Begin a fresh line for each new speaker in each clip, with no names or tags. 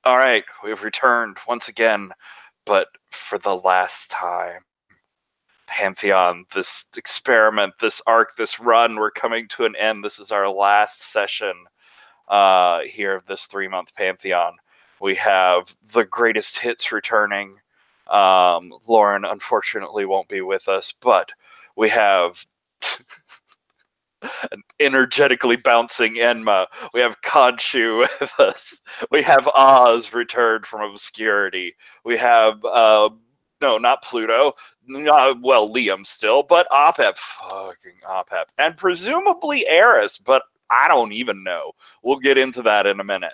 All right, we've returned once again, but for the last time. Pantheon, this experiment, this arc, this run, we're coming to an end. This is our last session here of this 3-month Pantheon. We have the greatest hits returning. Lauren, unfortunately, won't be with us, but we have an energetically bouncing Enma. We have Khonshu with us. We have Oz returned from obscurity. We have, no, not Pluto. Well, Liam still, but Opep. Fucking Opep. And presumably Eris, but I don't even know. We'll get into that in a minute.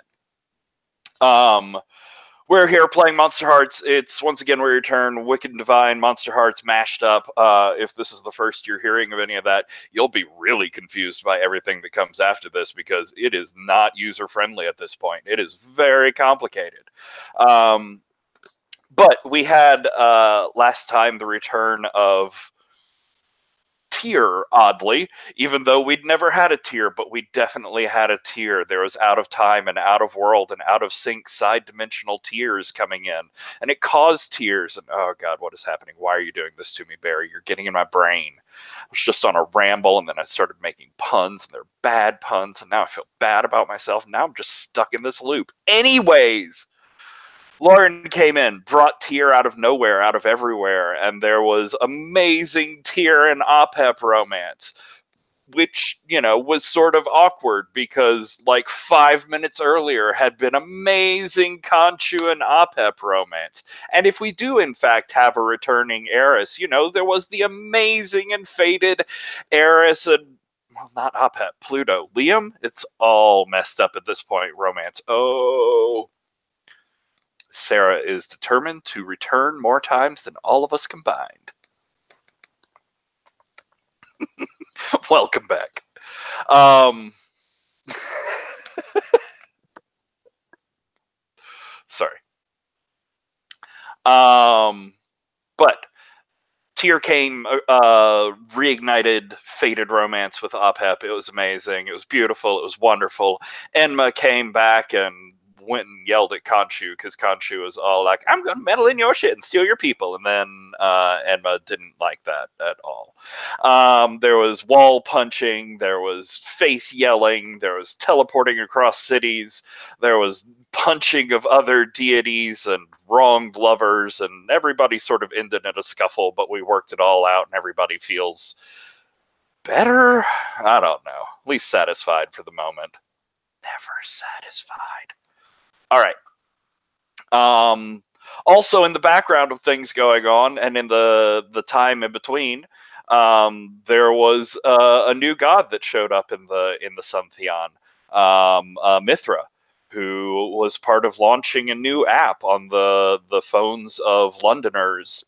We're here playing Monsterhearts. It's once again we return Wicked and Divine, Monsterhearts mashed up. If this is the first you're hearing of any of that, you'll be really confused by everything that comes after this because it is not user friendly at this point. It is very complicated. But we had last time the return of Tier, oddly, even though we'd never had a Tier, but we definitely had a Tier. There was out of time and out of world and out of sync side dimensional tears coming in, and it caused tears. And oh god, what is happening? Why are you doing this to me, Barry? You're getting in my brain. I was just on a ramble, and then I started making puns, and they're bad puns, and now I feel bad about myself. Now I'm just stuck in this loop. Anyways, Lauren came in, brought Tyr out of nowhere, out of everywhere, and there was amazing Tyr and Opep romance, which, you know, was sort of awkward because, like, 5 minutes earlier had been amazing Khonshu and Opep romance. And if we do, in fact, have a returning Eris, you know, there was the amazing and fated Eris and, well, not Opep, Pluto. Liam? It's all messed up at this point, romance. Oh. Sarah is determined to return more times than all of us combined. Welcome back. Sorry. But Tyr came, reignited fated romance with Opep. It was amazing. It was beautiful. It was wonderful. Enma came back and went and yelled at Khonshu because Khonshu was all like, I'm going to meddle in your shit and steal your people. And then Enma didn't like that at all. There was wall punching. There was face yelling. There was teleporting across cities. There was punching of other deities and wronged lovers, and everybody sort of ended in a scuffle, but we worked it all out and everybody feels better? I don't know. At least satisfied for the moment. Never satisfied. All right. Also, in the background of things going on, and in the time in between, there was a new god that showed up in the Suntheon, Mithra, who was part of launching a new app on the phones of Londoners,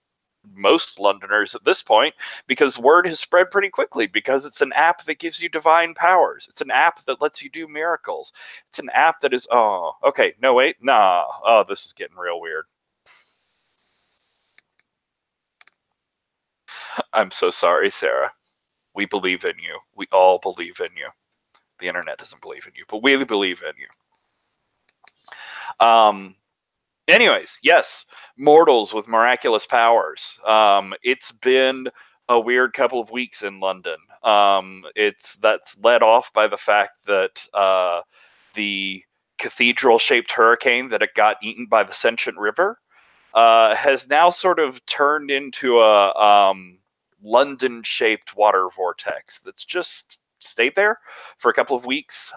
most Londoners at this point, because word has spread pretty quickly, because it's an app that gives you divine powers. It's an app that lets you do miracles. It's an app that is, oh, okay, no, wait, nah, oh, this is getting real weird. I'm so sorry, Sarah. We believe in you. We all believe in you. The internet doesn't believe in you, but we believe in you. Anyways, yes, mortals with miraculous powers. It's been a weird couple of weeks in London. That's led off by the fact that the cathedral-shaped hurricane that it got eaten by the Sentient River has now sort of turned into a London-shaped water vortex that's just stayed there for a couple of weeks.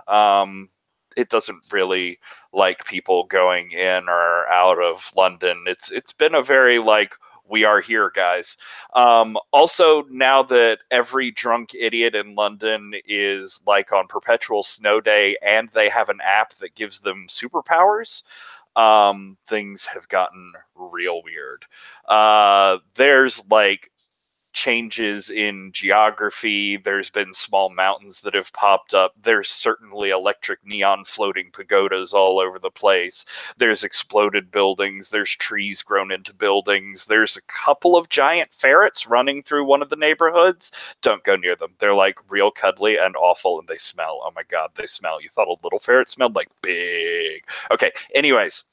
It doesn't really like people going in or out of London. It's been a very like, we are here, guys. Also, now that every drunk idiot in London is like on perpetual snow day and they have an app that gives them superpowers, things have gotten real weird. There's like changes in geography. There's been small mountains that have popped up. There's certainly electric neon floating pagodas all over the place. There's exploded buildings. There's trees grown into buildings. There's a couple of giant ferrets running through one of the neighborhoods. Don't go near them. They're like real cuddly and awful, and they smell. Oh my god, they smell. You thought a little ferret smelled? Like big. Okay, anyways.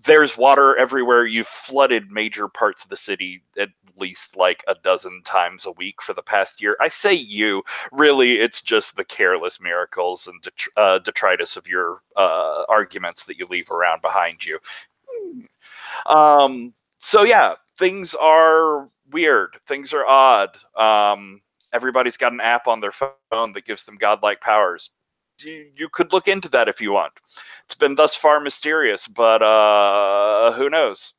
There's water everywhere. You've flooded major parts of the city at least like a dozen times a week for the past year. I say you, really, it's just the careless miracles and detritus of your arguments that you leave around behind you. So yeah, things are weird. Things are odd. Everybody's got an app on their phone that gives them godlike powers. You could look into that if you want. It's been thus far mysterious, but who knows?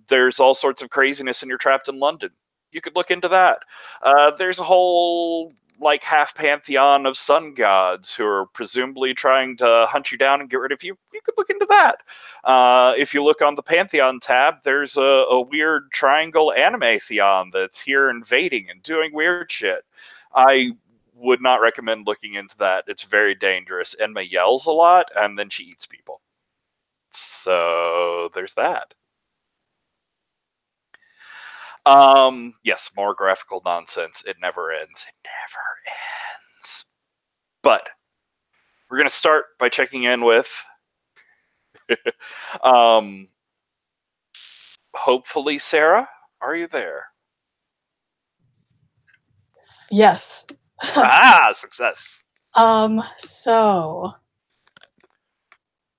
There's all sorts of craziness, and you're trapped in London. You could look into that. There's a whole like half pantheon of sun gods who are presumably trying to hunt you down and get rid of you. You could look into that. If you look on the Pantheon tab, there's a weird triangle anime theon that's here invading and doing weird shit. I would not recommend looking into that. It's very dangerous. Enma yells a lot, and then she eats people. So there's that. Yes, more graphical nonsense. It never ends. It never ends. But we're going to start by checking in with hopefully Sarah, are you there?
Yes.
Success.
So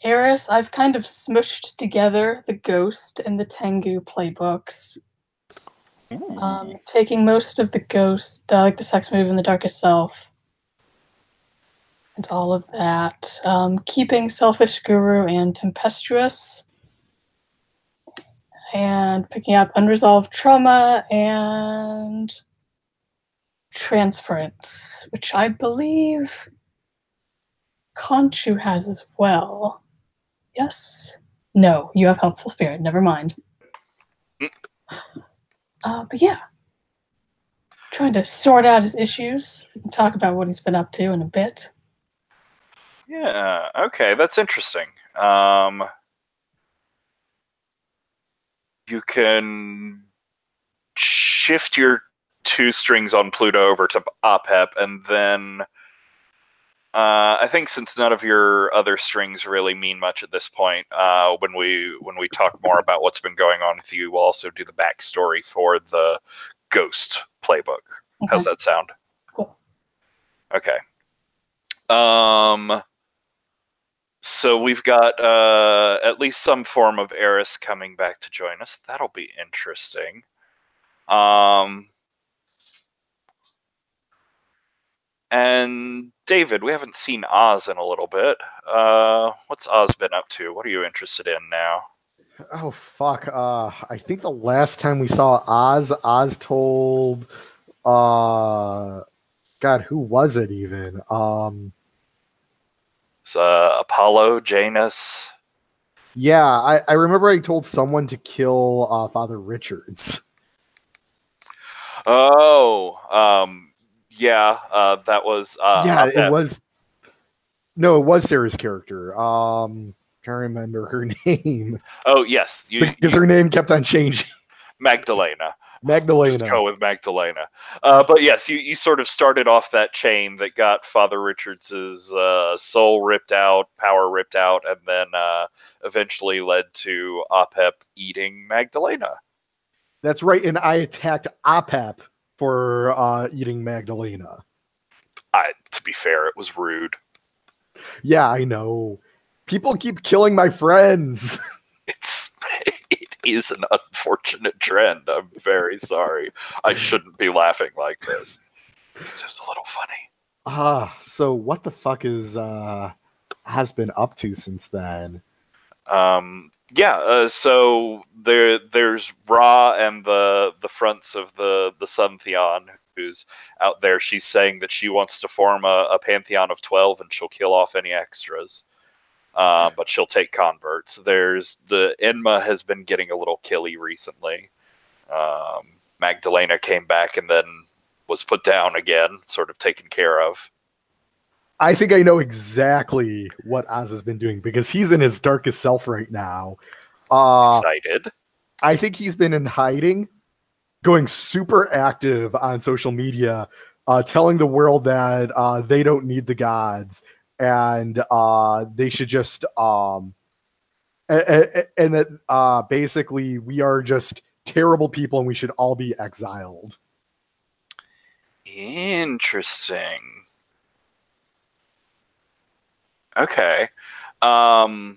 Eris, I've kind of smushed together the Ghost and the Tengu playbooks. Taking most of the Ghost, like the Sex Move and the Darkest Self, and all of that. Keeping Selfish Guru and Tempestuous, and picking up Unresolved Trauma and Transference, which I believe Conchu has as well. Yes? No, you have Helpful Spirit. Never mind. But yeah, trying to sort out his issues. We can talk about what he's been up to in a bit.
Yeah, okay, that's interesting. You can shift your 2 strings on Pluto over to Apep, and then I think since none of your other strings really mean much at this point, when we talk more about what's been going on with you, we'll also do the backstory for the Ghost playbook. Okay. How's that sound?
Cool.
Okay. So we've got at least some form of Eris coming back to join us. That'll be interesting. And David, we haven't seen Oz in a little bit. What's Oz been up to? What are you interested in now?
Oh, fuck. I think the last time we saw Oz told, God, who was it even?
It's Apollo, Janus.
Yeah, I remember I told someone to kill Father Richards.
Oh, yeah, that was...
yeah, it was... No, it was Sarah's character. Trying to remember her name.
Oh, yes.
Because her name kept on changing.
Magdalena.
Magdalena.
Just go with Magdalena. But yes, you sort of started off that chain that got Father Richards's soul ripped out, power ripped out, and then eventually led to Apep eating Magdalena.
That's right, and I attacked Apep for eating Magdalena.
To be fair, it was rude.
Yeah, I know. People keep killing my friends.
It is an unfortunate trend. I'm very sorry. I shouldn't be laughing like this. It's just a little funny.
So what the fuck has been up to since then?
So there's Ra and the fronts of the Sun Theon, who's out there. She's saying that she wants to form a pantheon of 12 and she'll kill off any extras. But she'll take converts. There's the Enma has been getting a little killy recently. Magdalena came back and then was put down again, sort of taken care of.
I think I know exactly what Oz has been doing because he's in his darkest self right now.
Excited.
I think he's been in hiding, going super active on social media, telling the world that they don't need the gods and they should just and that basically we are just terrible people and we should all be exiled.
Interesting. Okay. I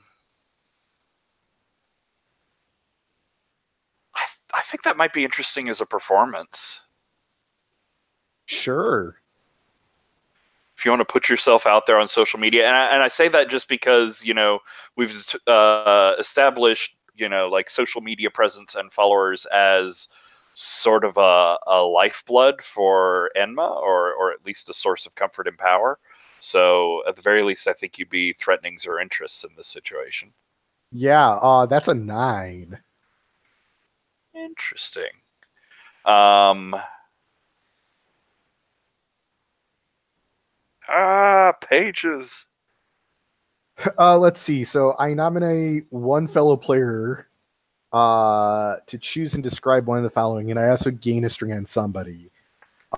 think that might be interesting as a performance.
Sure.
If you want to put yourself out there on social media, and I say that just because, you know, we've established, you know, like social media presence and followers as sort of a lifeblood for Enma, or at least a source of comfort and power. So at the very least, I think you'd be threatening their interests in this situation.
Yeah, that's a 9.
Interesting. Pages.
Let's see. So I nominate one fellow player to choose and describe one of the following, and I also gain a string on somebody.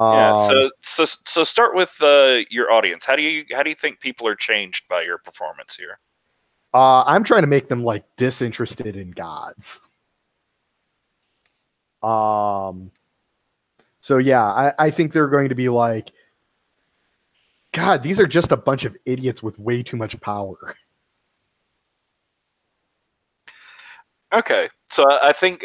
Yeah. So start with your audience. How do you think people are changed by your performance here?
I'm trying to make them like disinterested in gods. So yeah, I think they're going to be like, God, these are just a bunch of idiots with way too much power.
Okay, so I think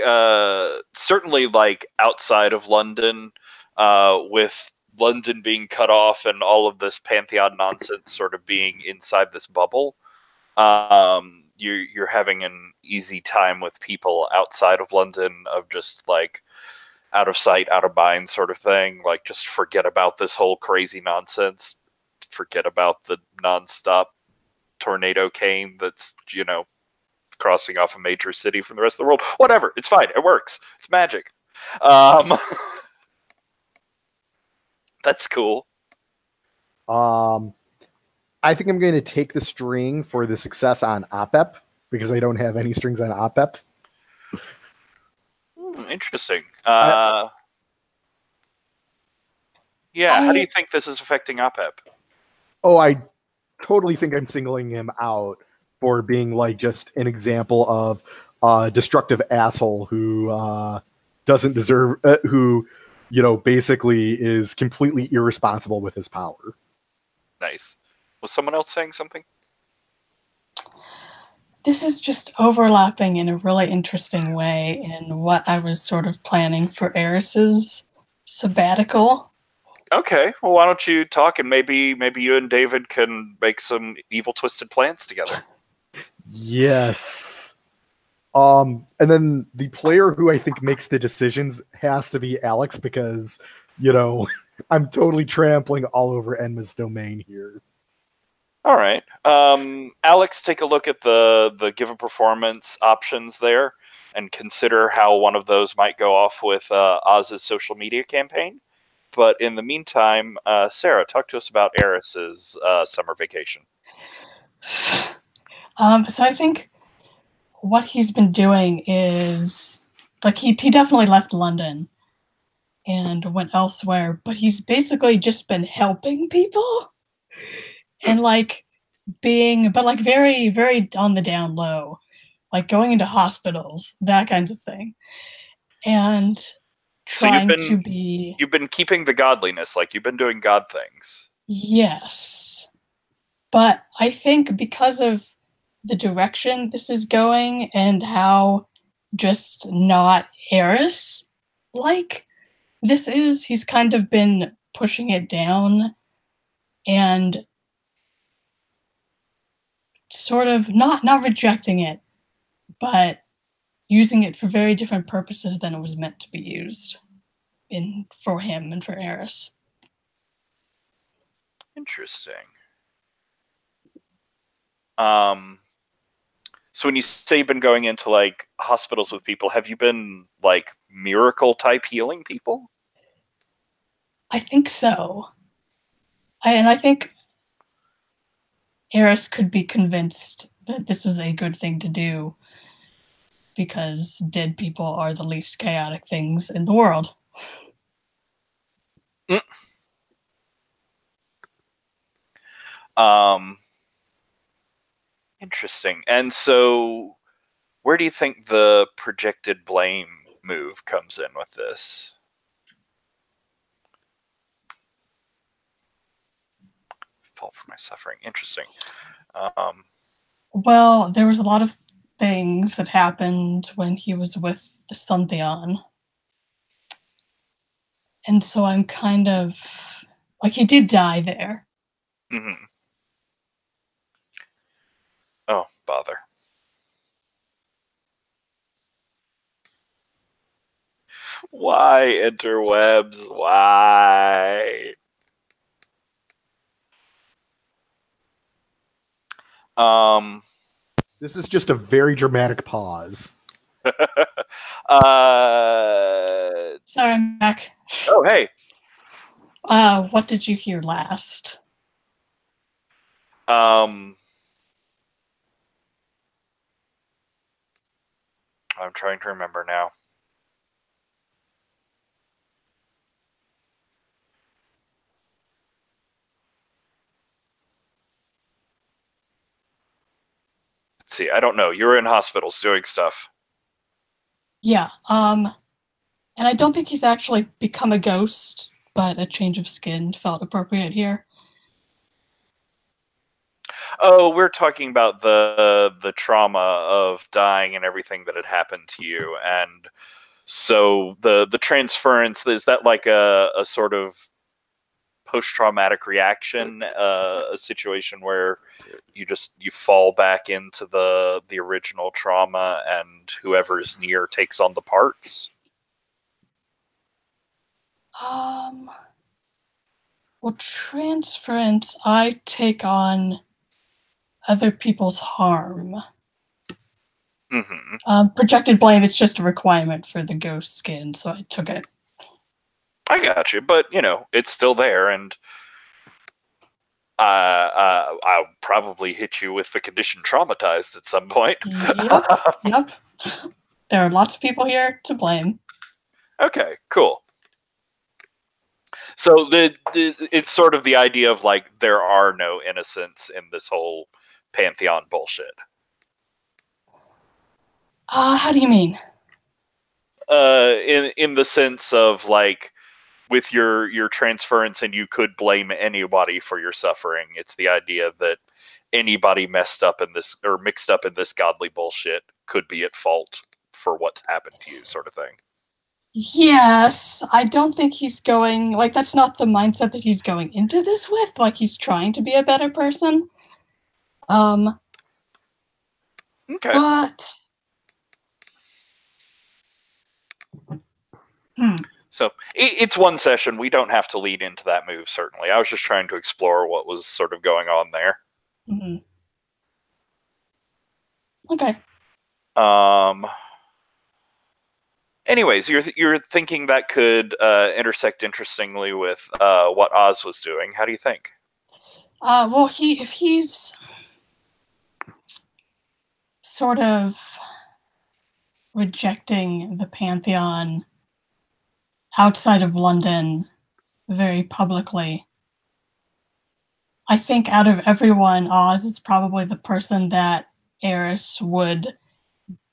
certainly like outside of London, with London being cut off and all of this Pantheon nonsense sort of being inside this bubble, you're having an easy time with people outside of London of just like out of sight, out of mind sort of thing. Like just forget about this whole crazy nonsense. Forget about the nonstop tornado cane that's, you know, crossing off a major city from the rest of the world. Whatever, it's fine. It works. It's magic. That's cool.
I think I'm going to take the string for the success on OPEP because I don't have any strings on OPEP.
Interesting.
I-
Yeah, how do you think this is affecting OPEP?
Oh, I totally think I'm singling him out for being like just an example of a destructive asshole who doesn't deserve, who, you know, basically is completely irresponsible with his power.
Nice. Was someone else saying something?
This is just overlapping in a really interesting way in what I was sort of planning for Eris's sabbatical.
Okay, well, why don't you talk, and maybe you and David can make some evil twisted plans together.
Yes. And then the player who I think makes the decisions has to be Alex because, you know, I'm totally trampling all over Enma's domain here.
All right. Alex, take a look at the give a performance options there and consider how one of those might go off with Oz's social media campaign. But in the meantime, Sarah, talk to us about Eris's summer vacation.
So I think what he's been doing is like he definitely left London and went elsewhere, but he's basically just been helping people and like being, but like very, very on the down low, like going into hospitals, that kinds of thing, and
So
trying to be.
you've been keeping the godliness, like you've been doing God things.
Yes. But I think because of the direction this is going and how just not Eris like this is, he's kind of been pushing it down and sort of not rejecting it, but using it for very different purposes than it was meant to be used for him and for Eris.
Interesting. So when you say you've been going into like hospitals with people, have you been like miracle type healing people?
I think so. I think Eris could be convinced that this was a good thing to do because dead people are the least chaotic things in the world.
Interesting. And so Where do you think the projected blame move comes in with this? Fault for my suffering. Interesting.
Well, there was a lot of things that happened when he was with the Suntheon. And so I'm kind of like, he did die there.
Mm-hmm. Oh, bother. Why, interwebs? Why?
This is just a very dramatic pause.
Sorry, I'm back.
Oh, hey.
What did you hear last?
I'm trying to remember now. Let's see, I don't know. You were in hospitals doing stuff.
Yeah, and I don't think he's actually become a ghost, but a change of skin felt appropriate here.
Oh, we're talking about the trauma of dying and everything that had happened to you, and so the transference, is that like a sort of post-traumatic reaction, a situation where you fall back into the original trauma, and whoever's near takes on the parts?
Well, transference, I take on other people's harm.
Mm-hmm.
Projected blame, it's just a requirement for the ghost skin, so I took it.
I got you, but it's still there, and I'll probably hit you with the condition traumatized at some point.
Yep. There are lots of people here to blame.
Okay, cool. So it's sort of the idea of like there are no innocents in this whole pantheon bullshit.
How do you mean?
In the sense of like with your transference, and you could blame anybody for your suffering. It's the idea that anybody messed up in this or mixed up in this godly bullshit could be at fault for what happened to you, sort of thing.
Yes, I don't think he's going, like, that's not the mindset that he's going into this with. Like, he's trying to be a better person.
Okay.
But
So it's one session. We don't have to lead into that move, certainly. I was just trying to explore what was sort of going on there.
Mm-hmm. Okay.
Anyways, you're thinking that could intersect interestingly with what Oz was doing. How do you think?
Well, if he's sort of rejecting the pantheon outside of London very publicly, I think out of everyone, Oz is probably the person that Eris would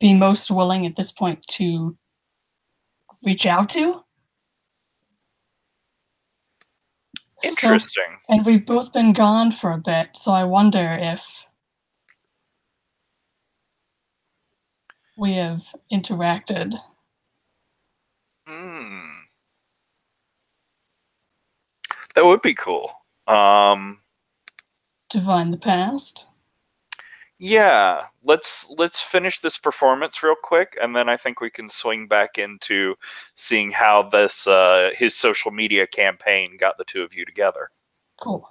be most willing at this point to reach out to.
Interesting.
So, and we've both been gone for a bit, so I wonder if we have interacted.
That would be cool.
Divine the past.
Yeah, let's finish this performance real quick, and then I think we can swing back into seeing how this his social media campaign got the two of you together.
Cool.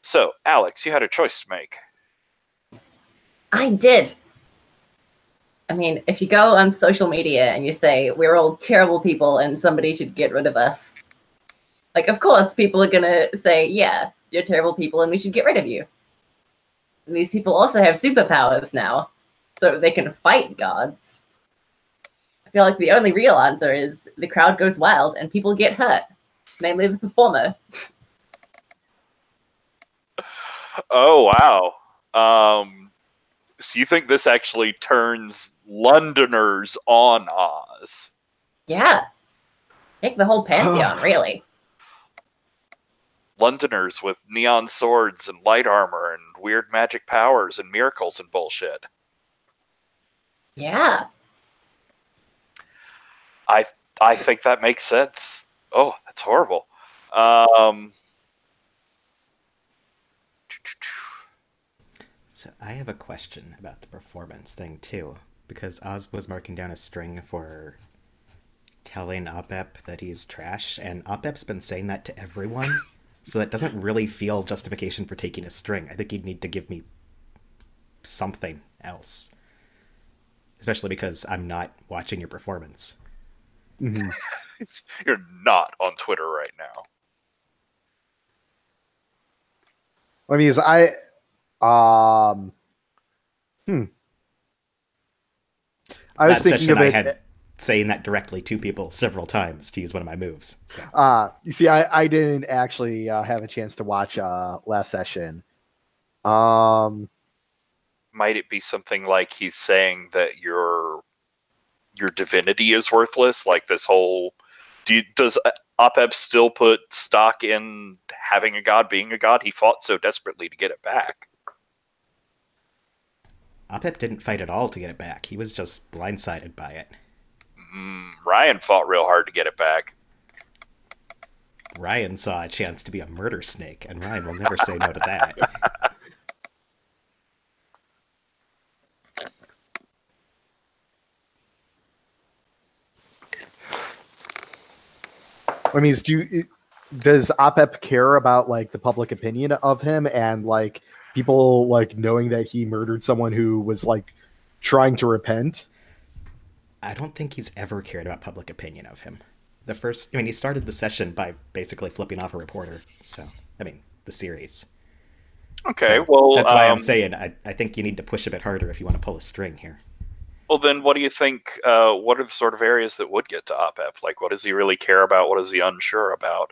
So, Alex, you had a choice to make.
I did. I mean, if you go on social media and you say, we're all terrible people and somebody should get rid of us, like, of course, people are going to say, yeah, you're terrible people and we should get rid of you. And these people also have superpowers now, so they can fight gods. I feel like the only real answer is the crowd goes wild and people get hurt, namely the performer.
Oh, wow. So you think this actually turns Londoners on Oz?
Yeah. Take the whole pantheon, really.
Londoners with neon swords and light armor and weird magic powers and miracles and bullshit.
Yeah.
I think that makes sense. Oh, that's horrible.
So I have a question about the performance thing too, because Oz was marking down a string for telling Opep that he's trash, and Opep's been saying that to everyone, so that doesn't really feel justification for taking a string. I think you'd need to give me something else, especially because I'm not watching your performance.
Mm-hmm.
You're not on Twitter right now.
I mean, I was thinking of it.
I had saying that directly to people several times to use one of my moves. So.
You see, I didn't actually have a chance to watch last session.
Might it be something like he's saying that your divinity is worthless? Like this whole... Does Opep still put stock in having a god being a god? He fought so desperately to get it back.
Opep didn't fight at all to get it back. He was just blindsided by it.
Ryan fought real hard to get it back.
Ryan saw a chance to be a murder snake, and Ryan will never say no to that.
I mean, does Opep care about like the public opinion of him and like people like knowing that he murdered someone who was like trying to repent?
I don't think he's ever cared about public opinion of him. He started the session by basically flipping off a reporter. So, the series.
Okay,
so
well...
That's why I'm saying I think you need to push a bit harder if you want to pull a string here.
Well, then what do you think, what are the sort of areas that would get to Opep? Like, what does he really care about? What is he unsure about?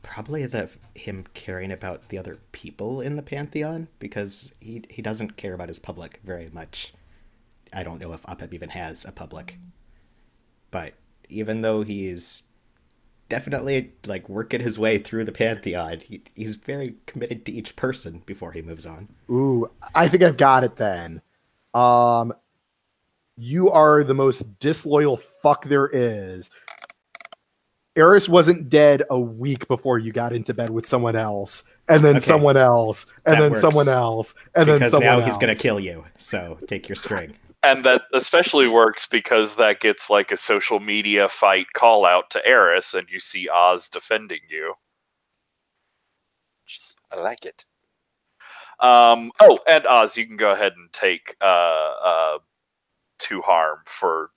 Probably him caring about the other people in the Pantheon, because he doesn't care about his public very much. I don't know if Opep even has a public. But even though he's definitely like working his way through the Pantheon, he's very committed to each person before he moves on.
Ooh, I think I've got it then. You are the most disloyal fuck there is. Eris wasn't dead a week before you got into bed with someone else, and then someone else, and then someone else, and then someone else.
Because now he's going to kill you, so take your string.
And that especially works because that gets like a social media fight call out to Eris, and you see Oz defending you. I like it. And Oz, you can go ahead and take 2 harm for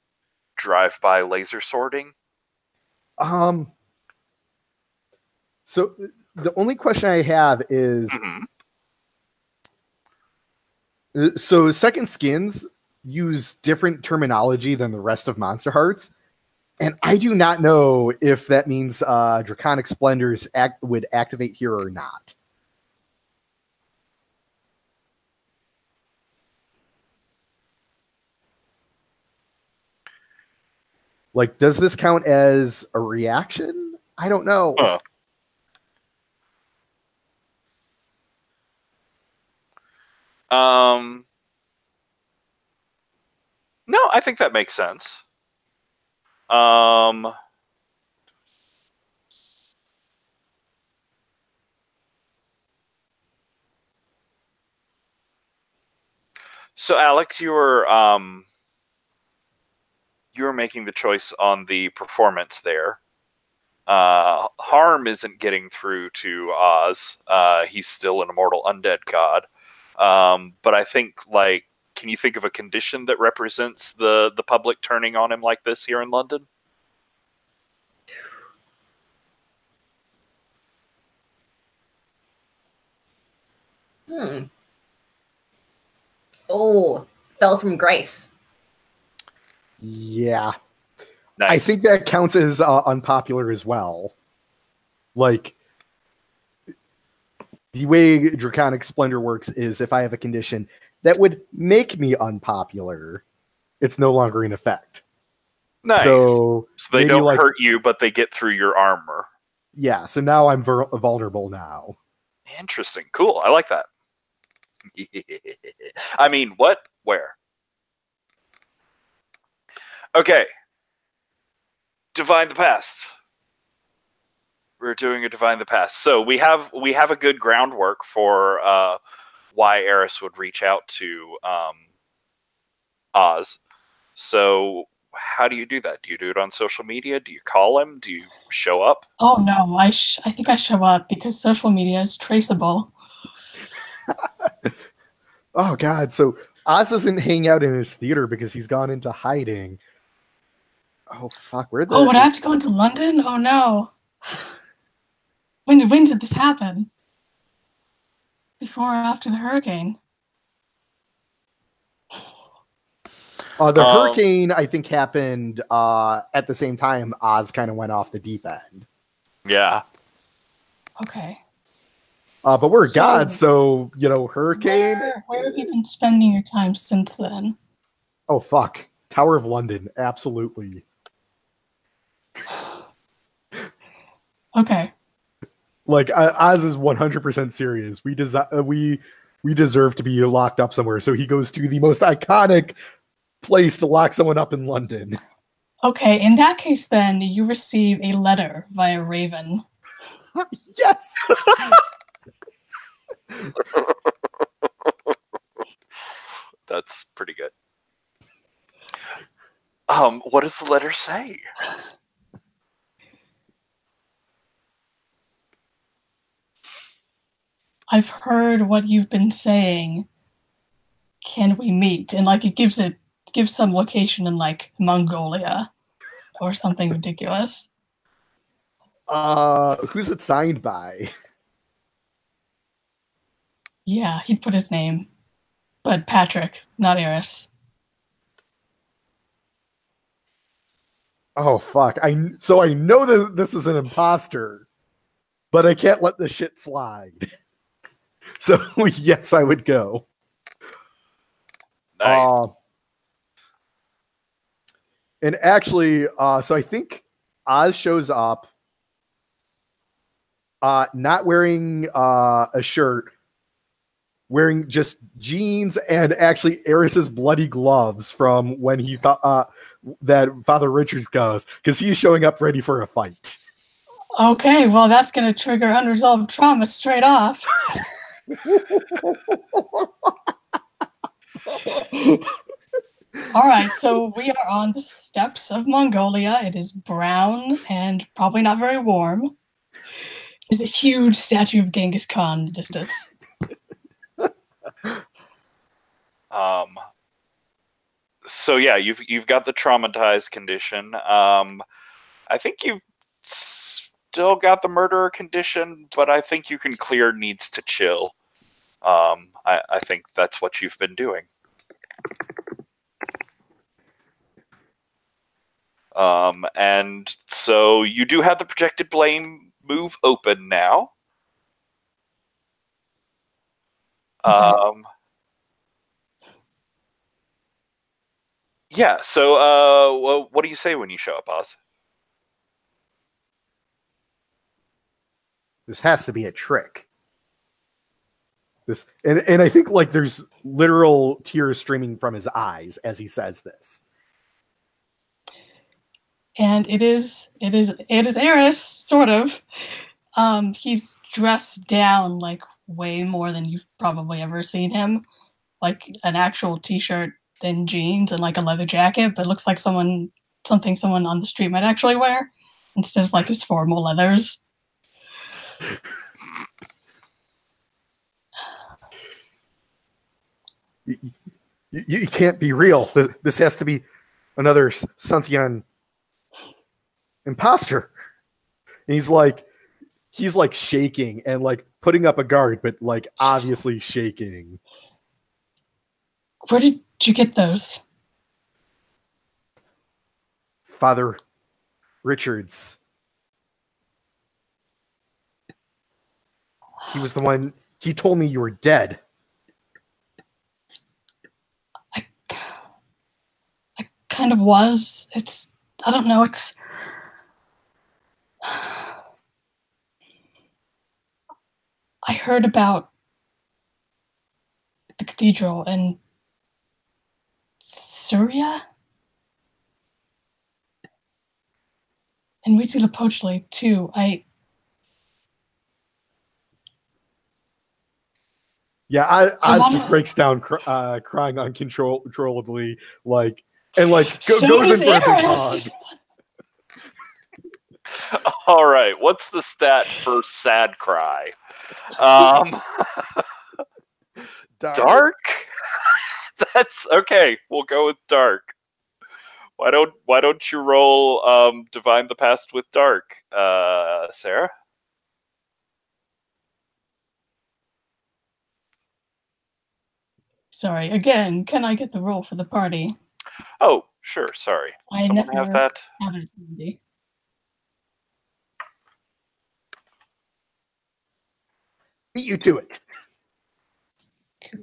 drive-by laser sorting.
So the only question I have is, so Second Skins use different terminology than the rest of Monsterhearts, and I do not know if that means Draconic Splendors would activate here or not. Like, does this count as a reaction? I don't know.
No, I think that makes sense. So, Alex, you were making the choice on the performance there. Harm isn't getting through to Oz. He's still an immortal undead god. But I think, like, can you think of a condition that represents the public turning on him like this here in London?
Oh, fell from grace.
Yeah.
Nice.
I think that counts as unpopular as well. Like, the way Draconic Splendor works is if I have a condition that would make me unpopular, it's no longer in effect.
Nice.
So
they
maybe,
don't
like,
hurt you, but they get through your armor.
Yeah, so now I'm vulnerable now.
Interesting. Cool. I like that. I mean, what? Where? Okay. Divine the Past. We're doing a Divine the Past. So we have a good groundwork for why Eris would reach out to Oz. So how do you do that? Do you do it on social media? Do you call him? Do you show up?
Oh no, I think I show up because social media is traceable.
Oh god, so Oz doesn't hang out in his theater because he's gone into hiding. Oh fuck, where the
Oh, would I have to go into London? Oh no. When did this happen? Before or after the hurricane?
The hurricane, I think, happened at the same time Oz kind of went off the deep end.
Yeah.
Okay.
But we're gods, so, hurricane...
Where have you been spending your time since then?
Oh, fuck. Tower of London, absolutely.
Okay.
Like, Oz is 100% serious. We deserve to be locked up somewhere, so he goes to the most iconic place to lock someone up in London.
Okay, in that case, then, you receive a letter via Raven.
Yes!
That's pretty good. What does the letter say?
I've heard what you've been saying. Can we meet? And like it gives some location in like Mongolia or something ridiculous.
Who's it signed by?
Yeah, he'd put his name. But Patrick, not Eris.
Oh fuck. So I know that this is an imposter, but I can't let this shit slide. So yes, I would go.
Nice.
And actually, so I think Oz shows up not wearing a shirt, wearing just jeans and actually Eris's bloody gloves from when he thought that Father Richards goes, because he's showing up ready for a fight.
Okay, well that's going to trigger unresolved trauma straight off. All right, so we are on the steppes of Mongolia. It is brown and probably not very warm. There's a huge statue of Genghis Khan in the distance.
So yeah, you've got the traumatized condition. I think you've still got the murderer condition, but I think you can clear needs to chill. I think that's what you've been doing. And so you do have the projected blame move open now.
Okay.
Yeah, so well, what do you say when you show up, Oz?
This has to be a trick. And I think like there's literal tears streaming from his eyes as he says this.
And it is Eris, sort of. He's dressed down like way more than you've probably ever seen him. Like an actual t-shirt and jeans and like a leather jacket, but it looks like something someone on the street might actually wear instead of like his formal leathers.
You can't be real. This has to be another Scythian imposter. And he's like shaking and like putting up a guard, but like obviously shaking.
Where did you get those?
Father Richards. He was the one. He told me you were dead.
I kind of was. I don't know. I heard about the cathedral in Syria and Huitzilopochtli too.
Yeah, Oz just breaks down crying uncontrollably, goes in for a big hug.
All right, what's the stat for sad cry? Dark? That's okay. We'll go with dark. Why don't you roll divine the past with dark, Sarah?
Sorry, again, can I get the roll for the party?
Oh, sure, sorry.
I
Someone
never
have that?
have it handy.
Beat you to it.
Cool.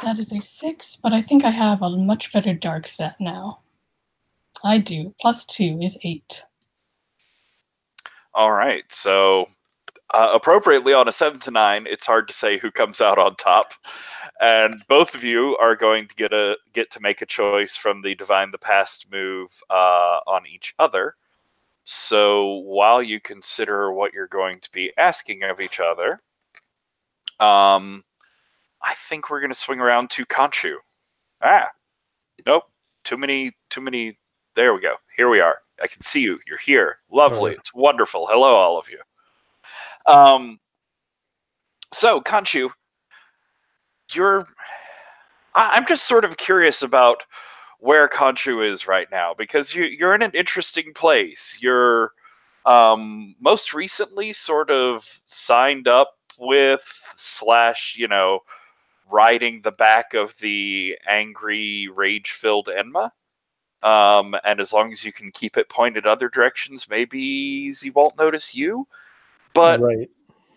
That is a 6, but I think I have a much better dark stat now. I do. +2 is 8.
All right, so appropriately on a 7 to 9, it's hard to say who comes out on top, and both of you are going to get to make a choice from the divine the past move on each other. So while you consider what you're going to be asking of each other, I think we're going to swing around to Khonshu. Nope, too many. There we go. Here we are. I can see you. You're here. Lovely. It's wonderful. Hello, all of you. So Khonshu, I'm just sort of curious about where Khonshu is right now, because you're in an interesting place. You're most recently sort of signed up with / riding the back of the angry, rage-filled Enma. And as long as you can keep it pointed other directions, maybe he won't notice you. But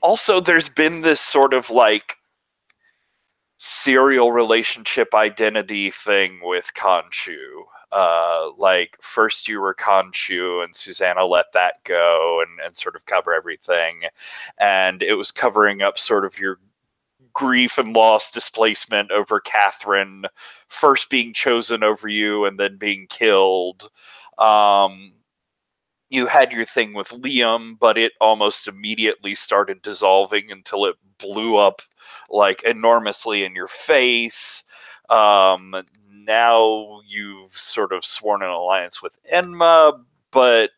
also there's been this sort of serial relationship identity thing with Khonshu. First you were Khonshu and Susanna let that go and sort of cover everything. And it was covering up sort of your grief and loss displacement over Catherine first being chosen over you and then being killed. You had your thing with Liam, but it almost immediately started dissolving until it blew up enormously in your face. Now you've sort of sworn an alliance with Enma, but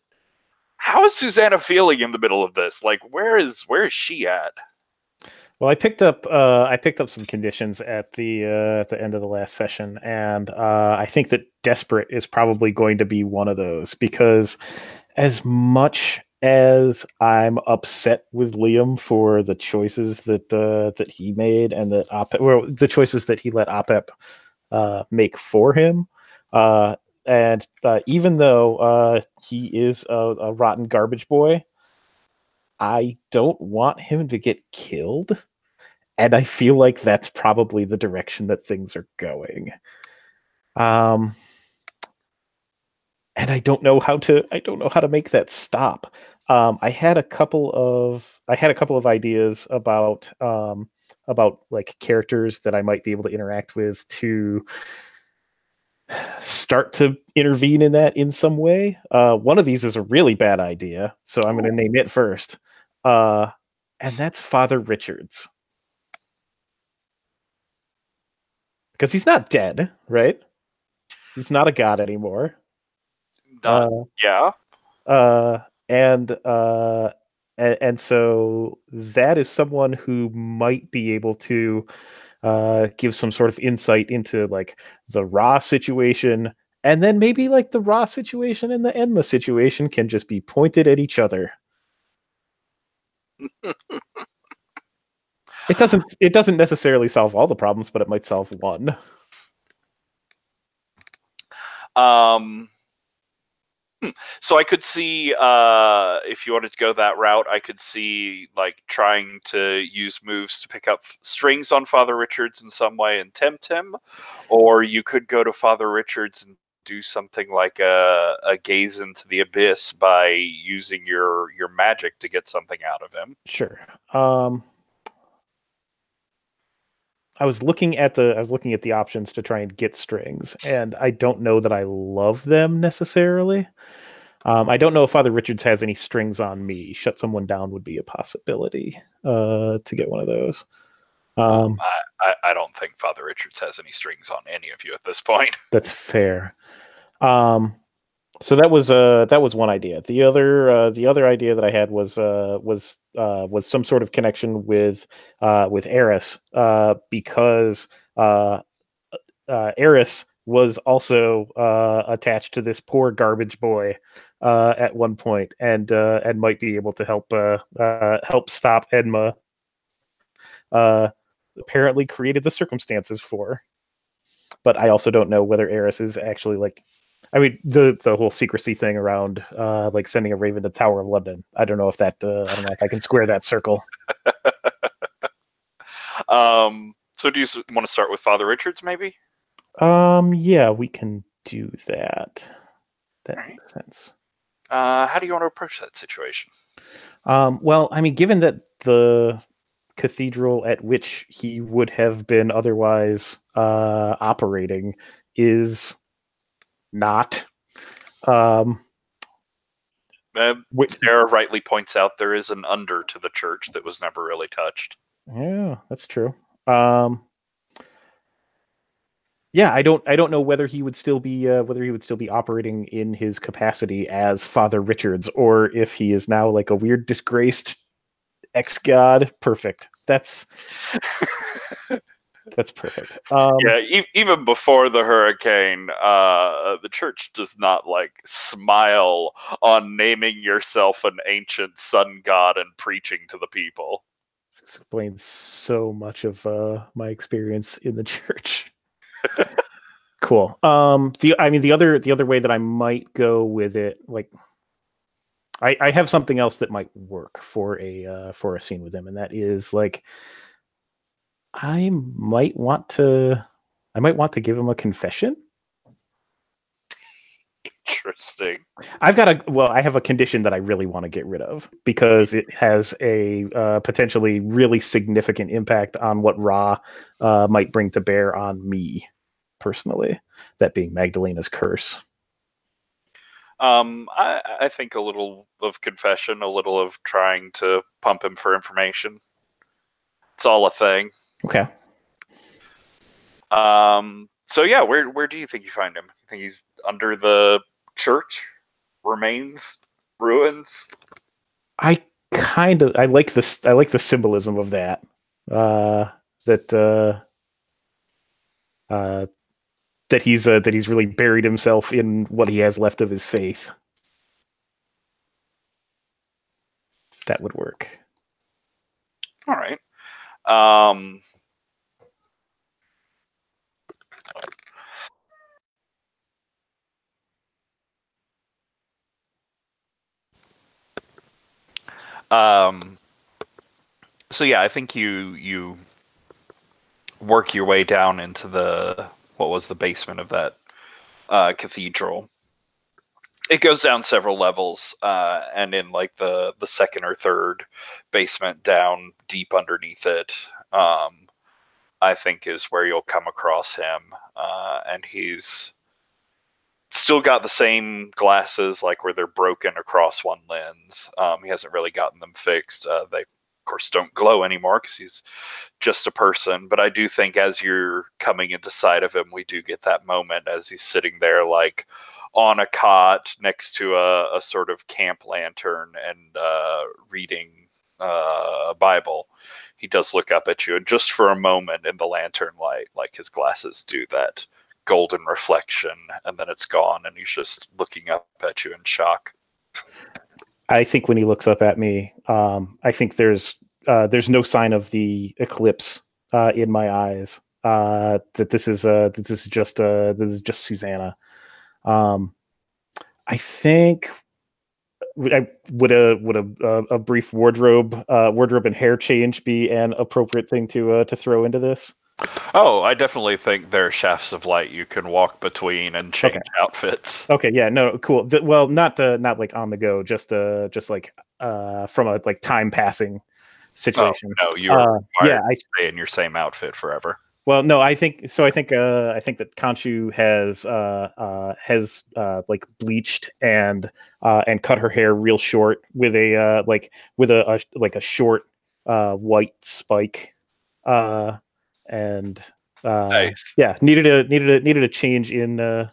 how is Susanna feeling in the middle of this? Where is she at?
Well, I picked up some conditions at the end of the last session, and I think that desperate is probably going to be one of those, because as much as I'm upset with Liam for the choices that he made and that the choices that he let Opep make for him, and even though he is a rotten garbage boy, I don't want him to get killed, and I feel like that's probably the direction that things are going. And I don't know how to make that stop. I had a couple of ideas about characters that I might be able to interact with to start to intervene in that in some way. One of these is a really bad idea, so I'm going to name it first. And that's Father Richards. Because he's not dead, right? He's not a god anymore.
Yeah.
And so that is someone who might be able to give some sort of insight into the Ra situation, and then maybe the Ra situation and the Enma situation can just be pointed at each other. It doesn't necessarily solve all the problems, but it might solve one.
So I could see, if you wanted to go that route, I could see like trying to use moves to pick up strings on Father Richards in some way and tempt him, or you could go to Father Richards and do something like a gaze into the abyss by using your magic to get something out of him.
Sure. I was looking at the options to try and get strings, and I don't know that I love them necessarily. I don't know if Father Richards has any strings on me. Shut someone down would be a possibility to get one of those.
I don't think Father Richards has any strings on any of you at this point.
That's fair. So that was one idea. The other idea that I had was some sort of connection with Eris, because Eris was also attached to this poor garbage boy at one point, and might be able to help stop Edma. Apparently created the circumstances for, but I also don't know whether Eris is actually like. I mean, the whole secrecy thing around like sending a raven to Tower of London. I don't know if I don't know if I can square that circle.
So do you want to start with Father Richards, maybe?
Yeah, we can do that. That makes sense.
How do you want to approach that situation?
Well, I mean, given that the cathedral at which he would have been otherwise operating is not.
Sarah rightly points out there is an under to the church that was never really touched.
Yeah, that's true. Yeah, I don't know whether he would still be operating in his capacity as Father Richards, or if he is now like a weird disgraced ex-god. Perfect. That's perfect.
Yeah, even before the hurricane, the church does not like smile on naming yourself an ancient sun god and preaching to the people.
This explains so much of my experience in the church. Cool. The other way that I might go with it, like, I have something else that might work for a scene with him, and that is like, I might want to give him a confession.
Interesting.
I have a condition that I really want to get rid of because it has a potentially really significant impact on what Ra might bring to bear on me personally. That being Magdalena's curse.
I think a little of confession, a little of trying to pump him for information. It's all a thing.
Okay.
So yeah, where do you think you find him? You think he's under the church remains, ruins?
I like this. I like the symbolism of that. That he's really buried himself in what he has left of his faith. That would work.
All right. So yeah, I think you work your way down into the basement of that cathedral. It goes down several levels, and in like the second or third basement down deep underneath it, I think is where you'll come across him, and he's still got the same glasses, like where they're broken across one lens. He hasn't really gotten them fixed. They, of course, don't glow anymore because he's just a person. But I do think as you're coming into sight of him, we do get that moment as he's sitting there, like on a cot next to a sort of camp lantern and reading a Bible. He does look up at you, and just for a moment in the lantern light, like his glasses do that golden reflection, and then it's gone, and he's just looking up at you in shock.
I think when he looks up at me, I think there's there's no sign of the eclipse in my eyes. That this is just Susanna. I think would a brief wardrobe and hair change be an appropriate thing to throw into this?
Oh, I definitely think there are shafts of light you can walk between and change outfits.
Okay, yeah, no, cool. Well, not like on the go, just like from a like time passing situation.
Oh, no, you are required
I
to stay in your same outfit forever.
Well, no, I think so. I think that Khonshu has like bleached and cut her hair real short with a like a short white spike, and
Nice.
yeah, needed a change in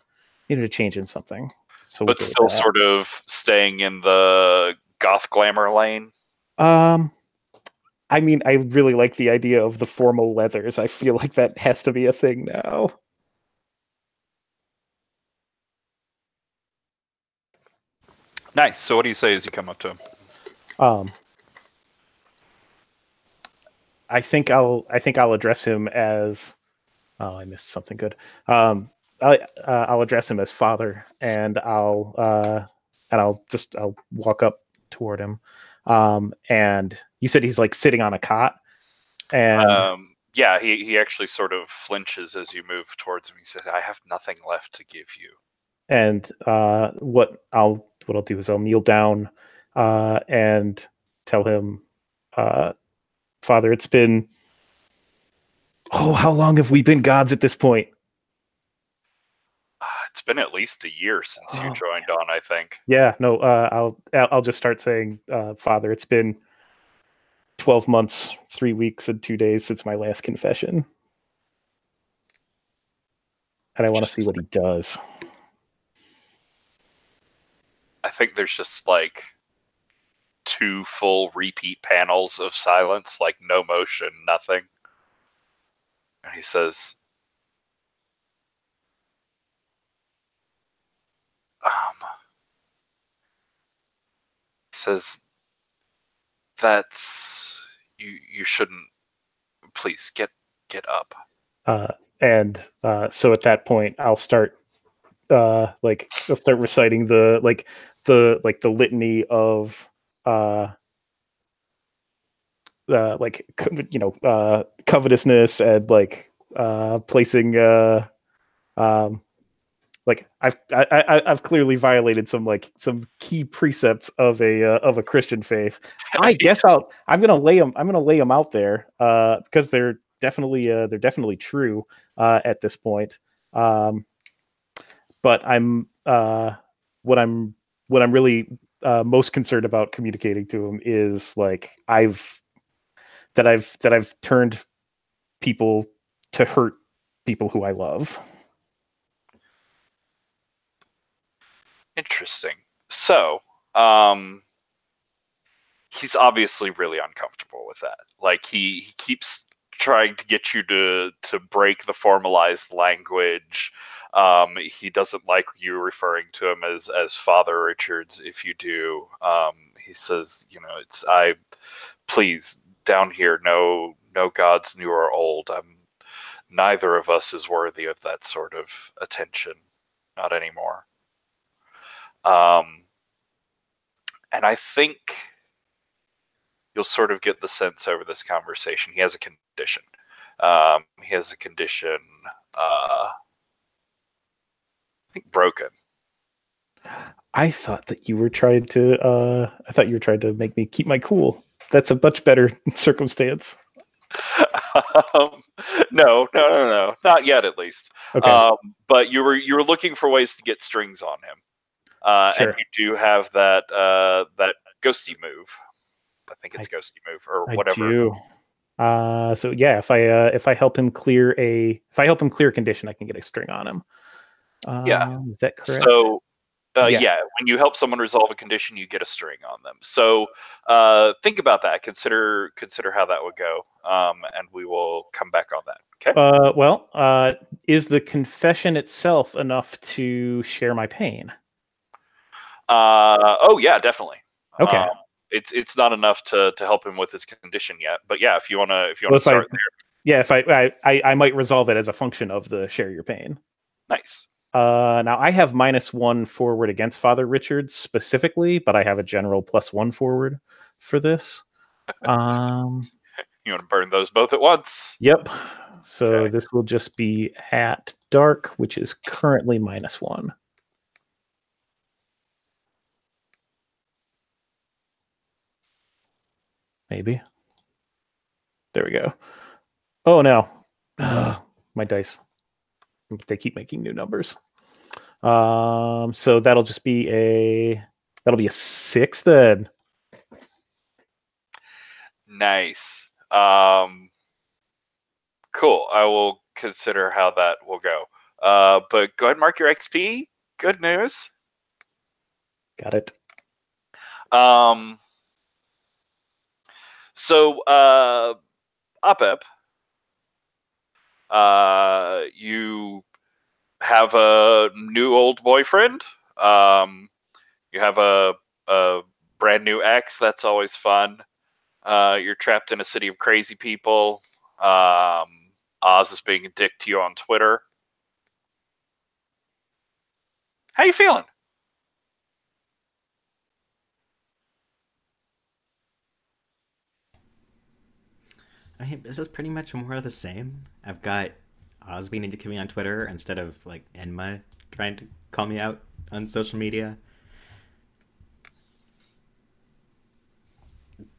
something. So
but still sort of staying in the goth glamour lane.
I mean, I really like the idea of the formal leathers. I feel like that has to be a thing now.
Nice. So what do you say as you come up to him?
I think I'll address him as. Oh, I missed something good. I'll address him as father, and I'll walk up toward him. And you said he's like sitting on a cot, and
yeah, he actually sort of flinches as you move towards him. He says, "I have nothing left to give you."
And what I'll do is I'll kneel down and tell him, Father, it's been how long have we been gods at this point?
It's been at least a year since you joined on, I think.
Yeah, no, I'll just start saying, Father, it's been 12 months, 3 weeks, and 2 days since my last confession. And I want to see what he does.
I think there's just like 2 full repeat panels of silence, like no motion, nothing. And he says, that's you shouldn't, please get up.
And so at that point I'll start reciting the litany of covetousness and placing I've clearly violated some key precepts of a Christian faith. I guess I'm gonna lay them out there because they're definitely true at this point. But I'm what I'm really most concerned about communicating to him is I've turned people to hurt people who I love.
Interesting. So, he's obviously really uncomfortable with that. Like he keeps trying to get you to break the formalized language. He doesn't like you referring to him as Father Richards. If you do, he says, please, down here, no gods new or old. Neither of us is worthy of that sort of attention. Not anymore. And I think you'll sort of get the sense over this conversation. He has a condition. I think broken.
I thought that you were trying to. Make me keep my cool. That's a much better circumstance.
No, not yet, at least.
Okay.
But you were looking for ways to get strings on him.
Sure.
And you do have that ghosty move. I think it's ghosty move or whatever.
I do. So yeah, if I help him clear a condition, I can get a string on him.
Yeah.
Is that correct?
So yeah, when you help someone resolve a condition, you get a string on them. So think about that. Consider how that would go, and we will come back on that. Okay.
Is the confession itself enough to share my pain?
Oh yeah, definitely.
Okay.
it's not enough to help him with his condition yet. But yeah, if you wanna
Well, if
start there,
yeah, if I might resolve it as a function of the share your pain.
nice.
Now I have -1 forward against Father Richards specifically, but I have a general +1 forward for this.
You want to burn those both at once?
Yep. So
Okay.
this will just be at dark, which is currently -1. Maybe. There we go. Oh no. My dice. They keep making new numbers. So that'll just be a 6 then.
Nice. Cool. I will consider how that will go. But go ahead and mark your XP. Good news.
Got it.
So Opep, you have a new old boyfriend. You have a brand new ex. That's always fun. You're trapped in a city of crazy people. Oz is being a dick to you on Twitter. How you feeling?
I mean, this is pretty much more of the same. I've got Oz being a dick to me on Twitter instead of like Enma trying to call me out on social media.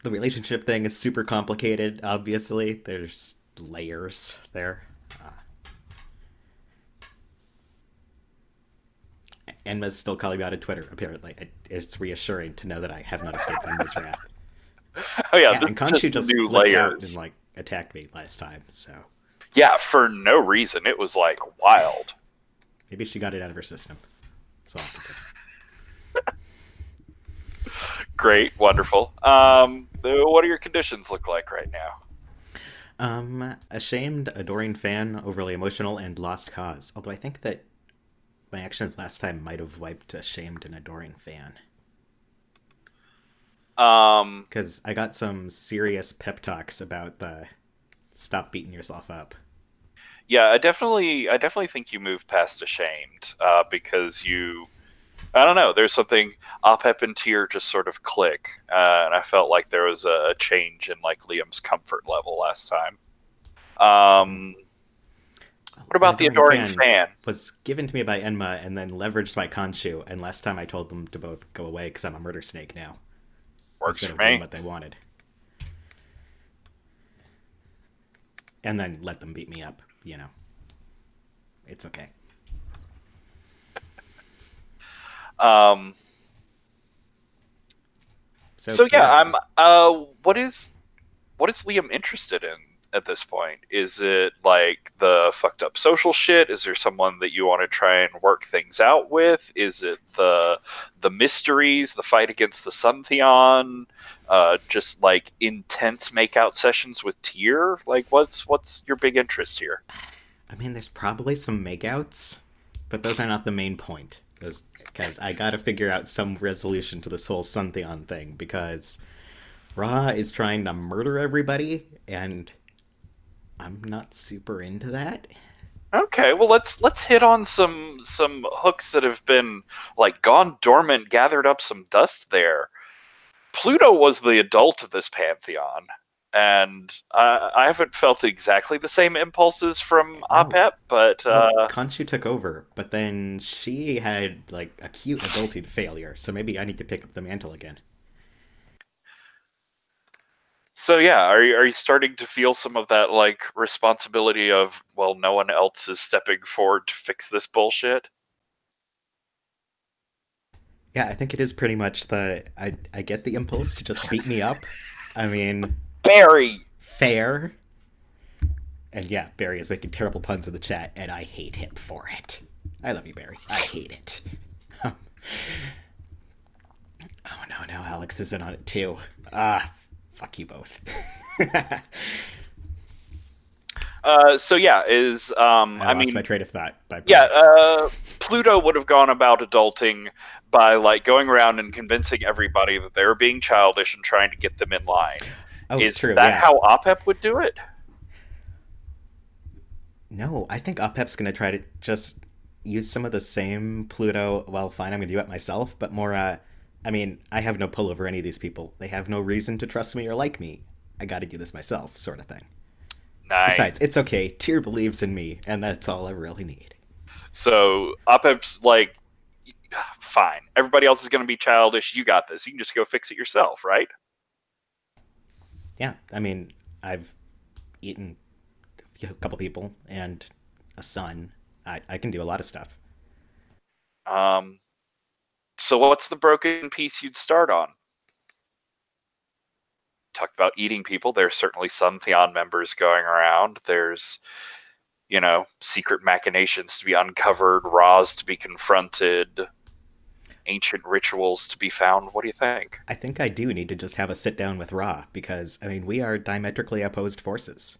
The relationship thing is super complicated, obviously. There's layers there. Enma's still calling me out on Twitter, apparently. It's reassuring to know that I have not escaped Enma's wrath.
Oh yeah,
And Khonshu just
new
flipped out
layers.
and like attacked me last time, so
Yeah, for no reason. It was like wild.
maybe she got it out of her system. That's all I can say.
Great, wonderful. What do your conditions look like right now?
Ashamed, adoring fan, overly emotional, and lost cause. Although I think that my actions last time might have wiped ashamed and adoring fan. Because I got some serious pep talks about the stop beating yourself up.
Yeah, I definitely think you moved past ashamed because I don't know. There's something Opep and Tyr just sort of click, and I felt like there was a change in like Liam's comfort level last time. What about the adoring fan?
Was given to me by Enma and then leveraged by Khonshu, and last time I told them to both go away because I'm a murder snake now.
Works
instead
for
of doing
me.
what they wanted. And then let them beat me up, you know. It's okay.
So yeah, I'm. What is Liam interested in at this point? Is it like the fucked up social shit? Is there someone that you want to try and work things out with? Is it the mysteries, the fight against the Suntheon? Just like intense makeout sessions with Tyr? Like, what's your big interest here?
I mean, there's probably some makeouts, but those are not the main point. Because I gotta figure out some resolution to this whole Suntheon thing, because Ra is trying to murder everybody, and I'm not super into that.
Okay, well let's hit on some hooks that have been like gone dormant, gathered up some dust there. Pluto was the adult of this pantheon, and I haven't felt exactly the same impulses from Apep, but
well, Khonshu took over, but then she had like acute adulting failure, so maybe I need to pick up the mantle again.
So yeah, are you starting to feel some of that like responsibility of, well, no one else is stepping forward to fix this bullshit?
Yeah, I think it is pretty much I get the impulse to just beat me up. I mean,
Barry!
Fair. And yeah, Barry is making terrible puns in the chat, and I hate him for it. I love you, Barry. I hate it. Oh no, now Alex is in on it too. Fuck you both.
So yeah,
I lost my train of thought.
Pluto would have gone about adulting by like going around and convincing everybody that they're being childish and trying to get them in line.
Oh,
Is
true,
that
yeah.
how OPEP would do it?
No, I think OPEP's going to try to just use some of the same Pluto, well, fine, I'm going to do it myself, but more, I mean, I have no pull over any of these people. They have no reason to trust me or like me. I got to do this myself, sort of thing.
Nice.
Besides, it's okay. Tyr believes in me, and that's all I really need.
So OPEP's like, fine. Everybody else is going to be childish. You got this. You can just go fix it yourself, right?
Yeah, I mean, I've eaten a couple people and a son. I can do a lot of stuff.
So what's the broken piece you'd start on? Talked about eating people. There's certainly some Theon members going around. There's, secret machinations to be uncovered, Ra's to be confronted, ancient rituals to be found. What do you think?
I think I do need to just have a sit down with Ra, because, I mean, we are diametrically opposed forces.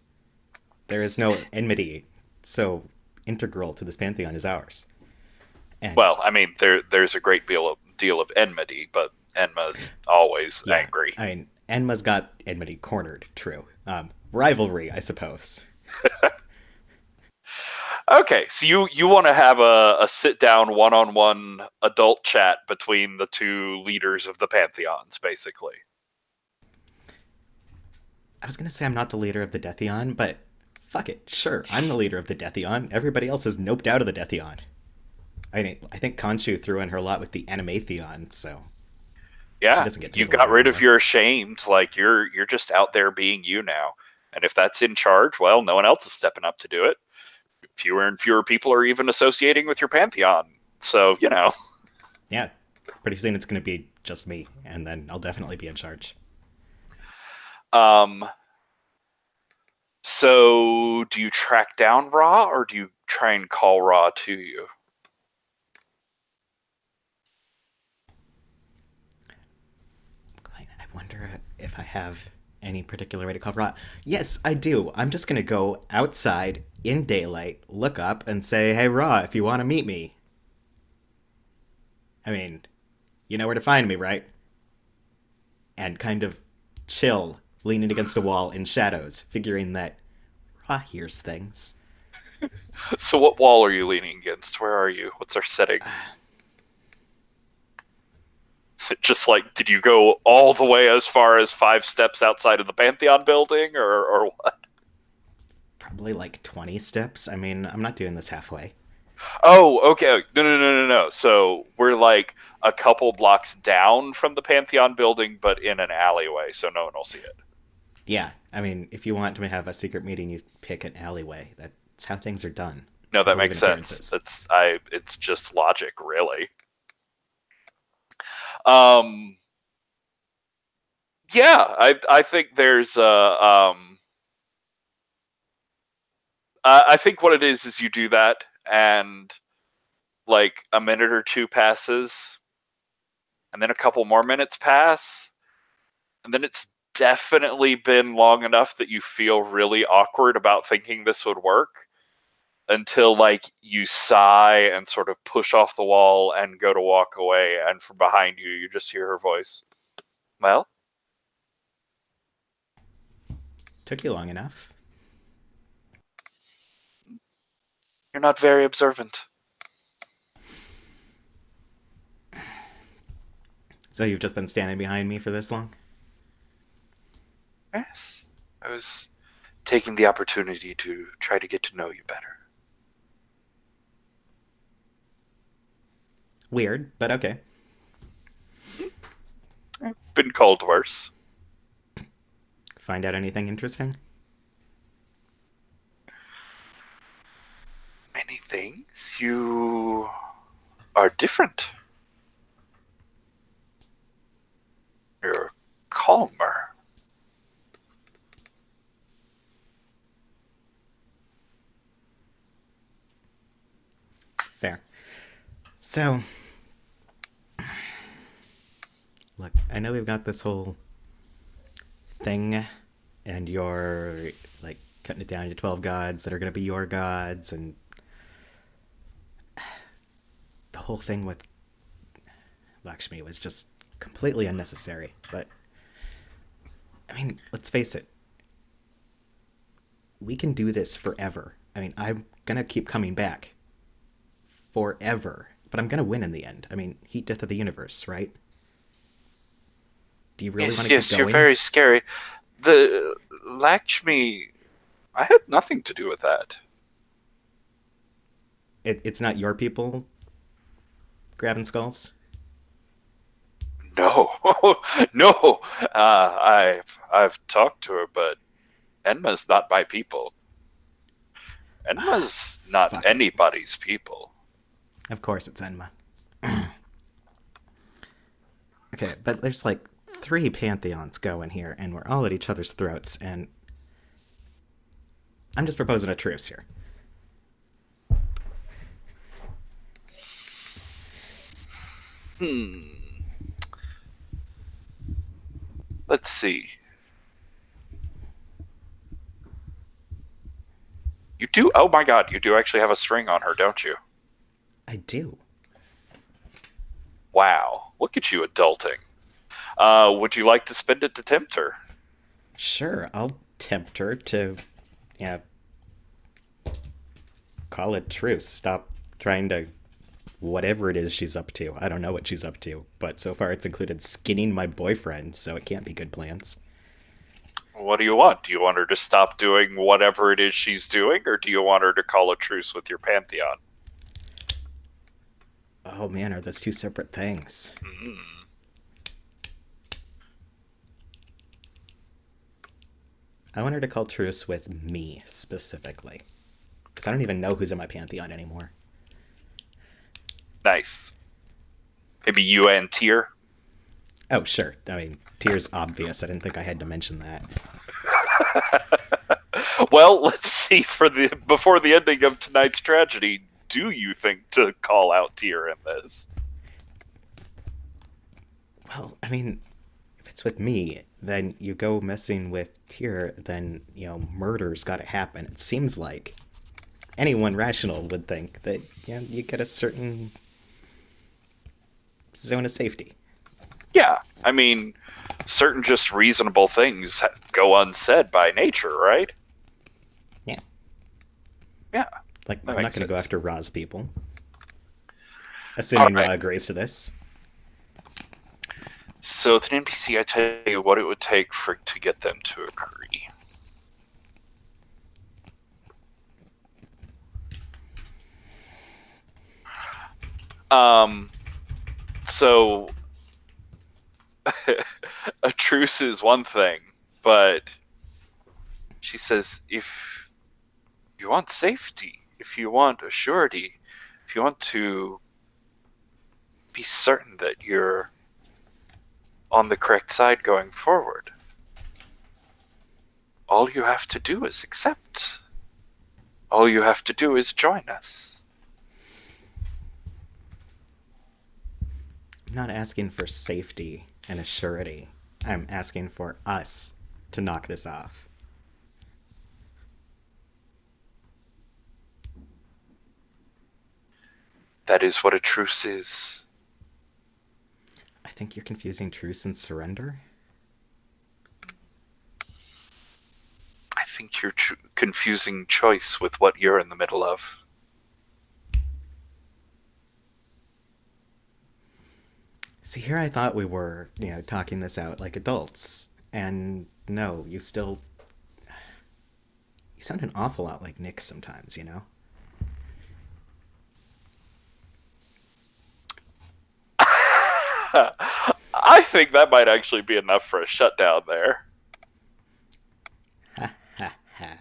There is no enmity so integral to this pantheon as ours. And,
well, I mean, there's a great deal of enmity, but Enma's always angry.
I mean, Enma's got enmity cornered, true. Rivalry, I suppose.
Okay, so you want to have a sit-down, one-on-one adult chat between the two leaders of the pantheons, basically.
I was going to say I'm not the leader of the Detheon, but fuck it, sure, I'm the leader of the Detheon. Everybody else is noped out of the Detheon. I mean, I think Khonshu threw in her lot with the Animatheon, so...
Yeah, you got rid of your ashamed, like, you're just out there being you now. And if that's in charge, well, no one else is stepping up to do it. Fewer and fewer people are even associating with your pantheon. So,
Yeah, pretty soon it's going to be just me, and then I'll definitely be in charge.
So do you track down Ra, or do you try and call Ra to you?
I wonder if I have any particular way to call Ra. Yes, I do. I'm just going to go outside in daylight, look up, and say, hey, Ra, if you want to meet me. I mean, you know where to find me, right? And kind of chill, leaning against a wall in shadows, figuring that Ra hears things.
So what wall are you leaning against? Where are you? What's our setting? Is it just like, did you go all the way as far as 5 steps outside of the Pantheon building, or what?
Probably like 20 steps. I mean, I'm not doing this halfway.
Oh, okay. No. So we're like a couple blocks down from the Pantheon building, but in an alleyway, so no one will see it.
Yeah, I mean, if you want to have a secret meeting, you pick an alleyway. That's how things are done.
No, that makes sense. It's just logic, really. Yeah, I think there's I think what it is you do that, and like a minute or two passes, and then a couple more minutes pass, and then it's definitely been long enough that you feel really awkward about thinking this would work, until like you sigh and sort of push off the wall and go to walk away, and from behind you, you just hear her voice. Well?
Took you long enough.
You're not very observant.
So you've just been standing behind me for this long?
Yes. I was taking the opportunity to try to get to know you better.
Weird, but okay.
I've been called worse.
Find out anything interesting?
Many things. You are different. You're calmer.
Fair. So, look, I know we've got this whole thing, and you're, like, cutting it down to 12 gods that are going to be your gods, and the whole thing with Lakshmi was just completely unnecessary. But, I mean, let's face it. We can do this forever. I mean, I'm gonna keep coming back. Forever. But I'm gonna win in the end. I mean, heat death of the universe, right? Do you really want to keep going?
You're very scary. The Lakshmi, I had nothing to do with that.
It's not your people grabbing skulls?
No, no. I've talked to her, but Enma's not my people. Enma's not
Fuck.
anybody's people.
Of course it's Enma. Okay, but there's like 3 pantheons going here, and we're all at each other's throats, and I'm just proposing a truce here.
Let's see. You do? Oh my god, you do actually have a string on her, don't you?
I do.
Wow, look at you adulting. Would you like to spend it to tempt her?
Sure, I'll tempt her to, call it truce. Stop trying to, whatever it is she's up to. I don't know what she's up to, but so far it's included skinning my boyfriend, so it can't be good plans.
What do you want? Do you want her to stop doing whatever it is she's doing, or do you want her to call a truce with your pantheon?
Oh man, are those 2 separate things? I want her to call truce with me, specifically. Because I don't even know who's in my pantheon anymore.
Nice. Maybe you and Tyr?
Oh, sure. I mean, Tyr's obvious. I didn't think I had to mention that.
Well, let's see. Before the ending of tonight's tragedy, do you think to call out Tyr in this?
Well, I mean, if it's with me, then you go messing with Tyr, then, murder's gotta happen. It seems like anyone rational would think that, you get a certain zone of safety.
Yeah, I mean, certain just reasonable things go unsaid by nature, right?
Yeah.
Yeah.
Like,
That
I'm not
makes
going to go
sense.
after Ra's people. Assuming
Alright.
Ra agrees to this.
So with an NPC, I tell you what it would take to get them to agree. So a truce is one thing, but she says if you want safety, if you want a surety, if you want to be certain that you're on the correct side going forward, all you have to do is accept. All you have to do is join us.
I'm not asking for safety and a surety. I'm asking for us to knock this off.
That is what a truce is.
I think you're confusing truce and surrender.
I think you're confusing choice with what you're in the middle of.
See, here I thought we were, talking this out like adults. And no, you sound an awful lot like Nick sometimes,
I think that might actually be enough for a shutdown there.
Ha ha ha.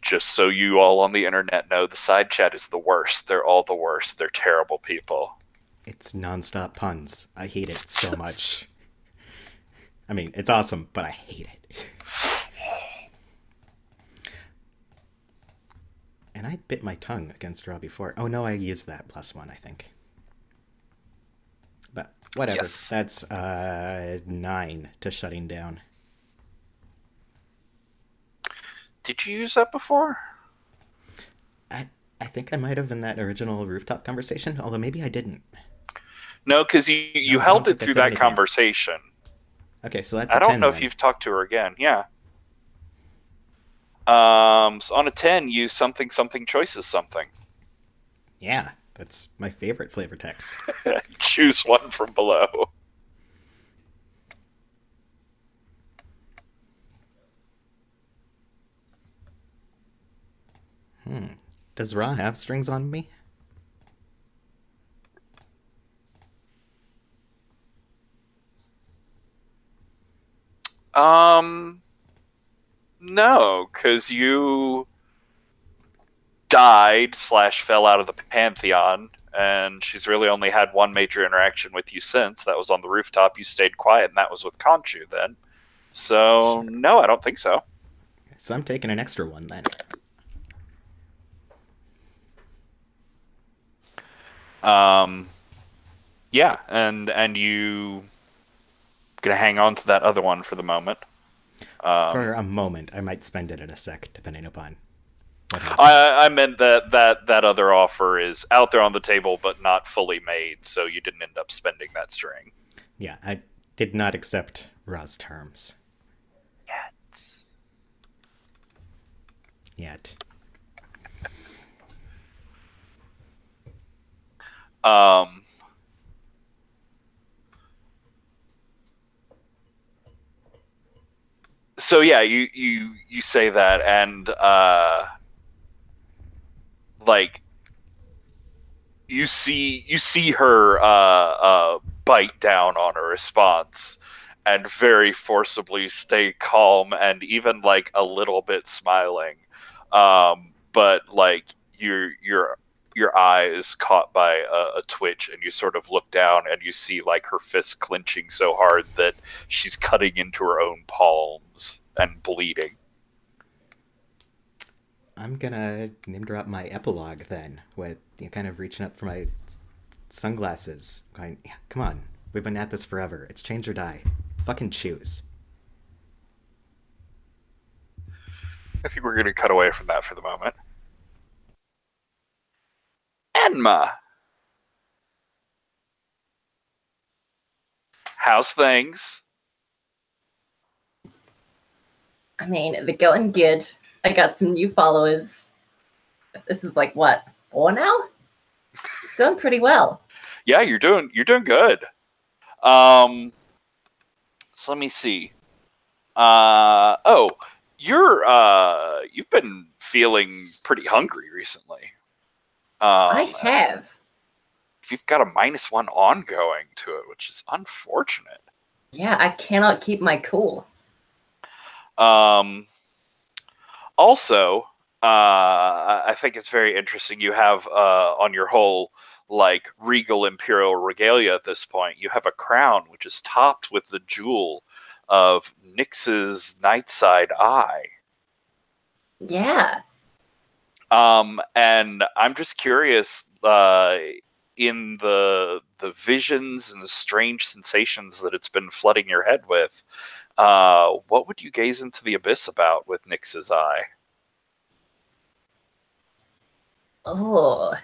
Just so you all on the internet know, the side chat is the worst. They're all the worst. They're terrible people.
It's nonstop puns. I hate it so much. I mean, it's awesome, but I hate it. And I bit my tongue against Raw before. Oh no, I used that +1, I think. But whatever.
Yes.
That's 9 to shutting down.
Did you use that before?
I think I might have in that original rooftop conversation, although maybe I didn't.
No, because you
No, I don't
held it
think I
through
said
that
anything.
conversation.
Okay, so that's
I
a
don't
10
know if
then.
you've talked to her again. Yeah. So on a 10, use something something choices something.
Yeah, that's my favorite flavor text.
Choose one from below.
Does Ra have strings on me?
No, because you died / fell out of the pantheon, and she's really only had one major interaction with you since. That was on the rooftop. You stayed quiet, and that was with Conchu then. So
Sure.
no, I don't think so.
So I'm taking an extra one then.
Yeah, and you gonna hang on to that other one for the moment.
For a moment, I might spend it in a sec, depending upon what happens.
I meant that other offer is out there on the table, but not fully made, so you didn't end up spending that string.
Yeah, I did not accept Ra's terms. Yet.
Um, so yeah, you say that, and like you see her bite down on a response and very forcibly stay calm and even like a little bit smiling, but like your eye is caught by a twitch, and you sort of look down and you see like her fist clenching so hard that she's cutting into her own palms and bleeding.
I'm gonna name drop my epilogue then, with kind of reaching up for my sunglasses, going, yeah, come on, we've been at this forever. It's change or die. Fucking choose.
I think we're going to cut away from that for the moment. Enma, how's things?
I mean, they're going good. I got some new followers. This is like what, 4 now? It's going pretty well.
Yeah, you're doing good. So let me see. You've been feeling pretty hungry recently.
I have.
You've got a -1 ongoing to it, which is unfortunate.
Yeah, I cannot keep my cool.
Also, I think it's very interesting. You have on your whole like regal imperial regalia at this point, you have a crown which is topped with the jewel of Nyx's Nightside Eye.
Yeah.
And I'm just curious, in the visions and the strange sensations that it's been flooding your head with, what would you gaze into the abyss about with Nyx's eye?
Oh.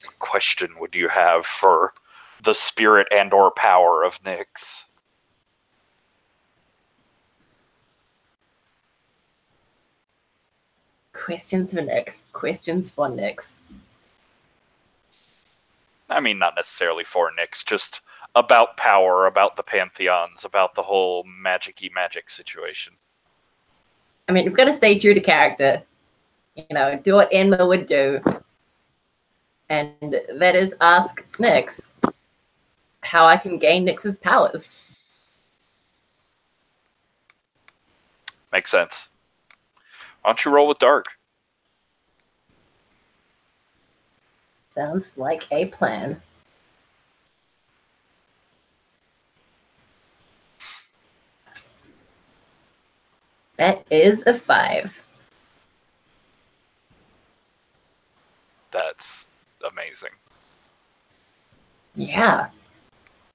What question would you have for the spirit and or power of Nyx?
Questions for Nyx. Questions for Nyx.
I mean, not necessarily for Nyx, just about power, about the pantheons, about the whole magic-y magic situation.
I mean, we've got to stay true to character. You know, do what Enma would do. And that is ask Nyx how I can gain Nyx's powers.
Makes sense. Why don't you roll with Dark?
Sounds like a plan. That is a 5.
That's amazing.
Yeah.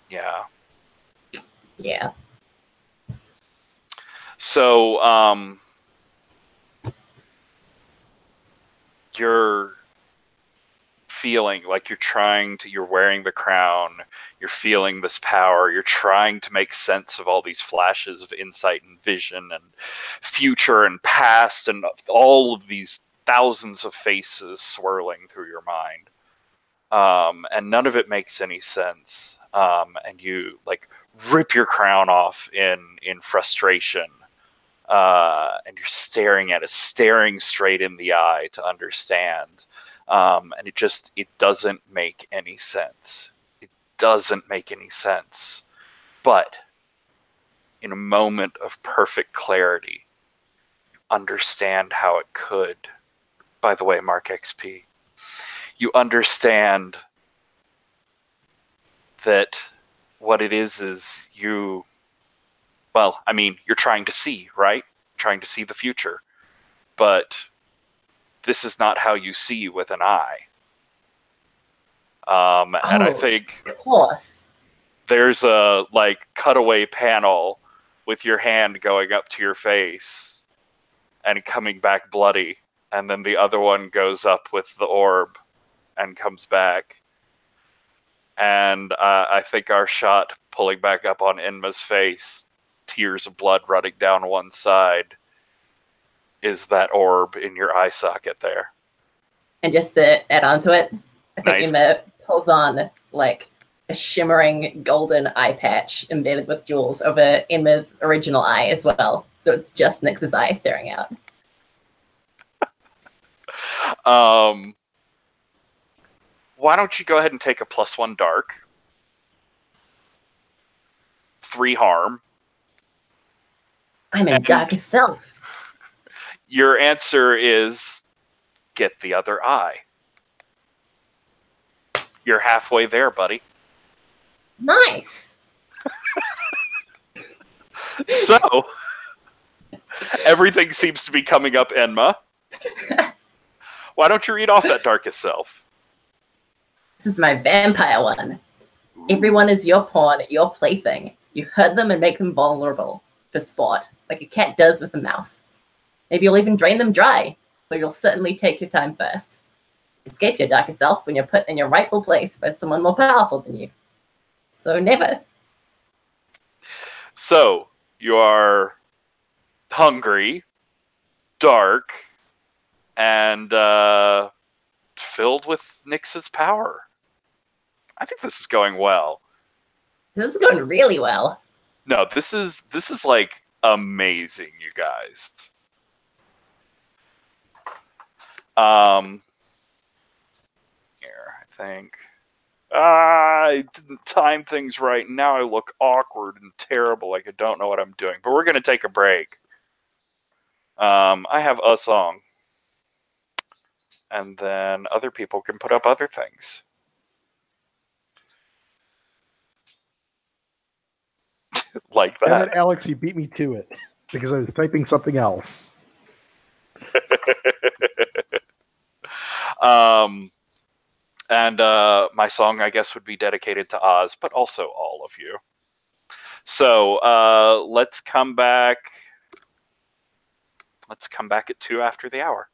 Yeah.
Yeah.
So, you're feeling like you're wearing the crown, you're feeling this power, you're trying to make sense of all these flashes of insight and vision and future and past and all of these thousands of faces swirling through your mind. And none of it makes any sense. And you like rip your crown off in frustration. And you're staring at it, staring straight in the eye to understand. And it doesn't make any sense. It doesn't make any sense. But in a moment of perfect clarity, you understand how it could. By the way, Mark XP, you understand that what it is you, well, I mean, you're trying to see, right? Trying to see the future. But this is not how you see with an eye. And I think
Of course.
there's a like cutaway panel with your hand going up to your face and coming back bloody, and then the other one goes up with the orb and comes back. And I think our shot pulling back up on Enma's face, tears of blood running down one side, is that orb in your eye socket there.
And just to add on to it, I think
Nice.
Emma pulls on like a shimmering golden eye patch embedded with jewels over Emma's original eye as well. So it's just Nyx's eye staring out.
Why don't you go ahead and take a +1 dark, 3 harm.
I'm in
And-
darkest self.
Your answer is get the other eye. You're halfway there, buddy.
Nice.
So, everything seems to be coming up, Enma. Why don't you read off that darkest self?
This is my vampire one. Everyone is your pawn, your plaything. You hurt them and make them vulnerable for sport, like a cat does with a mouse. Maybe you'll even drain them dry, but you'll certainly take your time first. Escape your darker self when you're put in your rightful place by someone more powerful than you. So never.
So, you are hungry, dark, and filled with Nyx's power. I think this is going well.
This is going really well.
No, this is like amazing, you guys. Here, I think. I didn't time things right. Now I look awkward and terrible, like I don't know what I'm doing. But we're gonna take a break. I have a song, and then other people can put up other things. Like
Damn
that.
it, Alex, you beat me to it because I was typing something else.
And my song, I guess, would be dedicated to Oz, but also all of you. So let's come back. Let's come back at 2 after the hour.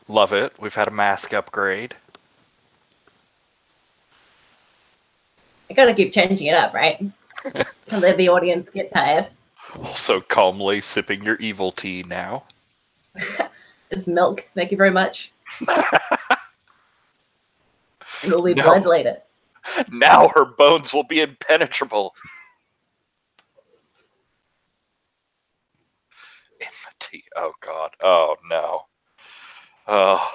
Love it. We've had a mask upgrade.
I gotta keep changing it up, right? To let the audience get tired.
Also calmly sipping your evil tea now.
It's milk. Thank you very much. And we'll be
No.
blood later.
Now her bones will be impenetrable. Enmity. Oh, God. Oh, no. Oh,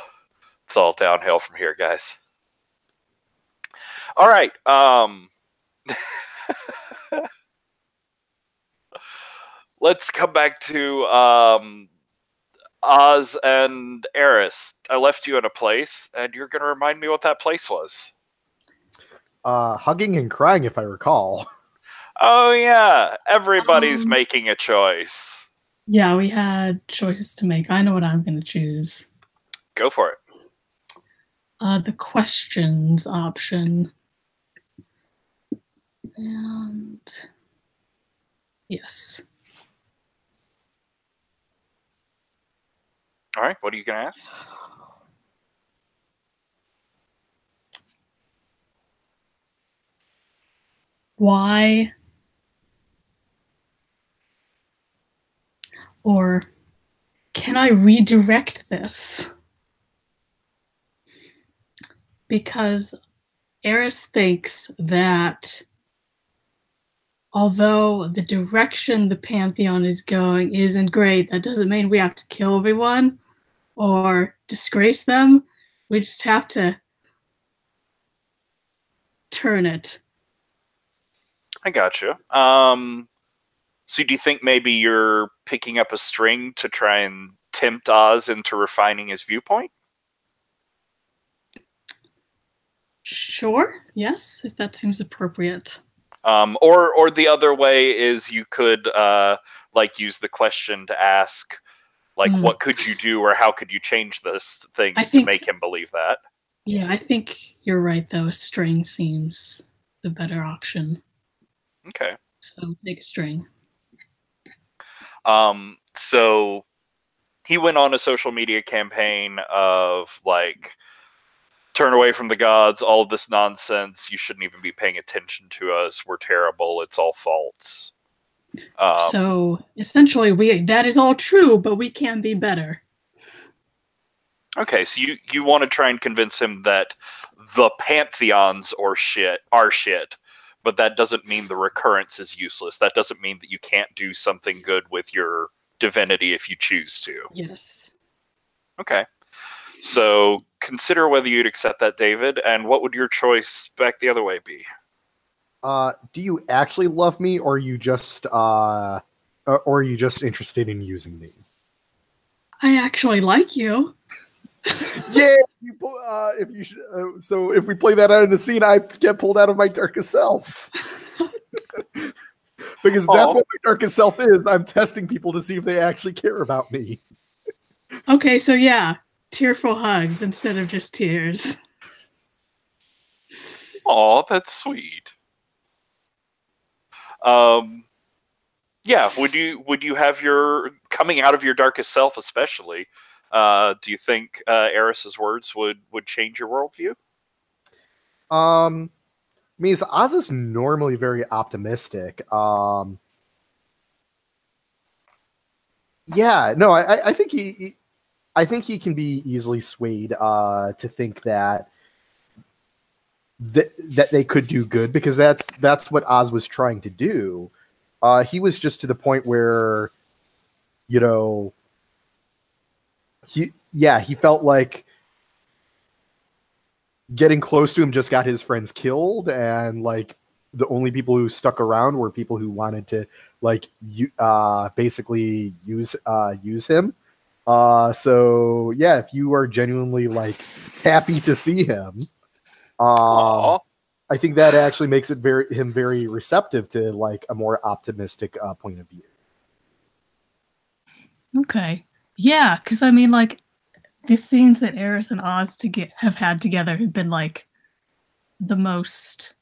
it's all downhill from here, guys. All right. Let's come back to Oz and Eris. I left you in a place, and you're going to remind me what that place was.
Hugging and crying, if I recall.
Oh, yeah. Everybody's making a choice.
Yeah, we had choices to make. I know what I'm going to choose.
Go for it.
The questions option. And yes.
All right. What are you going to ask?
Why? Or can I redirect this? Because Eris thinks that although the direction the Pantheon is going isn't great, that doesn't mean we have to kill everyone or disgrace them. We just have to turn it.
I gotcha. So do you think maybe you're picking up a string to try and tempt Oz into refining his viewpoint?
Sure, yes, if that seems appropriate.
Or the other way is you could use the question to ask, what could you do or how could you change this things to make him believe that?
Yeah, I think you're right, though. A string seems the better option.
Okay.
So take a string.
So he went on a social media campaign of turn away from the gods, all of this nonsense. You shouldn't even be paying attention to us. We're terrible. It's all false.
So essentially, that is all true, but we can be better.
Okay, so you want to try and convince him that the pantheons are shit, but that doesn't mean the recurrence is useless. That doesn't mean that you can't do something good with your divinity if you choose to.
Yes.
Okay. So consider whether you'd accept that, David, and what would your choice back the other way be?
Do you actually love me, or are you just interested in using me?
I actually like you.
Yeah. So if we play that out in the scene, I get pulled out of my darkest self. Because that's what my darkest self is. I'm testing people to see if they actually care about me.
Okay, so yeah, tearful hugs instead of just tears.
Aw, that's sweet. Yeah, would you have your coming out of your darkest self, especially? Do you think Eris's words would change your worldview?
Means Oz is normally very optimistic. Yeah, no, I think he can be easily swayed to think that they could do good, because that's what Oz was trying to do. He was just to the point where, he felt like getting close to him just got his friends killed, and the only people who stuck around were people who wanted to basically use him. So yeah, if you are genuinely happy to see him, I think that actually makes it very receptive to a more optimistic point of view.
Okay. Yeah, because I mean, the scenes that Eris and Oz have had together have been the most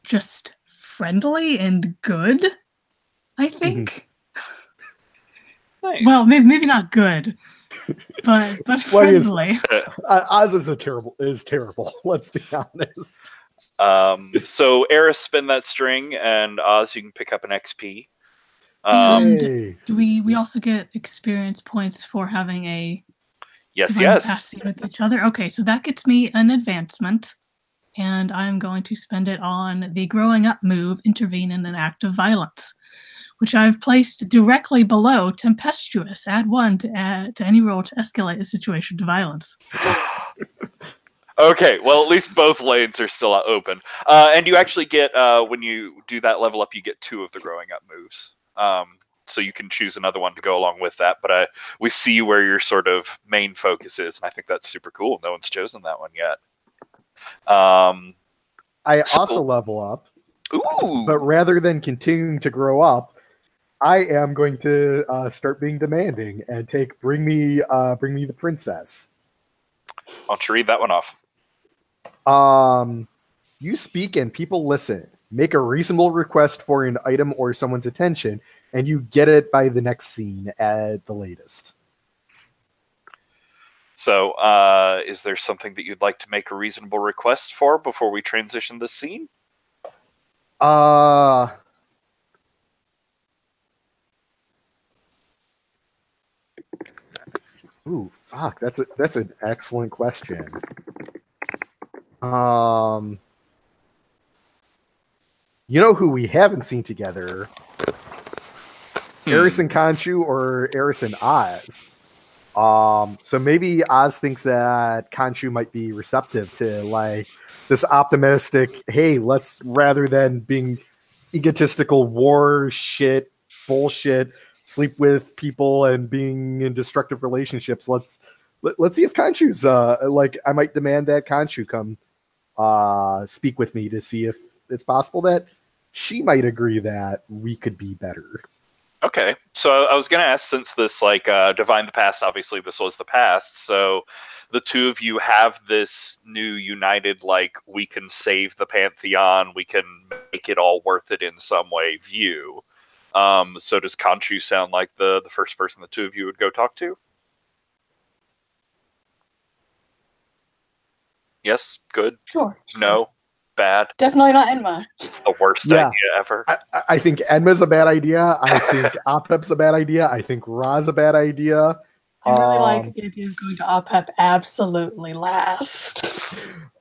just friendly and good, I think.
Nice.
Well, maybe not good. but
What is-
friendly.
Oz is terrible. Let's be honest.
So Eris, spin that string, and Oz, you can pick up an XP.
And
Hey.
do we also get experience points for having a
Yes,
divine
yes.
capacity with each other? Okay, so that gets me an advancement, and I'm going to spend it on the growing up move, intervene in an act of violence, which I've placed directly below tempestuous. Add 1 to any roll to escalate a situation to violence.
Okay, well, at least both lanes are still open. And you actually get, when you do that level up, you get 2 of the growing up moves. So you can choose another one to go along with that. But we see where your sort of main focus is, and I think that's super cool. No one's chosen that one yet.
I also level up,
Ooh.
but rather than continuing to grow up, I am going to start being demanding and bring me the princess.
Why don't you read that one off?
You speak and people listen. Make a reasonable request for an item or someone's attention, and you get it by the next scene at the latest.
So, is there something that you'd like to make a reasonable request for before we transition this scene?
Ooh, fuck. That's an excellent question. You know who we haven't seen together? Eris and Khonshu or Eris and Oz. So maybe Oz thinks that Khonshu might be receptive to like this optimistic, hey, let's, rather than being egotistical war shit, bullshit, sleep with people and being in destructive relationships, let's see if Khonshu's like, I might demand that Khonshu come speak with me to see if it's possible that she might agree that we could be better.
Okay, so I was going to ask, since this, like, Divine the Past, obviously this was the past, so the two of you have this new united, like, we can save the Pantheon, we can make it all worth it in some way view. So does Khonshu sound like the first person the two of you would go talk to? Yes? Good?
Sure.
No? Bad?
Definitely not Enma.
It's the worst
Yeah.
idea ever.
I think Enma's a bad idea. I think Opep's a bad idea. I think Ra's a bad idea.
I really like the idea of going to Opep absolutely last.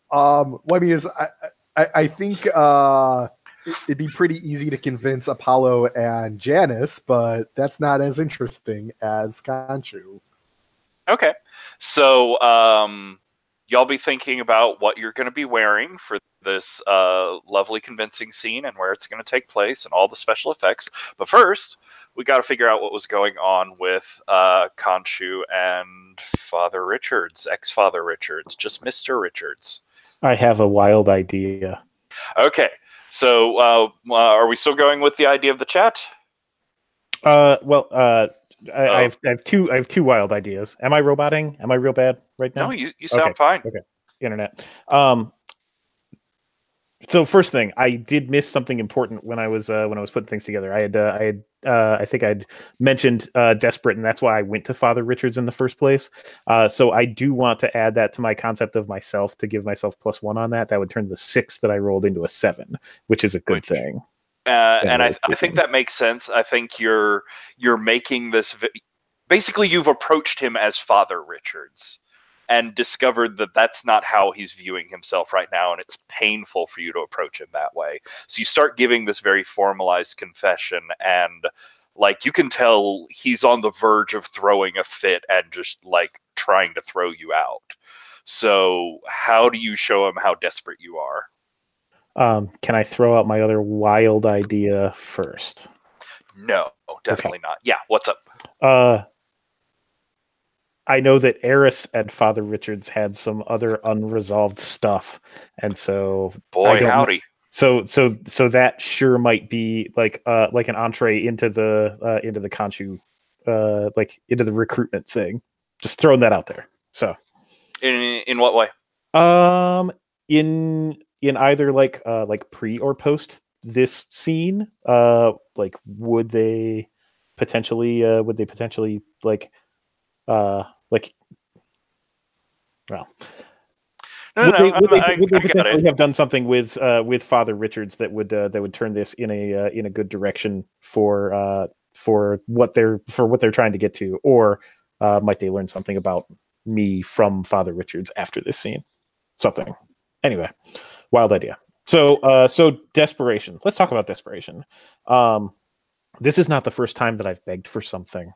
What I mean is, I think it'd be pretty easy to convince Apollo and Janice, but that's not as interesting as Khonshu.
Okay. So, y'all be thinking about what you're going to be wearing for this lovely convincing scene and where it's going to take place and all the special effects. But first, we got to figure out what was going on with Khonshu and Father Richards, ex-Father Richards, just Mr. Richards.
I have a wild idea.
Okay. So, are we still going with the idea of the chat?
I have two wild ideas. Am I roboting? Am I real bad right now?
No, you sound fine.
Okay. Internet. So first thing, I did miss something important when I was putting things together. I think I'd mentioned desperate, and that's why I went to Father Richards in the first place. So I do want to add that to my concept of myself to give myself +1 on that. That would turn the 6 that I rolled into a 7, which is a good thing.
And I think that makes sense. I think you're making this. Basically, you've approached him as Father Richards and discovered that that's not how he's viewing himself right now, and it's painful for you to approach him that way. So you start giving this very formalized confession, and like you can tell he's on the verge of throwing a fit and just like trying to throw you out. So how do you show him how desperate you are?
Can I throw out my other wild idea first?
No, definitely not. Yeah, what's up?
I know that Eris and Father Richards had some other unresolved stuff, and so
boy, howdy.
So that sure might be like an entree into the Khonshu, like into the recruitment thing. Just throwing that out there. So,
in what way?
In either like pre or post this scene, would they potentially like, well,
No,
would
no,
they,
no.
would they,
I
would they
got
potentially
it.
have done something with Father Richards that would turn this in a good direction for what they're trying to get to, or might they learn something about me from Father Richards after this scene? Something. Anyway, wild idea. So desperation. Let's talk about desperation. This is not the first time that I've begged for something.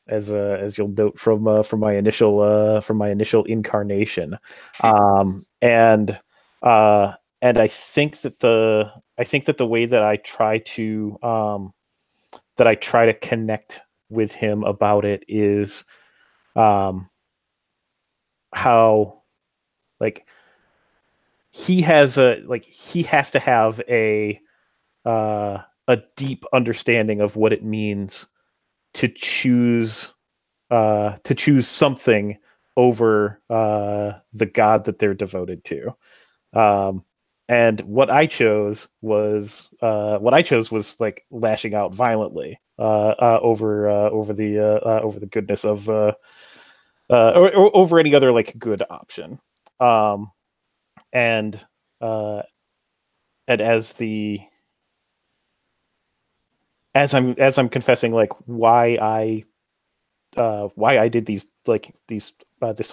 As you'll note from my initial incarnation, and I think that the way that I try to connect with him about it is how, like, he has to have a deep understanding of what it means to choose something over the God that they're devoted to. And what I chose was like lashing out violently over the goodness of or over any other like good option. And as I'm confessing like why I did this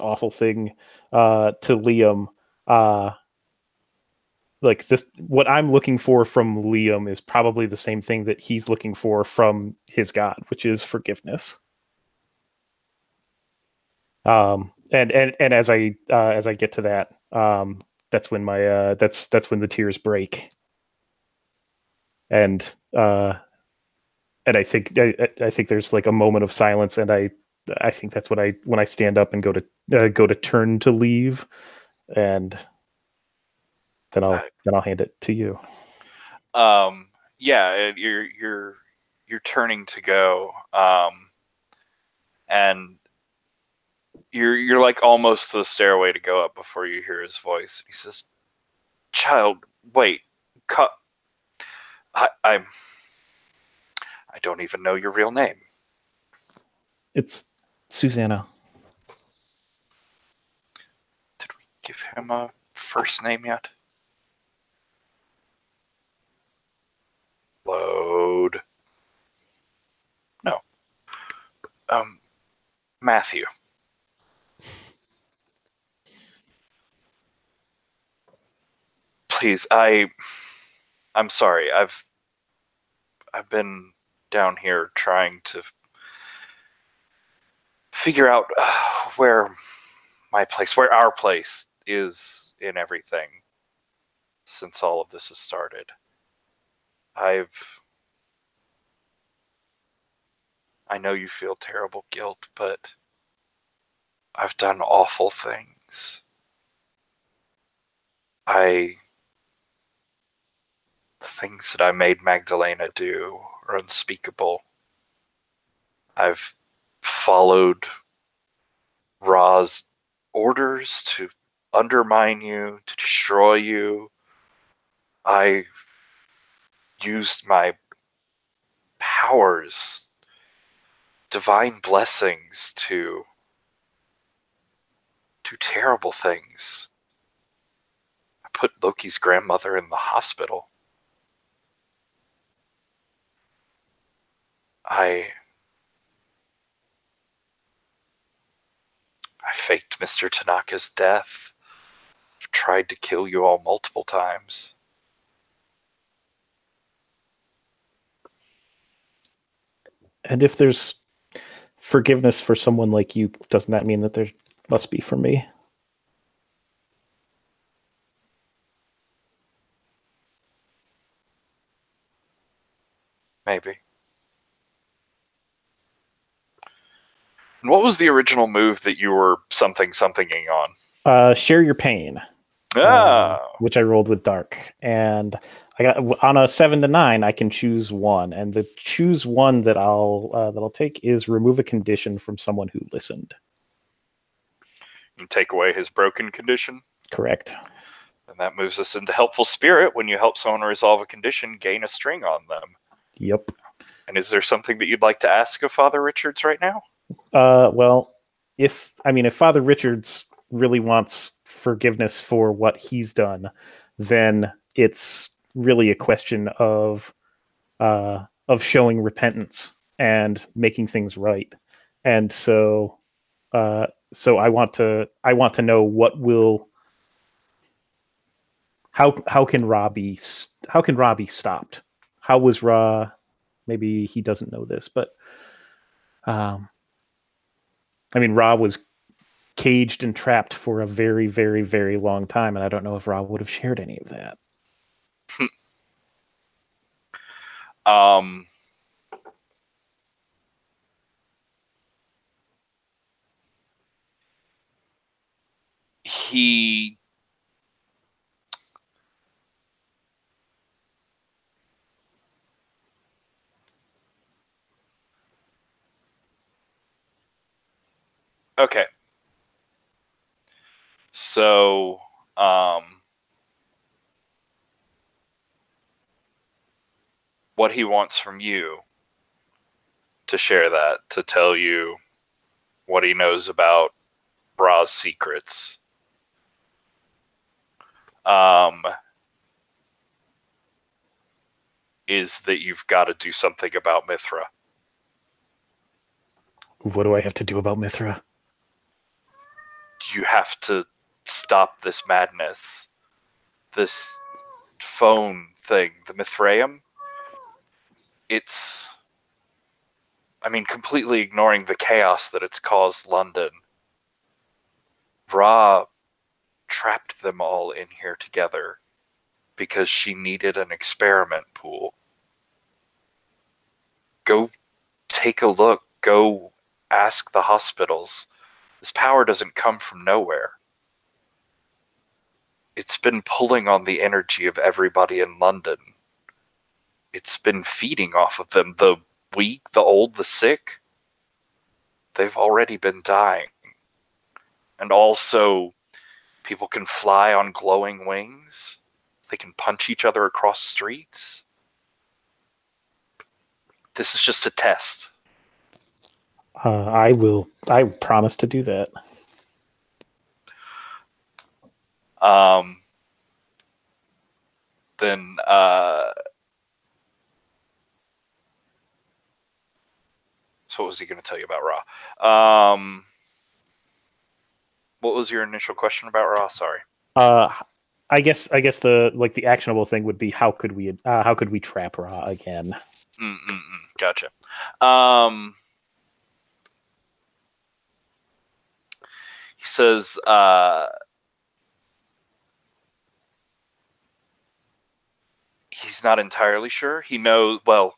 awful thing to Liam, like this, what I'm looking for from Liam is probably the same thing that he's looking for from his God, which is forgiveness. And as I get to that, that's when my that's when the tears break, and I think there's like a moment of silence, and I think that's when I stand up and go to turn to leave, and then I'll hand it to you.
Yeah, you're turning to go, and you're like almost to the stairway to go up before you hear his voice. He says, "Child, wait, I don't even know your real name."
It's Susanna.
Did we give him a first name yet? Load. No. Matthew. Please, I'm sorry. I've been down here trying to figure out where our place is in everything since all of this has started. I know you feel terrible guilt, but I've done awful things. The things that I made Magdalena do are unspeakable. I've followed Ra's orders to undermine you, to destroy you. I used my powers, divine blessings, to do terrible things. I put Loki's grandmother in the hospital. I faked Mr. Tanaka's death. I've tried to kill you all multiple times.
And if there's forgiveness for someone like you, doesn't that mean that there must be for me?
Maybe. And what was the original move that you were somethinging on?
Share your pain. Which I rolled with dark, and I got on a 7 to 9. I can choose one, and the choose one that I'll take is remove a condition from someone who listened.
You take away his broken condition.
Correct.
And that moves us into helpful spirit. When you help someone resolve a condition, gain a string on them.
Yep.
And is there something that you'd like to ask of Father Richards right now?
Well, if Father Richards really wants forgiveness for what he's done, then it's really a question of showing repentance and making things right. And so I want to know what will how can Ra be stopped? How was Ra? Maybe he doesn't know this, but Ra was caged and trapped for a very, very, very long time, and I don't know if Ra would have shared any of that.
He okay. So, what he wants from you to share that, to tell you what he knows about Ra's secrets, is that you've got to do something about Mithra.
What do I have to do about Mithra?
You have to stop this madness. This phone thing, the Mithraeum, it's, completely ignoring the chaos that it's caused London. Ra trapped them all in here together because she needed an experiment pool. Go take a look. Go ask the hospitals. This power doesn't come from nowhere. It's been pulling on the energy of everybody in London. It's been feeding off of them. The weak, the old, the sick, they've already been dying. And also, people can fly on glowing wings. They can punch each other across streets. This is just a test.
I promise to do that.
Then so what was he going to tell you about Ra? What was your initial question about Ra? Sorry.
I guess the actionable thing would be how could we trap Ra again?
Gotcha. He says he's not entirely sure. He knows, well,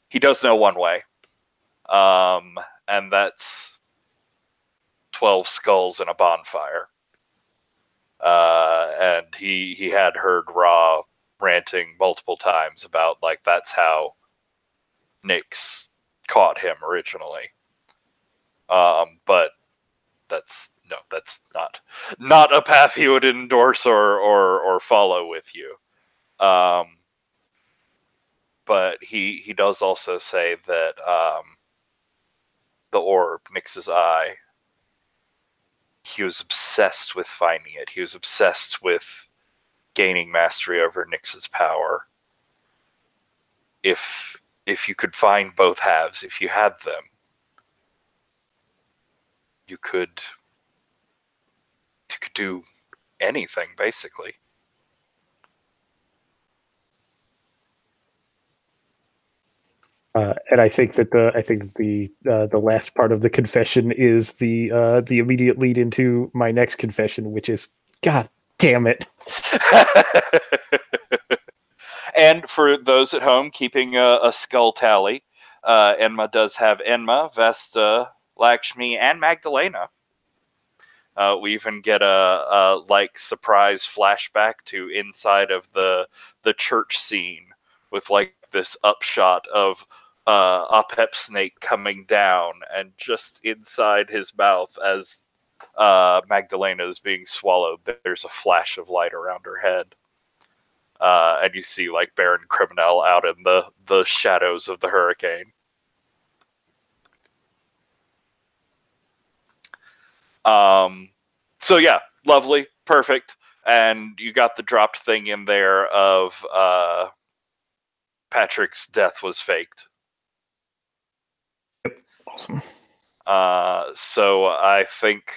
he does know one way. And that's 12 skulls in a bonfire. And he had heard Ra ranting multiple times about, like, that's how Nyx caught him originally. But that's not a path he would endorse or follow with you. But he does also say that the orb, Nyx's eye, he was obsessed with finding it. He was obsessed with gaining mastery over Nyx's power. If you could find both halves, if you had them, you could do anything, basically.
And I think that the last part of the confession is the immediate lead into my next confession, which is, God damn it.
And for those at home keeping a skull tally, Enma does have Enma, Vesta, Lakshmi, and Magdalena. We even get a surprise flashback to inside of the church scene with like this upshot of Apep Snake coming down, and just inside his mouth as Magdalena is being swallowed, there's a flash of light around her head. And you see like Baron Criminal out in the shadows of the hurricane. So yeah, lovely, perfect. And you got the dropped thing in there of Patrick's death was faked.
Awesome.
So I think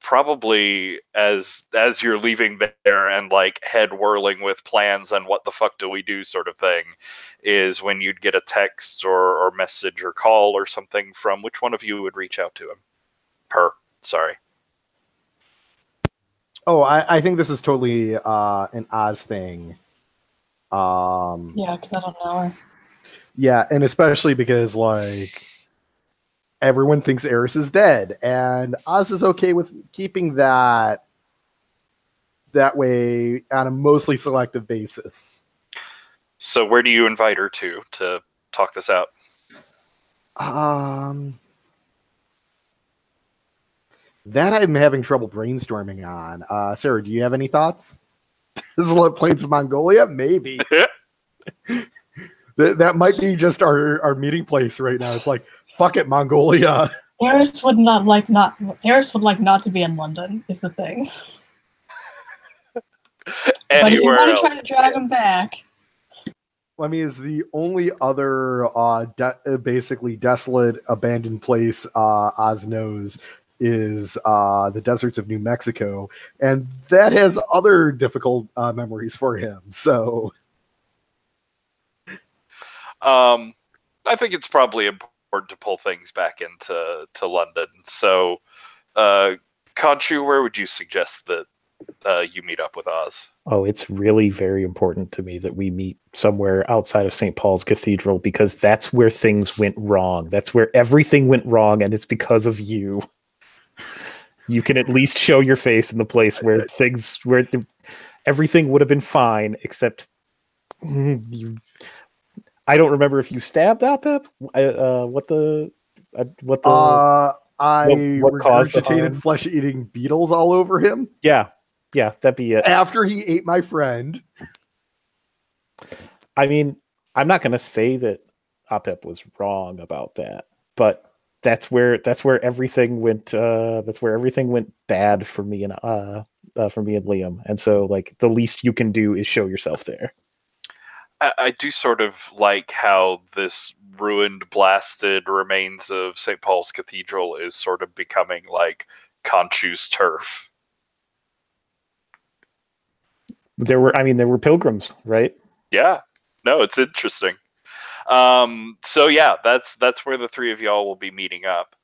probably as you're leaving there and like head whirling with plans and what the fuck do we do sort of thing is when you'd get a text or message or call or something from which one of you would reach out to him? Sorry.
Oh, I think this is totally an Oz thing.
Yeah, because I don't know her.
Yeah, and especially because like everyone thinks Eris is dead, and Oz is okay with keeping that way on a mostly selective basis.
So where do you invite her to talk this out?
That I'm having trouble brainstorming on. Sarah, do you have any thoughts? This is like Plains of Mongolia? Maybe. That might be just our meeting place right now. It's like, fuck it, Mongolia.
Eris would like not to be in London, is the thing. But if you want to try to drag him back.
I mean, is the only other basically desolate, abandoned place Oz knows is the deserts of New Mexico, and that has other difficult memories for him. So,
I think it's probably important to pull things back into London. So, Conchu, where would you suggest that you meet up with Oz?
Oh, it's really very important to me that we meet somewhere outside of St. Paul's Cathedral because that's where things went wrong. That's where everything went wrong, and it's because of you. You can at least show your face in the place where everything would have been fine, except you. I don't remember if you stabbed Alpep. What
regurgitated flesh-eating beetles all over him.
Yeah, that'd be it.
After he ate my friend.
I mean, I'm not going to say that Apep was wrong about that, but that's where everything went. That's where everything went bad for me and Liam. And so, like, the least you can do is show yourself there.
I do sort of like how this ruined, blasted remains of St. Paul's Cathedral is sort of becoming like Conchu's turf.
There were pilgrims, right?
Yeah. No, it's interesting. So yeah, that's where the three of y'all will be meeting up.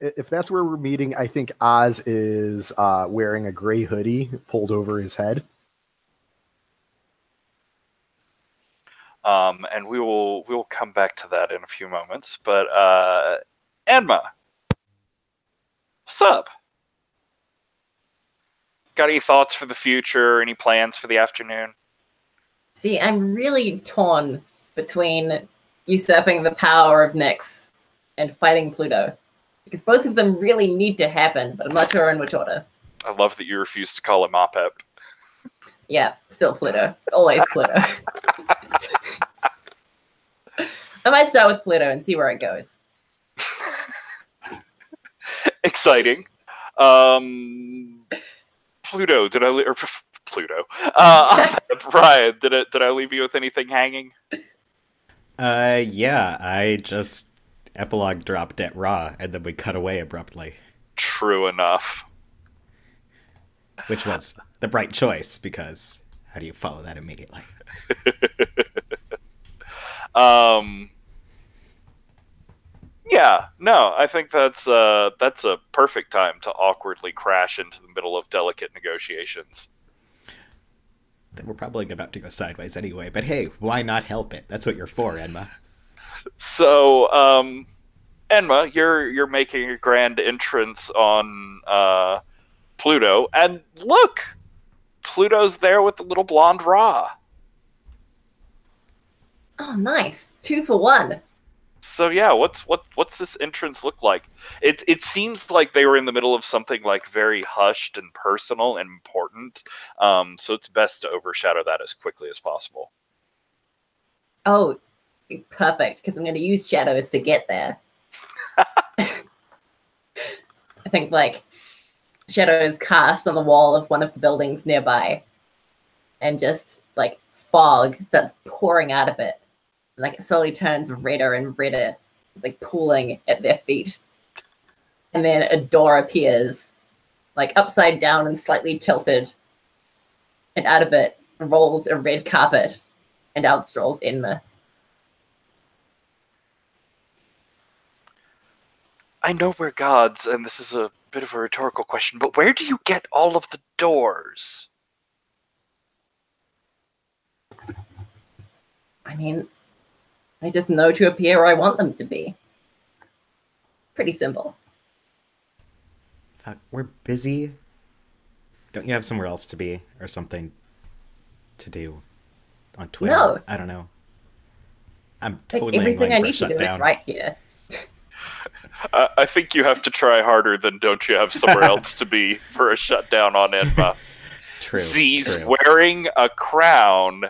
If that's where we're meeting, I think Oz is wearing a gray hoodie pulled over his head.
And we will come back to that in a few moments. But Enma, what's up? Got any thoughts for the future? Any plans for the afternoon?
See, I'm really torn between usurping the power of Nyx and fighting Pluto. Because both of them really need to happen, but I'm not sure in which order.
I love that you refuse to call him Apep.
Yeah, still Pluto. Always Pluto. I might start with Pluto and see where it goes.
Exciting. Pluto, Pluto. Brian, did I leave you with anything hanging?
Yeah, I just epilogue dropped at Raw, and then we cut away abruptly.
True enough.
Which was the right choice, because how do you follow that immediately?
Yeah, no, I think that's a perfect time to awkwardly crash into the middle of delicate negotiations.
We're probably about to go sideways anyway, but hey, why not help it? That's what you're for, Enma.
So, Enma, you're making a grand entrance on Pluto, and look, Pluto's there with the little blonde Ra.
Oh, nice. 2 for 1.
So yeah, what's this entrance look like? It seems like they were in the middle of something like very hushed and personal and important. So it's best to overshadow that as quickly as possible.
Oh, perfect, because I'm going to use shadows to get there. I think like shadows cast on the wall of one of the buildings nearby, and just like fog starts pouring out of it. And, like it slowly turns redder and redder. It's like pooling at their feet. And then a door appears, like upside down and slightly tilted. And out of it rolls a red carpet, and out strolls Enma.
I know we're gods, and this is a bit of a rhetorical question, but where do you get all of the doors?
I mean, I just know to appear where I want them to be. Pretty simple.
Fuck, we're busy. Don't you have somewhere else to be or something to do on Twitter?
No.
I don't know. I'm
Like,
totally
everything I
angling
need
for
to do is
shutdown.
right here.
I think you have to try harder than don't you have somewhere else to be for a shutdown on Enma.
True.
Z's
true.
wearing a crown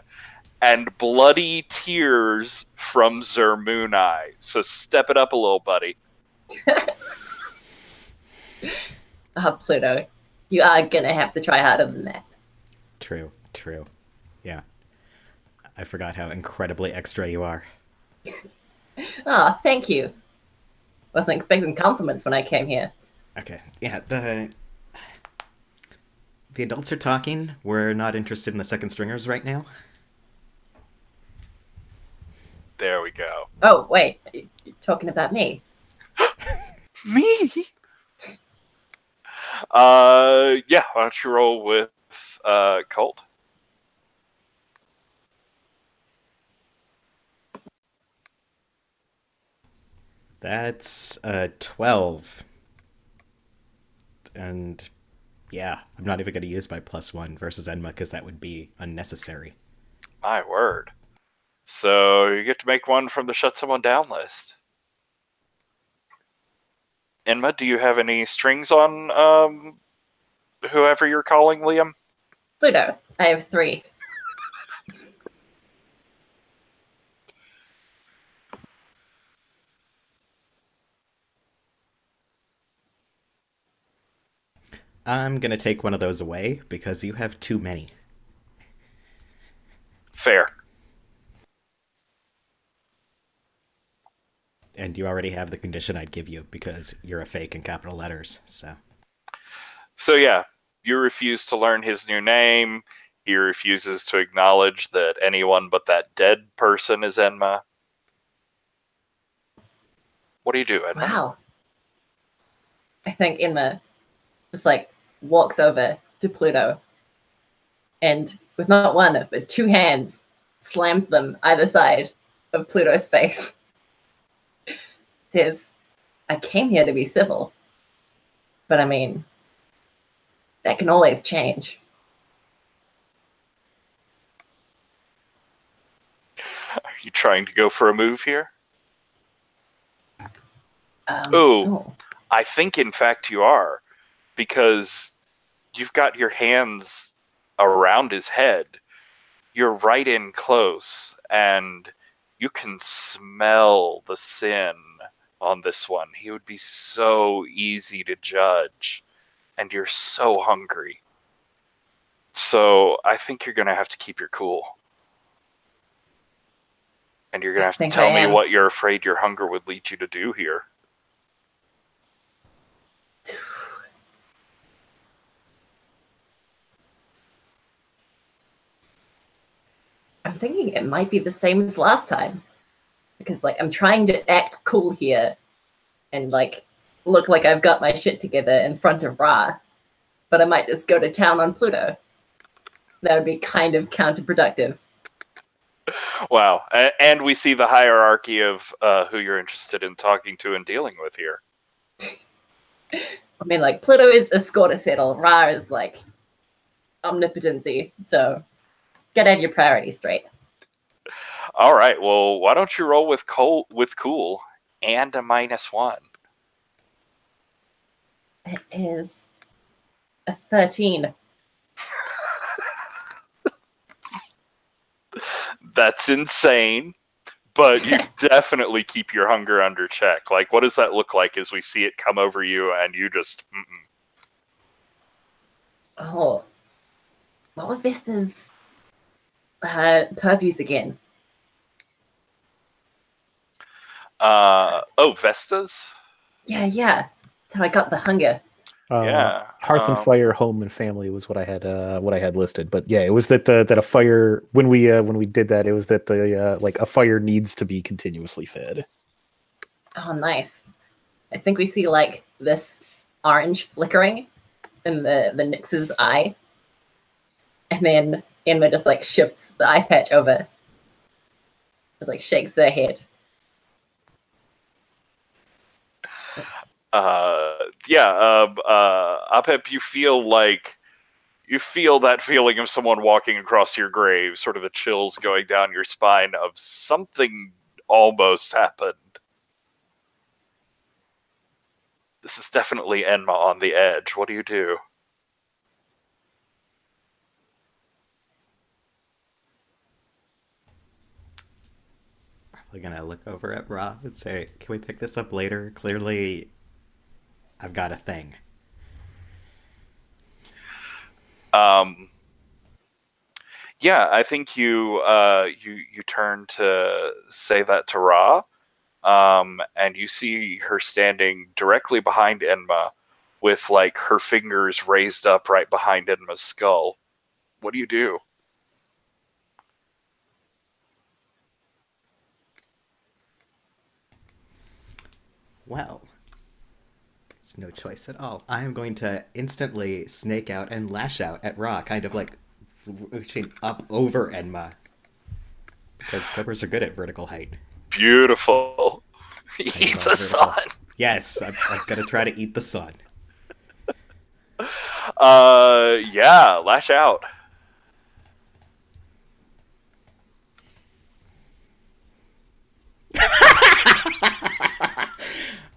and bloody tears from Zermunai. So step it up a little, buddy.
Oh, Pluto, you are gonna have to try harder than that.
True. Yeah. I forgot how incredibly extra you are.
Oh, thank you. Wasn't expecting compliments when I came here.
Okay. Yeah, the adults are talking. We're not interested in the second stringers right now.
There we go.
Oh, wait, you're talking about me.
Me? Yeah, why don't you roll with Colt?
That's 12. And yeah, I'm not even going to use my +1 versus Enma because that would be unnecessary.
My word. So you get to make one from the shut someone down list. Enma, do you have any strings on whoever you're calling Liam?
Pluto, I have 3.
I'm going to take one of those away because you have too many.
Fair.
And you already have the condition I'd give you because you're a fake in capital letters, so.
So yeah, you refuse to learn his new name. He refuses to acknowledge that anyone but that dead person is Enma. What do you do, Enma?
Wow. I think Enma just like walks over to Pluto and with not one but 2 hands slams them either side of Pluto's face. Says, I came here to be civil, but I mean, that can always change.
Are you trying to go for a move here?
Ooh.
Oh, I think in fact you are, because you've got your hands around his head. You're right in close, and you can smell the sin on this one. He would be so easy to judge, and you're so hungry. So I think you're going to have to keep your cool. And you're going to have to tell me what you're afraid your hunger would lead you to do here.
I'm thinking it might be the same as last time. Because, like, I'm trying to act cool here and, like, look like I've got my shit together in front of Ra. But I might just go to town on Pluto. That would be kind of counterproductive.
Wow. And we see the hierarchy of who you're interested in talking to and dealing with here.
I mean, like, Pluto is a score to settle. Ra is, like, omnipotency. So, gotta have your priorities straight.
All right. Well, why don't you roll with cool and a -1?
It is a 13.
That's insane. but you definitely keep your hunger under check. Like, what does that look like as we see it come over you and you just...
Oh, what were Vista's purviews again?
Vestas?
Yeah. So I got the hunger.
Yeah.
Hearth and fire, home and family was what I had listed. But yeah, it was that a fire when we did that, it was that like a fire needs to be continuously fed.
Oh, nice. I think we see like this orange flickering in the Nyx's eye, and then Enma just like shifts the eye patch over. Just like shakes her head.
Apep, you feel that feeling of someone walking across your grave, sort of the chills going down your spine of something almost happened. This is definitely Enma on the edge. What do you do?
Probably gonna look over at Ra and say, "Can we pick this up later? Clearly, I've got a thing."
Yeah, I think you turn to say that to Ra, and you see her standing directly behind Enma, with like her fingers raised up right behind Enma's skull. What do you do?
Well, there's no choice at all. I am going to instantly snake out and lash out at Ra, kind of like reaching up over Enma. Because swimmers are good at vertical height.
Beautiful. Eat the sun.
Yes, I'm going to try to eat the sun.
Yeah, lash out.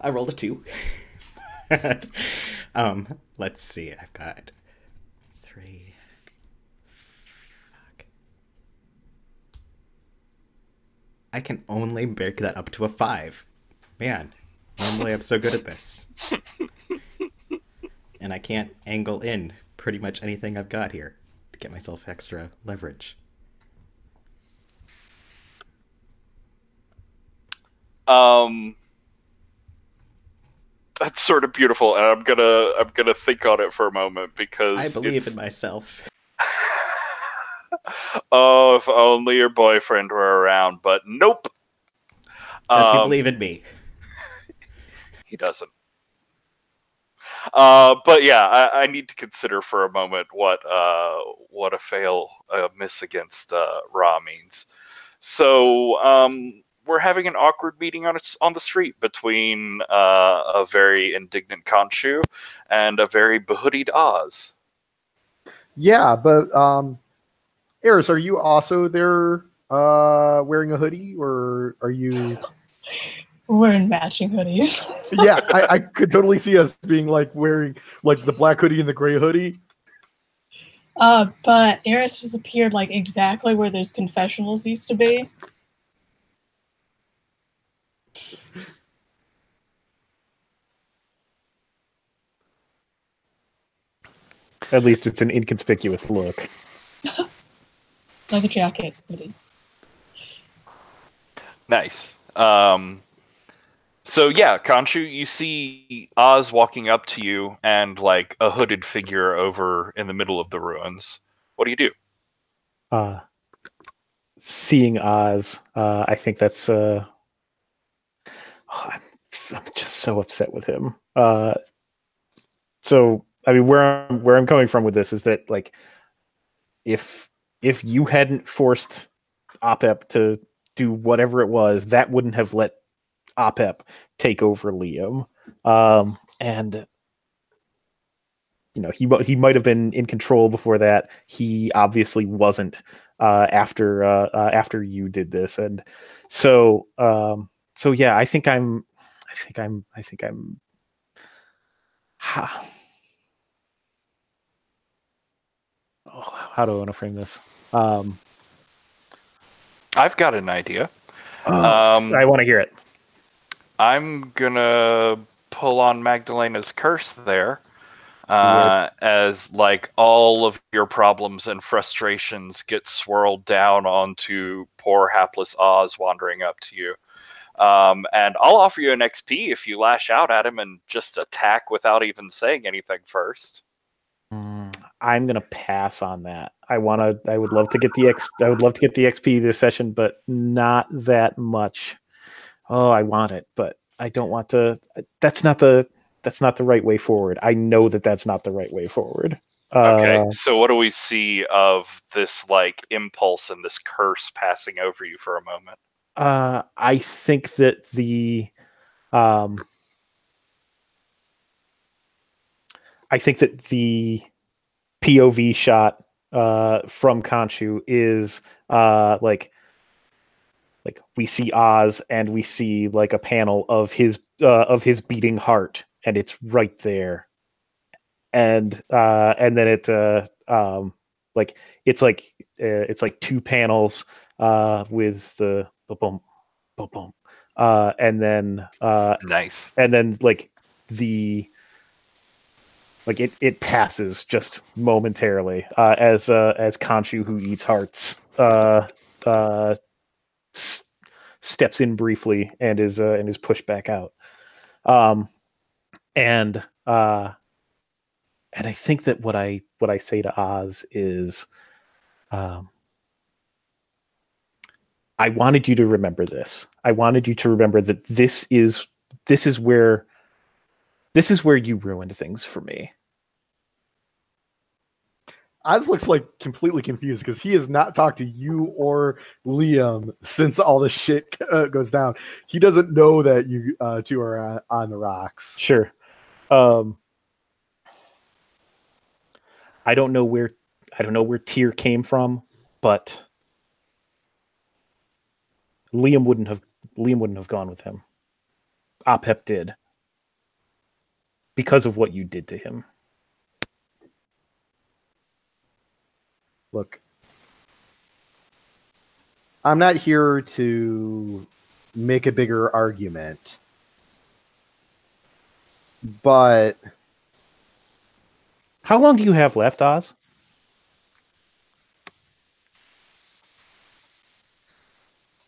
I rolled a 2. Let's see. I've got 3. Fuck. I can only break that up to a 5. Man, normally I'm so good at this. And I can't angle in pretty much anything I've got here to get myself extra leverage.
That's sort of beautiful, and I'm gonna think on it for a moment because
I believe in myself.
Oh, if only your boyfriend were around, but nope.
Does he believe in me?
He doesn't. But yeah, I need to consider for a moment what a miss against Ra means. So we're having an awkward meeting on the street between a very indignant Khonshu and a very behoodied Oz.
Yeah, but Eris, are you also there wearing a hoodie, or are you?
We're in matching hoodies.
Yeah, I could totally see us being like wearing like the black hoodie and the gray hoodie.
But Eris has appeared like exactly where those confessionals used to be.
At least it's an inconspicuous look.
Like a jacket hoodie.
Nice. So yeah, Khonshu, you see Oz walking up to you and like a hooded figure over in the middle of the ruins. What do you do?
Seeing Oz, I think that's I'm just so upset with him. So I mean, where I'm coming from with this is that like if you hadn't forced Opep to do whatever it was, that wouldn't have let Opep take over Liam. And you know, he might have been in control before that. He obviously wasn't after you did this. And so yeah, I think I'm how do I want to frame this?
I've got an idea.
I want to hear it.
I'm gonna pull on Magdalena's curse there, as like all of your problems and frustrations get swirled down onto poor hapless Oz wandering up to you. And I'll offer you an XP if you lash out at him and just attack without even saying anything first.
I'm gonna pass on that. I would love to get the XP this session, but not that much. Oh, I want it, but I don't want to. That's not the right way forward. I know that that's not the right way forward.
Okay, so what do we see of this like impulse and this curse passing over you for a moment?
I think that the POV shot from Khonshu is like we see Oz and we see like a panel of his beating heart, and it's right there, and then it like it's like two panels with the boom boom, and then
Nice.
and then like it passes just momentarily as Khonshu, who eats hearts, steps in briefly and is pushed back out. And I think that what I say to Oz is, I wanted you to remember this. I wanted you to remember that this is where you ruined things for me.
Oz looks like completely confused because he has not talked to you or Liam since all this shit goes down. He doesn't know that you two are on the rocks.
Sure. I don't know where Tyr came from, but Liam wouldn't have gone with him. Ophep did, because of what you did to him.
Look, I'm not here to make a bigger argument, but
how long do you have left, Oz?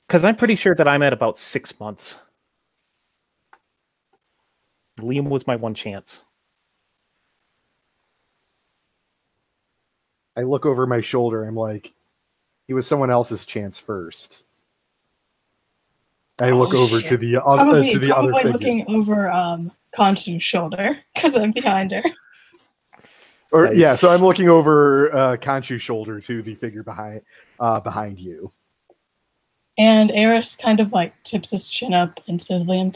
Because I'm pretty sure that I'm at about 6 months. Liam was my one chance.
I look over my shoulder. I'm like, he was someone else's chance first. I look over to the other figure.
Looking over Khonshu's shoulder because I'm behind her.
Or
Nice.
Yeah, so I'm looking over Khonshu's shoulder to the figure behind you.
And Eris kind of like tips his chin up and says Liam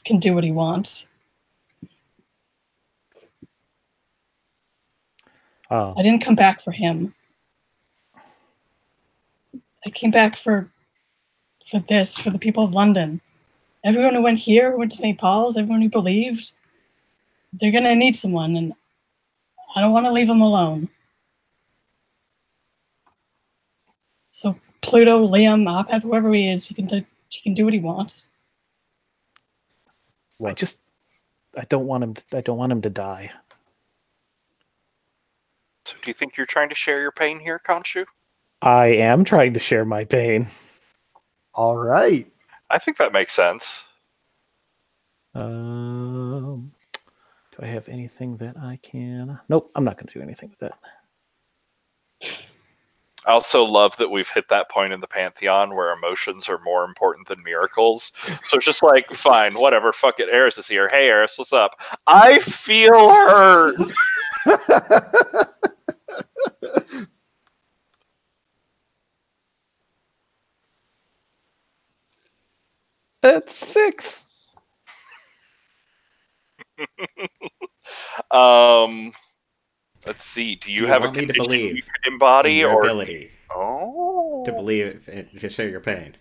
can do what he wants.
Oh.
I didn't come back for him. I came back for the people of London. Everyone who went here, who went to St. Paul's, everyone who believed, they're going to need someone, and I don't want to leave them alone. So Pluto, Liam, Ophep, whoever he is, he can do what he wants.
Look, I don't want him to die.
So do you think you're trying to share your pain here, Khonshu?
I am trying to share my pain.
All right.
I think that makes sense.
Do I have anything that I can... Nope, I'm not going to do anything with that.
I also love that we've hit that point in the Pantheon where emotions are more important than miracles. So it's just like, fine, whatever, fuck it, Eris is here. Hey, Eris, what's up? I feel hurt!
That's 6.
Let's see. Do you have a
want me to
condition
believe
you can embody
your
or
ability
to
believe to share your pain,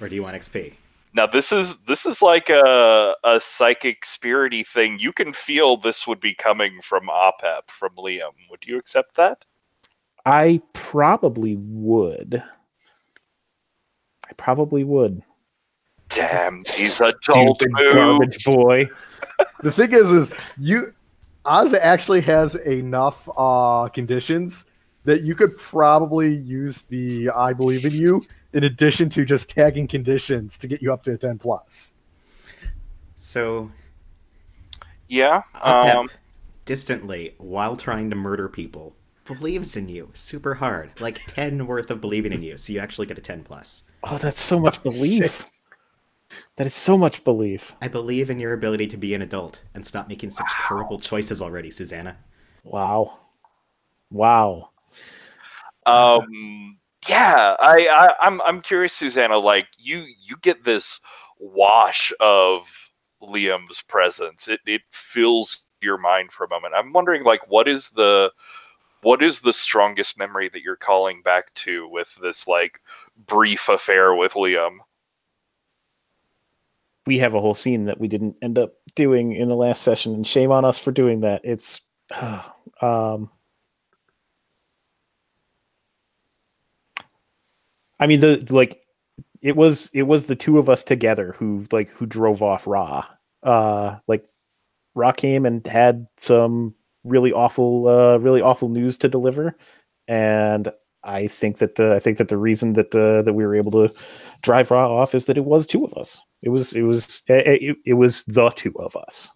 or do you want XP?
Now this is like a psychic spirity thing. You can feel this would be coming from Ophep, from Liam. Would you accept that?
I probably would. probably would.
Damn these adult
Stupid
moves.
garbage boy.
The thing is Oz actually has enough conditions that you could probably use the I believe in you in addition to just tagging conditions to get you up to a 10 plus.
So
Yeah.
Upep, distantly, while trying to murder people, believes in you super hard. Like 10 worth of believing in you, so you actually get a 10 plus.
Oh, that's so much belief. That is so much belief.
I believe in your ability to be an adult and stop making such terrible choices already, Susanna.
Wow. Wow.
Yeah, I'm curious, Susanna. Like you get this wash of Liam's presence. It fills your mind for a moment. I'm wondering, like, what is the strongest memory that you're calling back to with this like brief affair with Liam?
We have a whole scene that we didn't end up doing in the last session, and shame on us for doing that. It's I mean, it was the two of us together who drove off Ra. Like Ra came and had some really awful news to deliver, and I think that the reason that we were able to drive Ra off is that it was two of us. It was the two of us.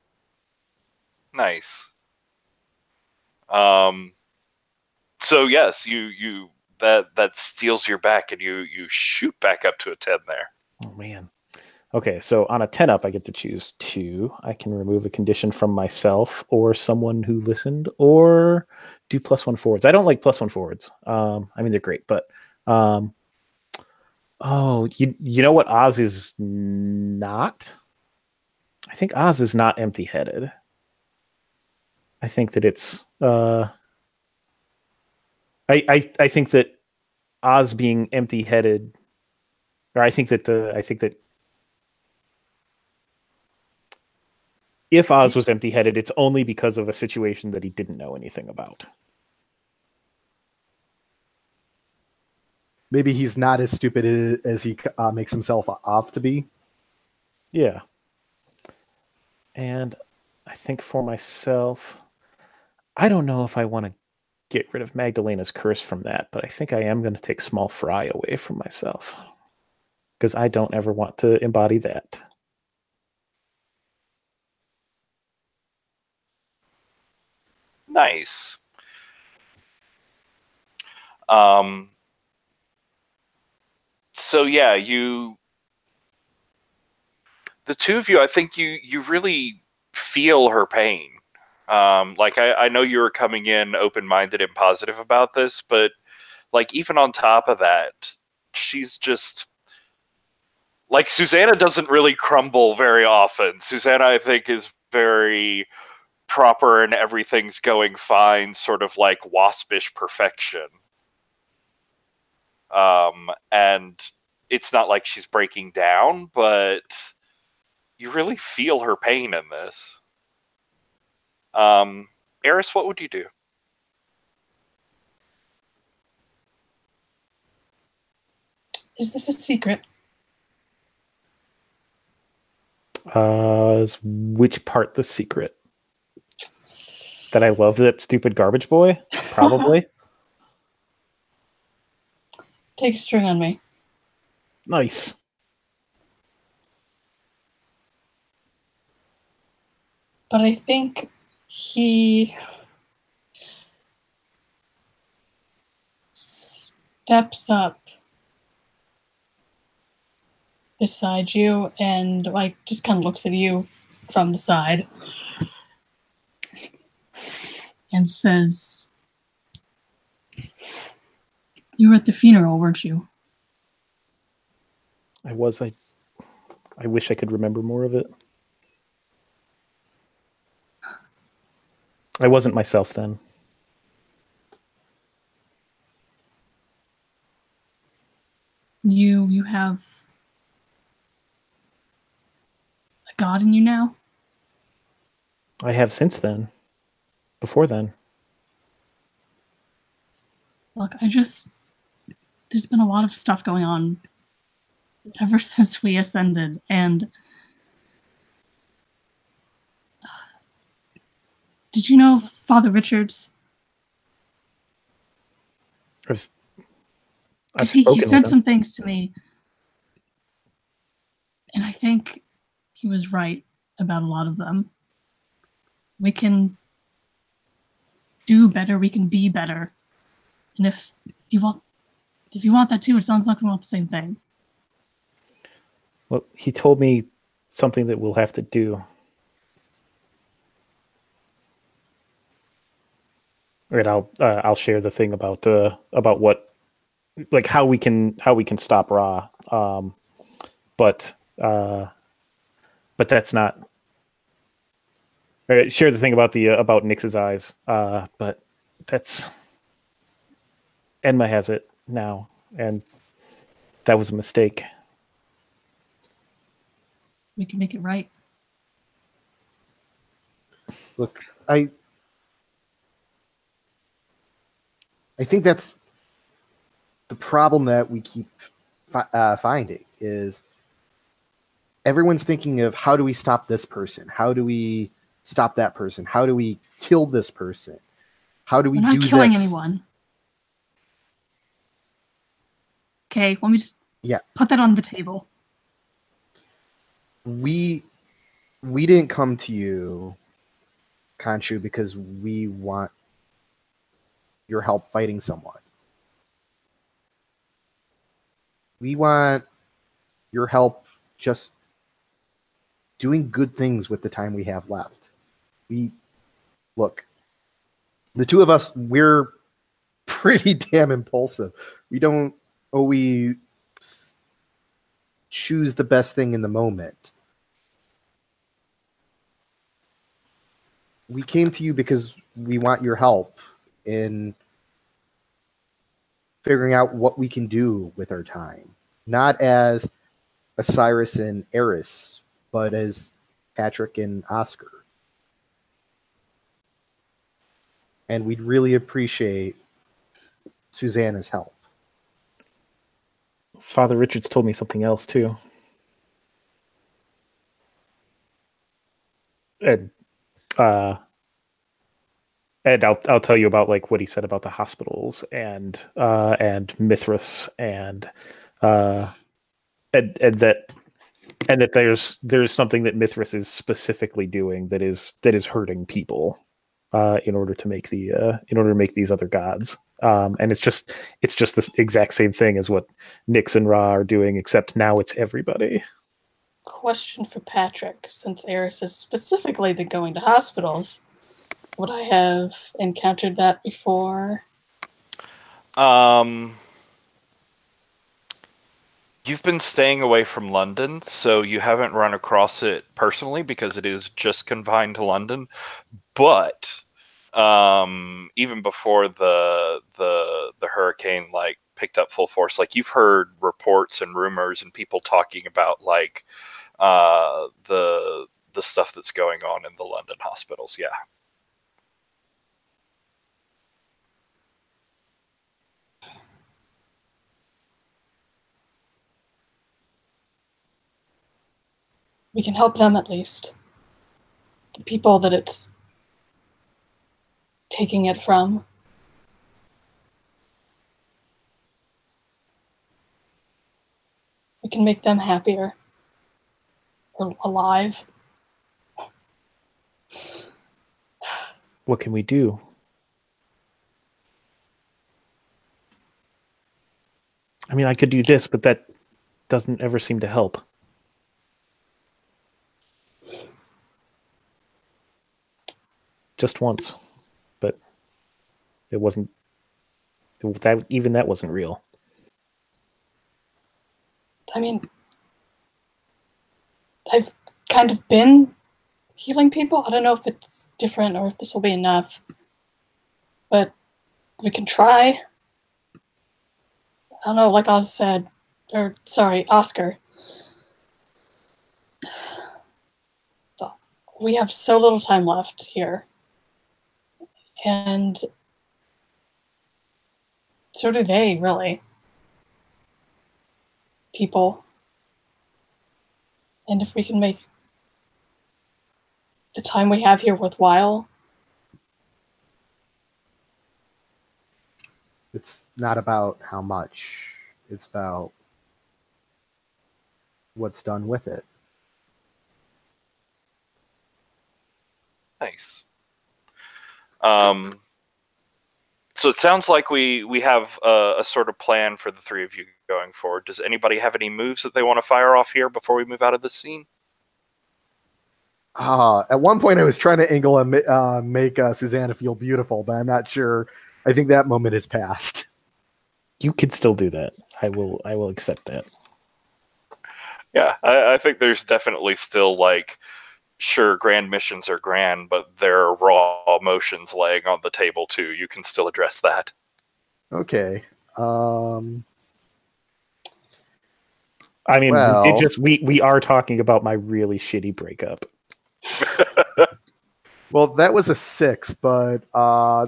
Nice. So yes, you that steals your back, and you shoot back up to a 10 there.
Oh man. Okay, so on a 10 up, I get to choose 2. I can remove a condition from myself or someone who listened, or do +1 forwards. I don't like +1 forwards. I mean, they're great, but you know what Oz is not? I think Oz is not empty-headed. I think that it's I think that Oz being empty-headed, or I think that if Oz was empty-headed, it's only because of a situation that he didn't know anything about.
Maybe he's not as stupid as he makes himself off to be.
Yeah. And I think for myself, I don't know if I want to get rid of Magdalena's curse from that, but I think I am going to take Small Fry away from myself, because I don't ever want to embody that.
Nice. So yeah, the two of you, I think you really feel her pain. Like I know you were coming in open-minded and positive about this, but like even on top of that, she's just like, Susanna doesn't really crumble very often. Susanna, I think, is very proper and everything's going fine, sort of like waspish perfection. And it's not like she's breaking down, but you really feel her pain in this. Eris, what would you do?
Is this a secret?
Is which part the secret? That I love that stupid garbage boy? Probably.
Take a string on me.
Nice.
But I think he steps up beside you and like just kind of looks at you from the side and says, "You were at the funeral, weren't you?"
I was. I wish I could remember more of it. I wasn't myself then.
You have a god in you now?
I have since then. Before then.
Look, there's been a lot of stuff going on ever since we ascended. And did you know Father Richards?
I've
Because he
spoken with
said
him.
some things to me, and I think he was right about a lot of them. We can do better. We can be better. And if you want that too, it sounds like we want the same thing.
Well, he told me something that we'll have to do. And I'll share the thing about what, like, how we can stop Ra. But that's not. Share the thing about about Nyx's eyes. But that's Enma has it now, and that was a mistake.
We can make it right.
Look, I think that's the problem that we keep finding is everyone's thinking of how do we stop this person? How do we stop that person? How do we kill this person? How do we
We're not
do
killing
this?
anyone. Okay, let me just
Yeah.
put that on the table.
We didn't come to you, Khonshu, because we want your help fighting someone. We want your help just doing good things with the time we have left. Look, the two of us, we're pretty damn impulsive. We don't always choose the best thing in the moment. We came to you because we want your help in figuring out what we can do with our time. Not as Osiris and Eris, but as Patrick and Oscar. And we'd really appreciate Susanna's help.
Father Richards told me something else too. And I'll tell you about like what he said about the hospitals and Mithras and that there's something that Mithras is specifically doing that is hurting people in order to make these other gods. And it's just the exact same thing as what Nyx and Ra are doing, except now it's everybody.
Question for Patrick, since Eris has specifically been going to hospitals. Would I have encountered that before?
You've been staying away from London, so you haven't run across it personally because it is just confined to London. But even before the hurricane like picked up full force, like you've heard reports and rumors and people talking about like the stuff that's going on in the London hospitals. Yeah.
We can help them at least. The people that it's taking it from. We can make them happier. Or alive.
What can we do? I mean, I could do this, but that doesn't ever seem to help. Just once, but it wasn't. That wasn't real.
I mean, I've kind of been healing people. I don't know if it's different or if this will be enough, but we can try. I don't know, like Oz said, or sorry, Oscar. We have so little time left here. And so do they, really. People. And if we can make the time we have here worthwhile.
It's not about how much. It's about what's done with it.
Nice. So it sounds like we have a sort of plan for the three of you going forward. Does anybody have any moves that they want to fire off here before we move out of this scene?
At one point, I was trying to angle and make Susanna feel beautiful, but I'm not sure. I think that moment is past.
You can still do that. I will accept that.
Yeah, I think there's definitely still like, sure, grand missions are grand, but there are raw emotions laying on the table too. You can still address that.
Okay.
I mean,
Well,
we are talking about my really shitty breakup.
well, that was a 6, but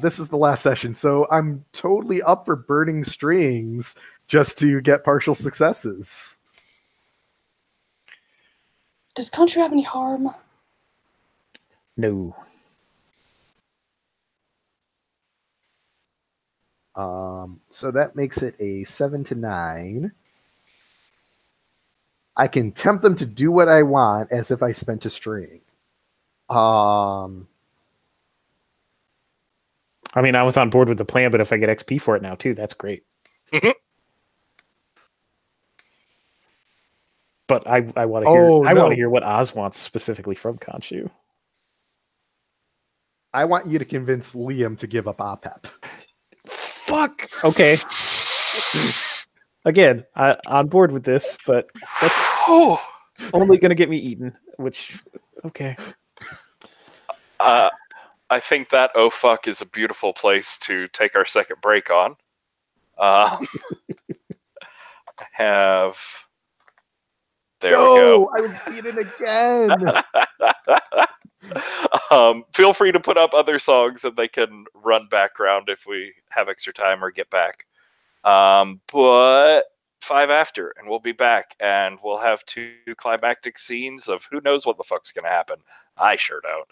this is the last session, so I'm totally up for burning strings just to get partial successes.
Does country have any harm?
No.
So that makes it a 7 to 9. I can tempt them to do what I want as if I spent a string.
I mean, I was on board with the plan, but if I get XP for it now too, that's great. But I want to hear. I want to hear what Oz wants specifically from Khonshu.
I want you to convince Liam to give up OPEP.
Fuck. Okay. Again, on board with this, but that's only going to get me eaten. Which, okay.
I think that oh fuck is a beautiful place to take our second break on. There we go.
I was beaten again.
Feel free to put up other songs and they can run background if we have extra time or get back. But 5 after, and we'll be back, and we'll have 2 climactic scenes of who knows what the fuck's gonna happen. I sure don't.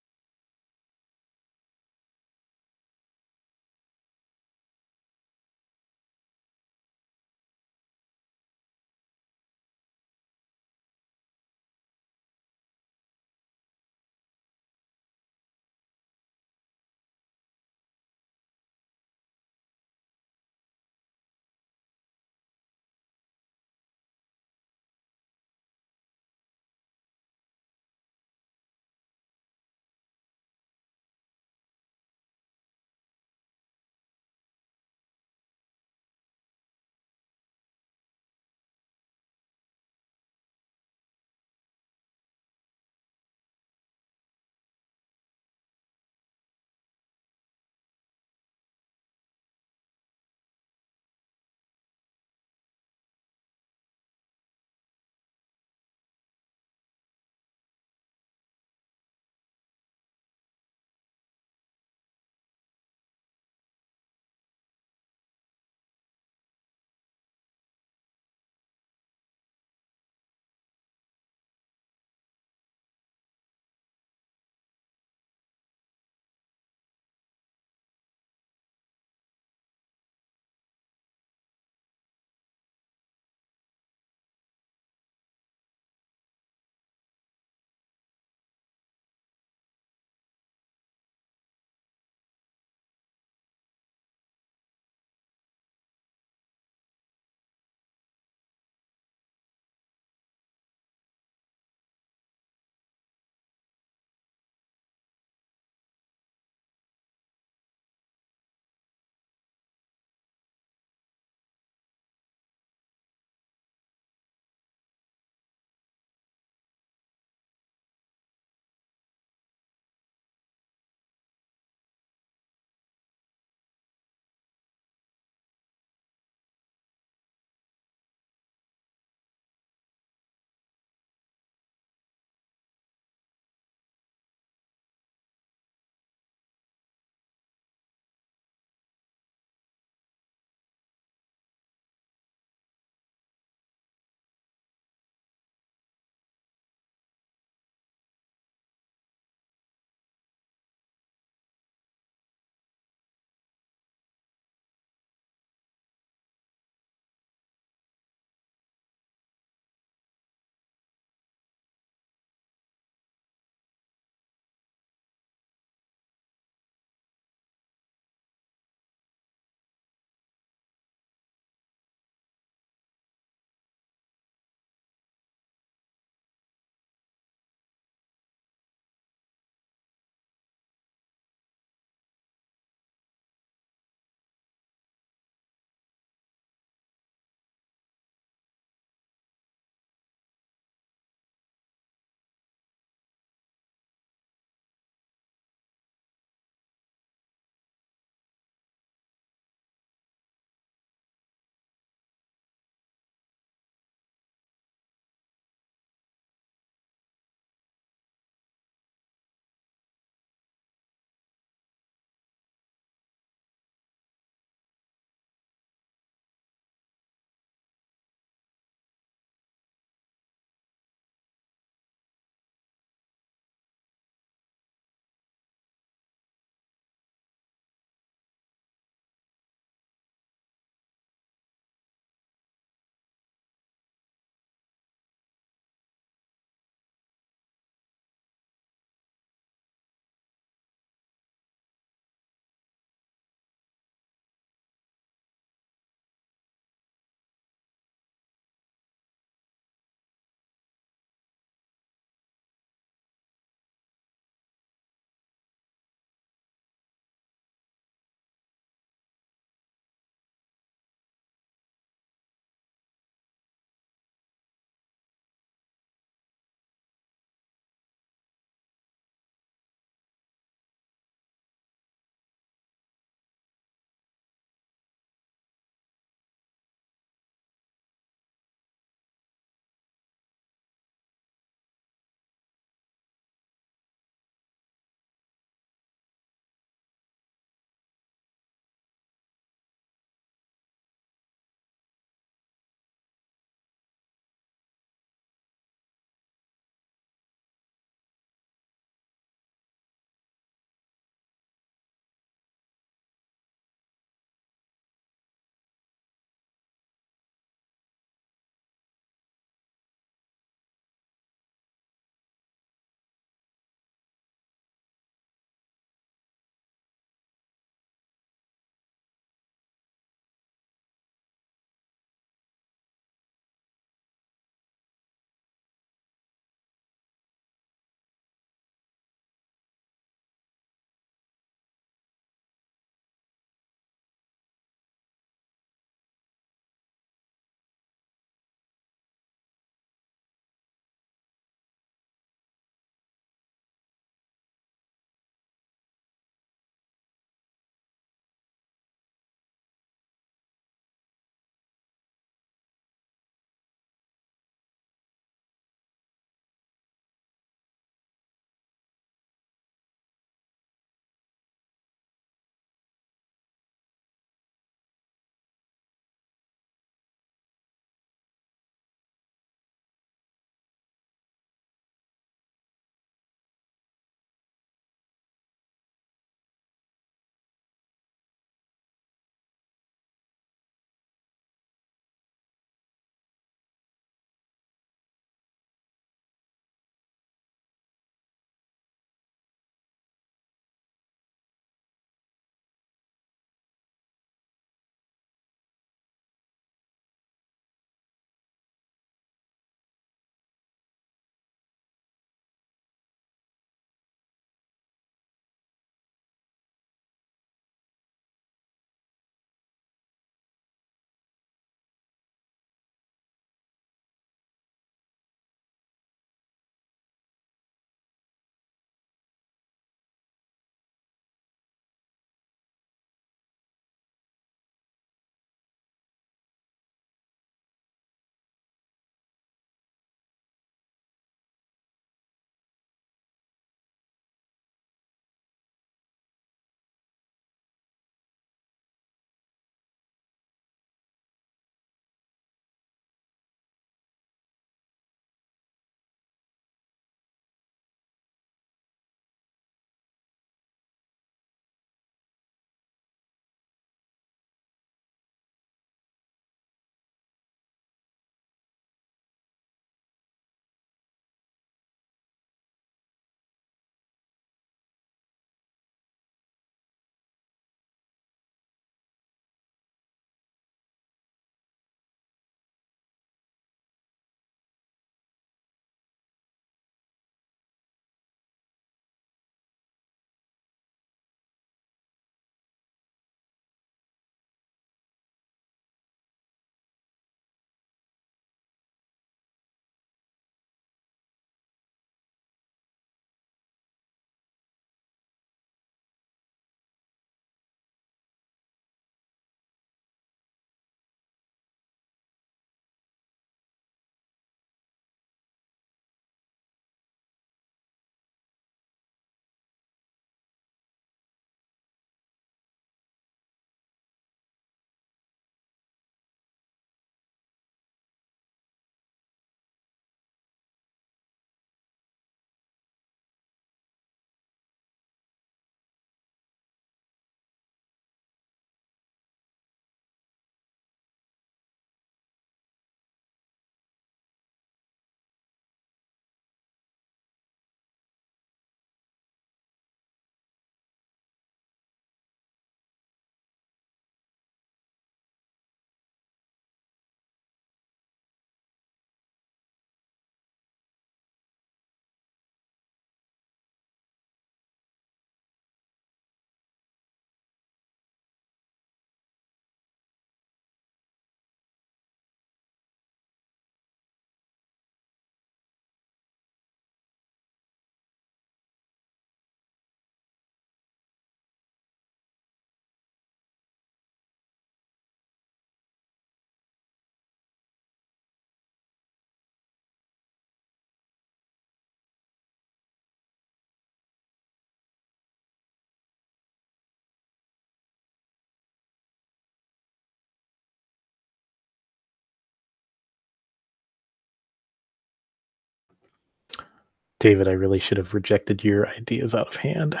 David, I really should have rejected your ideas out of hand.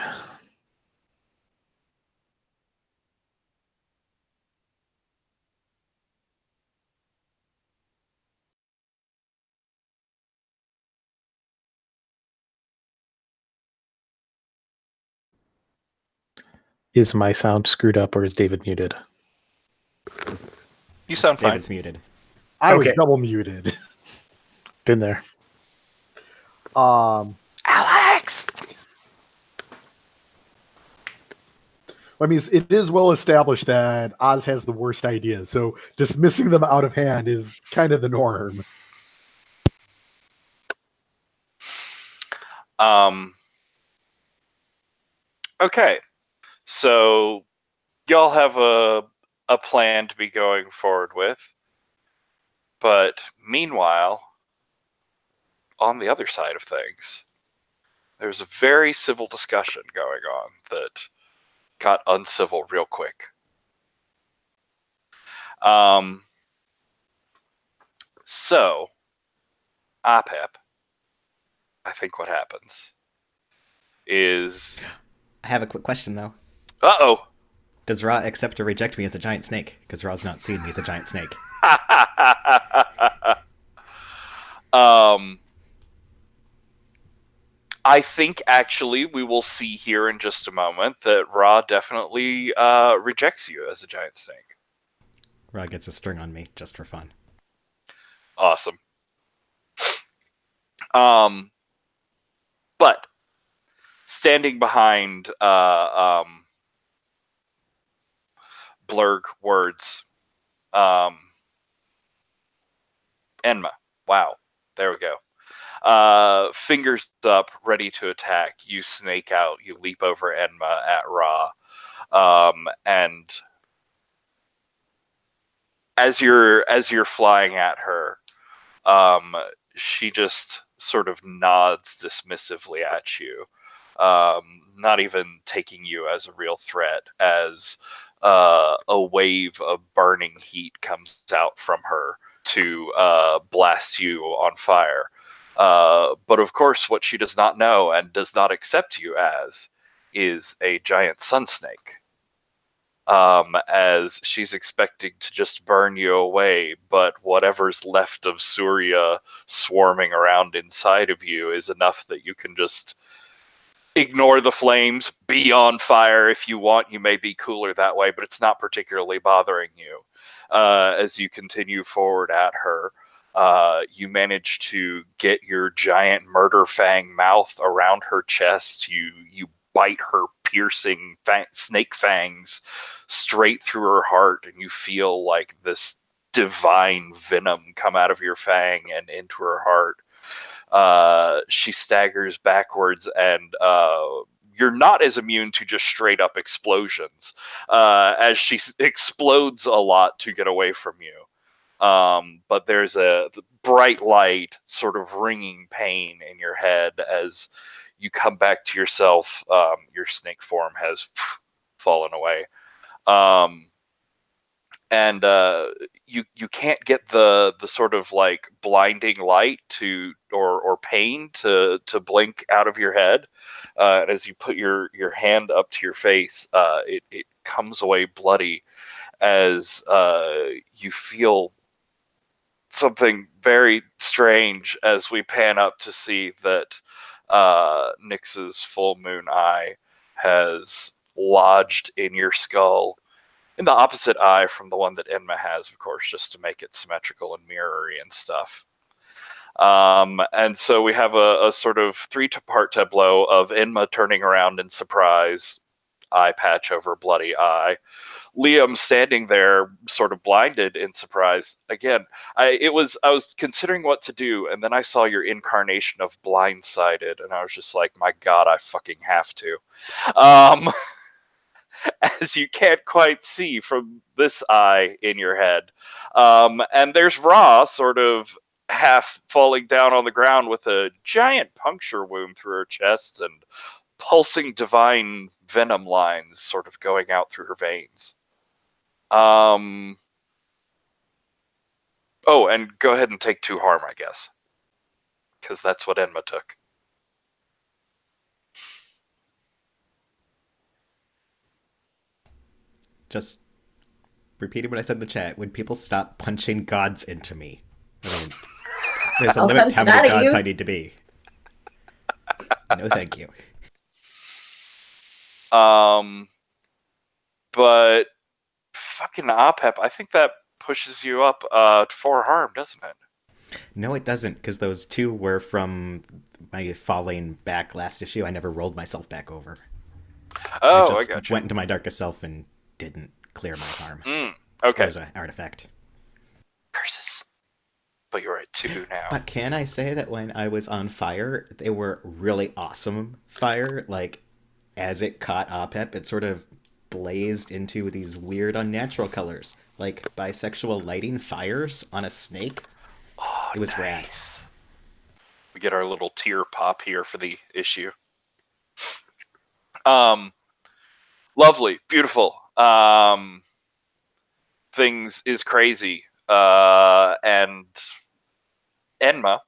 Is my sound screwed up or is David muted?
You sound fine.
David's muted.
I was
Okay.
double muted.
Been there.
Alex!
I mean, it is well established that Oz has the worst ideas, so dismissing them out of hand is kind of the norm.
Okay, so y'all have a plan to be going forward with, but meanwhile, on the other side of things, there's a very civil discussion going on that got uncivil real quick. So, Apep, I think what happens is...
I have a quick question, though.
Uh-oh!
Does Ra accept or reject me as a giant snake? Because Ra's not seen me as a giant snake.
I think actually we will see here in just a moment that Ra definitely rejects you as a giant snake.
Ra gets a string on me just for fun.
Awesome. But standing behind Blurg words, Enma. Wow, there we go. Fingers up, ready to attack. You snake out. You leap over Enma at Ra, and as you're flying at her, she just sort of nods dismissively at you, not even taking you as a real threat, as a wave of burning heat comes out from her to blast you on fire. But of course, what she does not know and does not accept you as is a giant sun snake. As she's expecting to just burn you away, but whatever's left of Surya swarming around inside of you is enough that you can just ignore the flames, be on fire if you want. You may be cooler that way, but it's not particularly bothering you. As you continue forward at her, you manage to get your giant murder fang mouth around her chest. You bite her piercing snake fangs straight through her heart, and you feel like this divine venom come out of your fang and into her heart. She staggers backwards, and you're not as immune to just straight up explosions, as she explodes a lot to get away from you. But there's a bright light, sort of ringing pain in your head as you come back to yourself. Your snake form has fallen away. And you can't get the sort of like blinding light or pain to blink out of your head. And as you put your hand up to your face, it comes away bloody as you feel something very strange as we pan up to see that Nyx's full moon eye has lodged in your skull, in the opposite eye from the one that Enma has, of course, just to make it symmetrical and mirrory and stuff. And so we have a sort of three-part tableau of Enma turning around in surprise, eye patch over bloody eye. Liam standing there, sort of blinded in surprise. Again, I was considering what to do, and then I saw your incarnation of blindsided, and I was just like, my God, I fucking have to. As you can't quite see from this eye in your head. And there's Ra sort of half falling down on the ground with a giant puncture wound through her chest and pulsing divine venom lines sort of going out through her veins. Oh, and go ahead and take 2 harm, I guess. Because that's what Enma took.
just repeating what I said in the chat, would people stop punching gods into me? I mean, there's a limit to how many gods I need to be. No, thank you.
But fucking OPEP, I think that pushes you up 4 harm, doesn't it?
No, it doesn't, because those 2 were from my falling back last issue. I never rolled myself back over.
Oh,
I just
got you.
went into my darkest self and didn't clear my harm.
Okay.
As an artifact.
Curses. But you're at 2 now.
But can I say that when I was on fire, they were really awesome fire? Like, as it caught OPEP, it sort of blazed into these weird unnatural colors. Like bisexual lighting fires on a snake.
Oh,
it was
nice.
Rad.
We get our little tear pop here for the issue. Lovely, beautiful. Things is crazy. And Enma,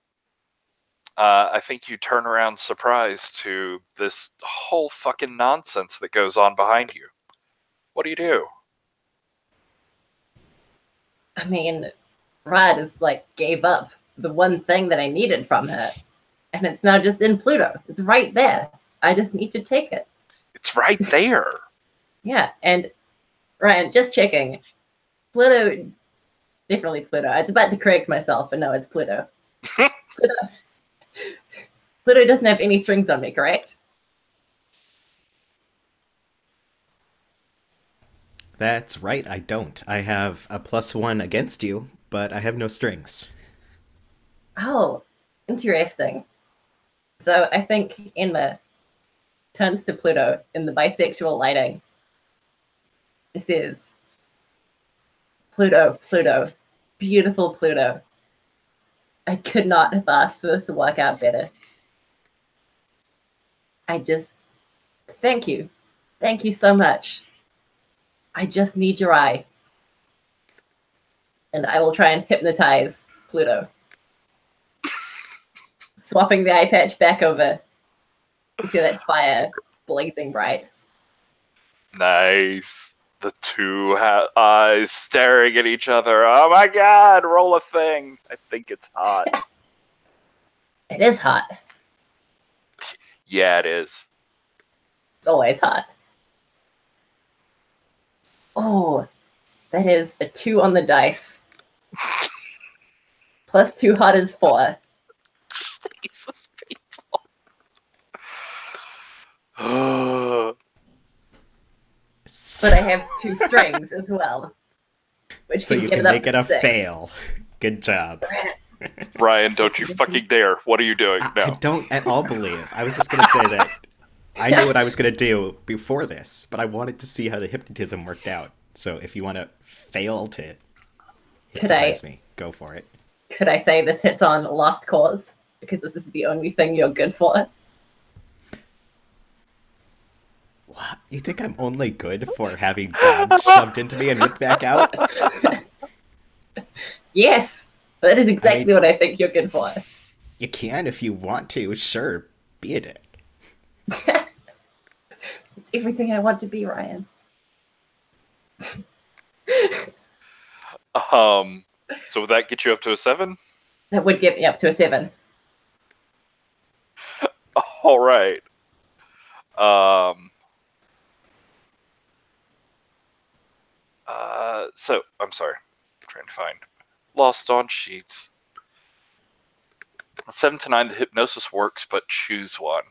I think you turn around surprised to this whole fucking nonsense that goes on behind you. What do you do?
I mean, Rad is like gave up the one thing that I needed from her. And it's now just in Pluto. It's right there. I just need to take it.
It's right there.
Yeah, and Ryan, just checking. Pluto, definitely Pluto. I was about to correct myself, but no, it's Pluto. Pluto doesn't have any strings on me, correct?
That's right, I don't. I have a +1 against you, but I have no strings.
Oh, interesting. So I think Enma turns to Pluto in the bisexual lighting. This is Pluto, Pluto, beautiful Pluto. I could not have asked for this to work out better. I just, thank you. Thank you so much. I just need your eye. And I will try and hypnotize Pluto. Swapping the eye patch back over. You see that fire blazing bright.
Nice. The 2 eyes staring at each other. Oh my god, roll a thing. I think it's hot.
It is hot.
Yeah, it is.
It's always hot. Oh, that is a 2 on the dice. +2 hot is 4.
Jesus, people.
But I have 2 strings as well. Which
So
can
you
get
can
it up
make it
to
a
6.
fail. Good job.
Ryan, don't you fucking dare. What are you doing? No.
I don't at all believe. I was just going to say that I knew what I was going to do before this, but I wanted to see how the hypnotism worked out. So if you want to fail to hypnotize me, go for it.
Could I say this hits on Lost Cause? Because this is the only thing you're good for.
What? You think I'm only good for having gods shoved into me and ripped back out?
Yes! That is exactly what I think you're good for.
You can if you want to, sure. Be a dick.
It's everything I want to be, Ryan.
So would that get you up to a 7?
That would get me up to a 7.
All right. So I'm sorry. I'm trying to find lost on sheets. 7 to 9, the hypnosis works, but choose one.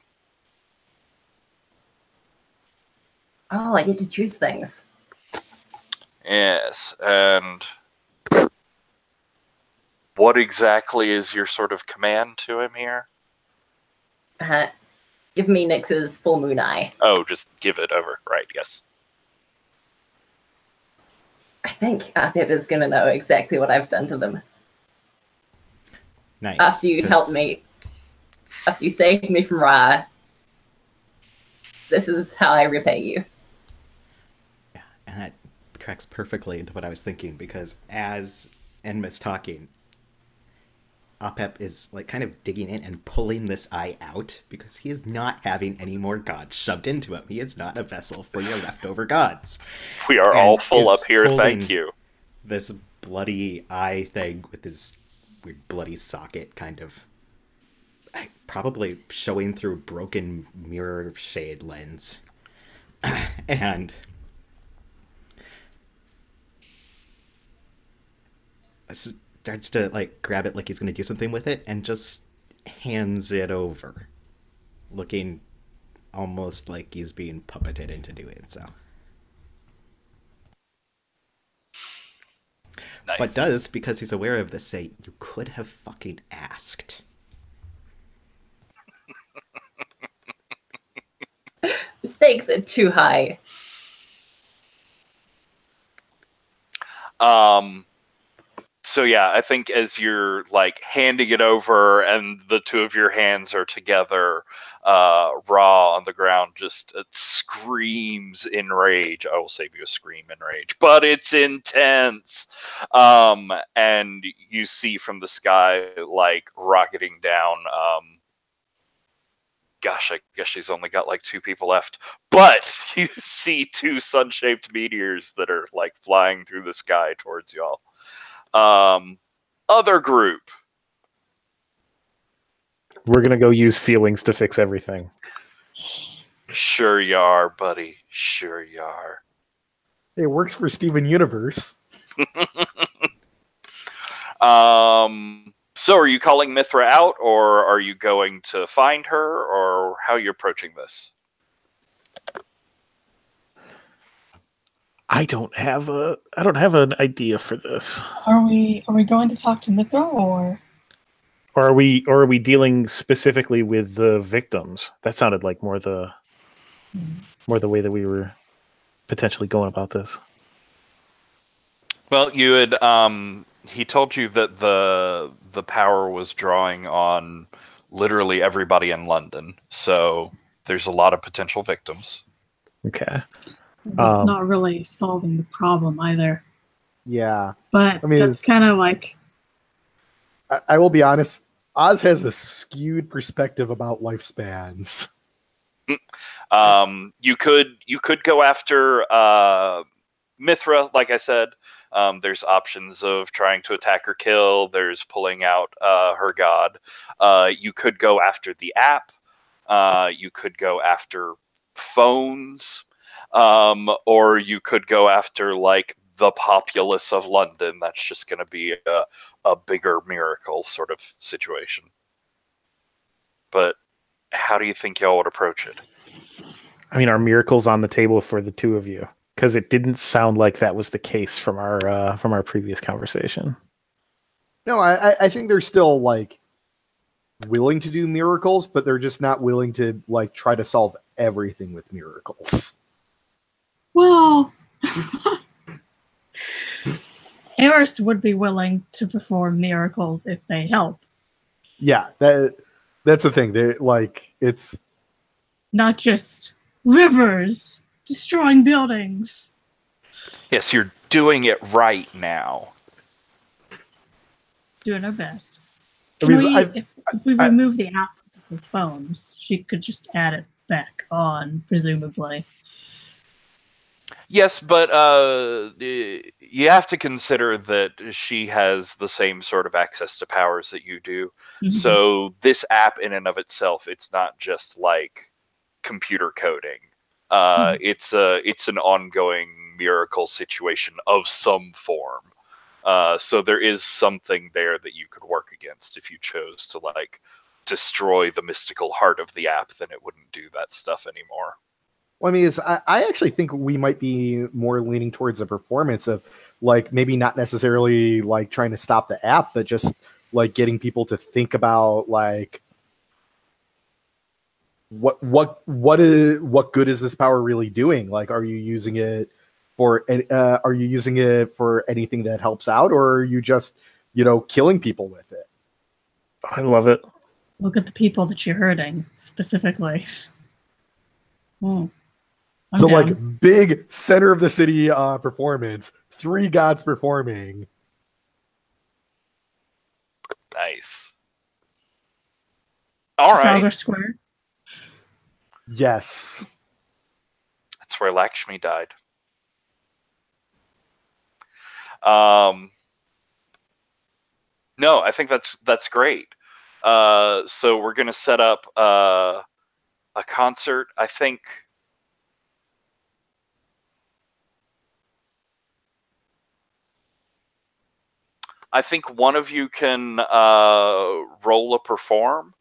Oh, I get to choose things.
Yes, and what exactly is your sort of command to him here?
Give me Nyx's full moon eye.
Oh, just give it over. Right, yes.
I think Apep is going to know exactly what I've done to them.
Nice.
After you helped me, after you saved me from Ra, this is how I repay you.
Yeah, and that tracks perfectly into what I was thinking, because as Enma's talking, Apep is like kind of digging in and pulling this eye out because he is not having any more gods shoved into him. He is not a vessel for your leftover gods.
We are all full
is
up here, thank
holding
you.
This bloody eye thing with his weird bloody socket kind of probably showing through a broken mirror shade lens. And starts to like grab it like he's going to do something with it and just hands it over, looking almost like he's being puppeted into doing so.
Nice.
But does, because he's aware of this, say, you could have fucking asked.
The stakes are too high.
So yeah, I think as you're like handing it over and the two of your hands are together, Ra on the ground just screams in rage. I will save you a scream in rage, but it's intense. And you see from the sky like rocketing down. Gosh, I guess she's only got like 2 people left. But you see 2 sun-shaped meteors that are like flying through the sky towards y'all. Other group.
We're gonna go use feelings to fix everything.
Sure you are, buddy. Sure you are.
It works for Steven Universe.
So are you calling Mithra out, or are you going to find her, or how are you approaching this?
I don't have an idea for this.
Are we going to talk to Mithra or
Or are we dealing specifically with the victims? That sounded like more the way that we were potentially going about this.
Well, you had he told you that the power was drawing on literally everybody in London. So there's a lot of potential victims.
Okay.
that's not really solving the problem either.
Yeah.
But
I mean,
that's kind of like
I will be honest, Oz has a skewed perspective about lifespans.
You could go after Mithra, like I said. There's options of trying to attack or kill. There's pulling out her god. You could go after the app. You could go after phones. Or you could go after like the populace of London. That's just going to be a bigger miracle sort of situation. But how do you think y'all would approach it?
I mean, are miracles on the table for the 2 of you? Because it didn't sound like that was the case from our previous conversation.
No, I think they're still like willing to do miracles, but they're just not willing to like try to solve everything with miracles.
well, Eris would be willing to perform miracles if they help,
Yeah, that's the thing. They like it's
not just rivers destroying buildings.
Yes, you're doing it right now.
Doing our best.
I mean,
If we remove the app with phones, she could just add it back on, presumably.
Yes, but you have to consider that she has the same sort of access to powers that you do.
Mm-hmm.
So this app in and of itself, it's not just like computer coding. It's an ongoing miracle situation of some form. So there is something there that you could work against if you chose to like destroy the mystical heart of the app. Then it wouldn't do that stuff anymore.
Well, I mean, I actually think we might be more leaning towards a performance of like maybe not necessarily like trying to stop the app, but just like getting people to think about like what good is this power really doing? Like, are you using it for anything that helps out, or are you just killing people with it?
I love it.
Look at the people that you're hurting specifically.
So
down.
like big center of the city performance, 3 gods performing.
Nice. All
Trafalgar
right.
Square.
Yes.
That's where Lakshmi died. No, I think that's great. So we're gonna set up a concert. I think one of you can roll a perform.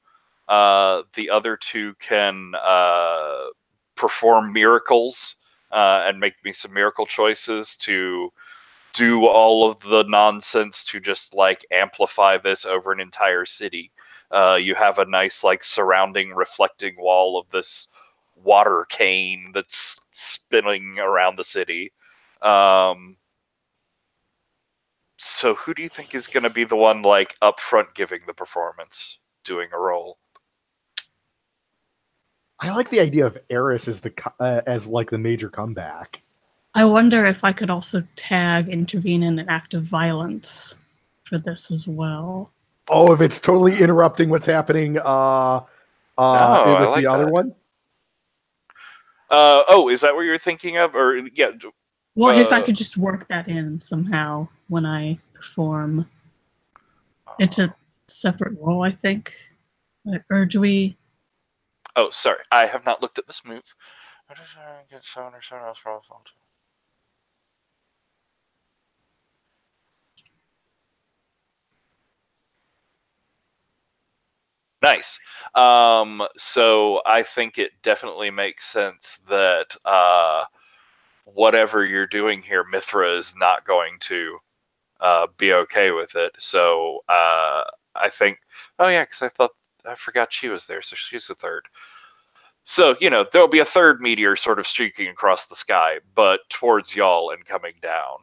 The other two can perform miracles and make me some miracle choices to do all of the nonsense to just like amplify this over an entire city. You have a nice like surrounding reflecting wall of this water cane that's spinning around the city. So who do you think is going to be the one like up front giving the performance, doing a role?
I like the idea of Eris as as like the major comeback.
I wonder if I could also tag intervene in an act of violence for this as well.
Oh, if it's totally interrupting what's happening
I
with
like
the other
that.
one.
Is that what you're thinking of? Or yeah.
Well, if I could just work that in somehow when I perform. It's a separate role, I think. Or do we...
Oh, sorry. I have not looked at this move. Nice. So I think it definitely makes sense that whatever you're doing here, Mithra is not going to be okay with it. So I think, oh yeah, because I forgot she was there, so she's the third. So, there'll be a third meteor sort of streaking across the sky, but towards y'all and coming down.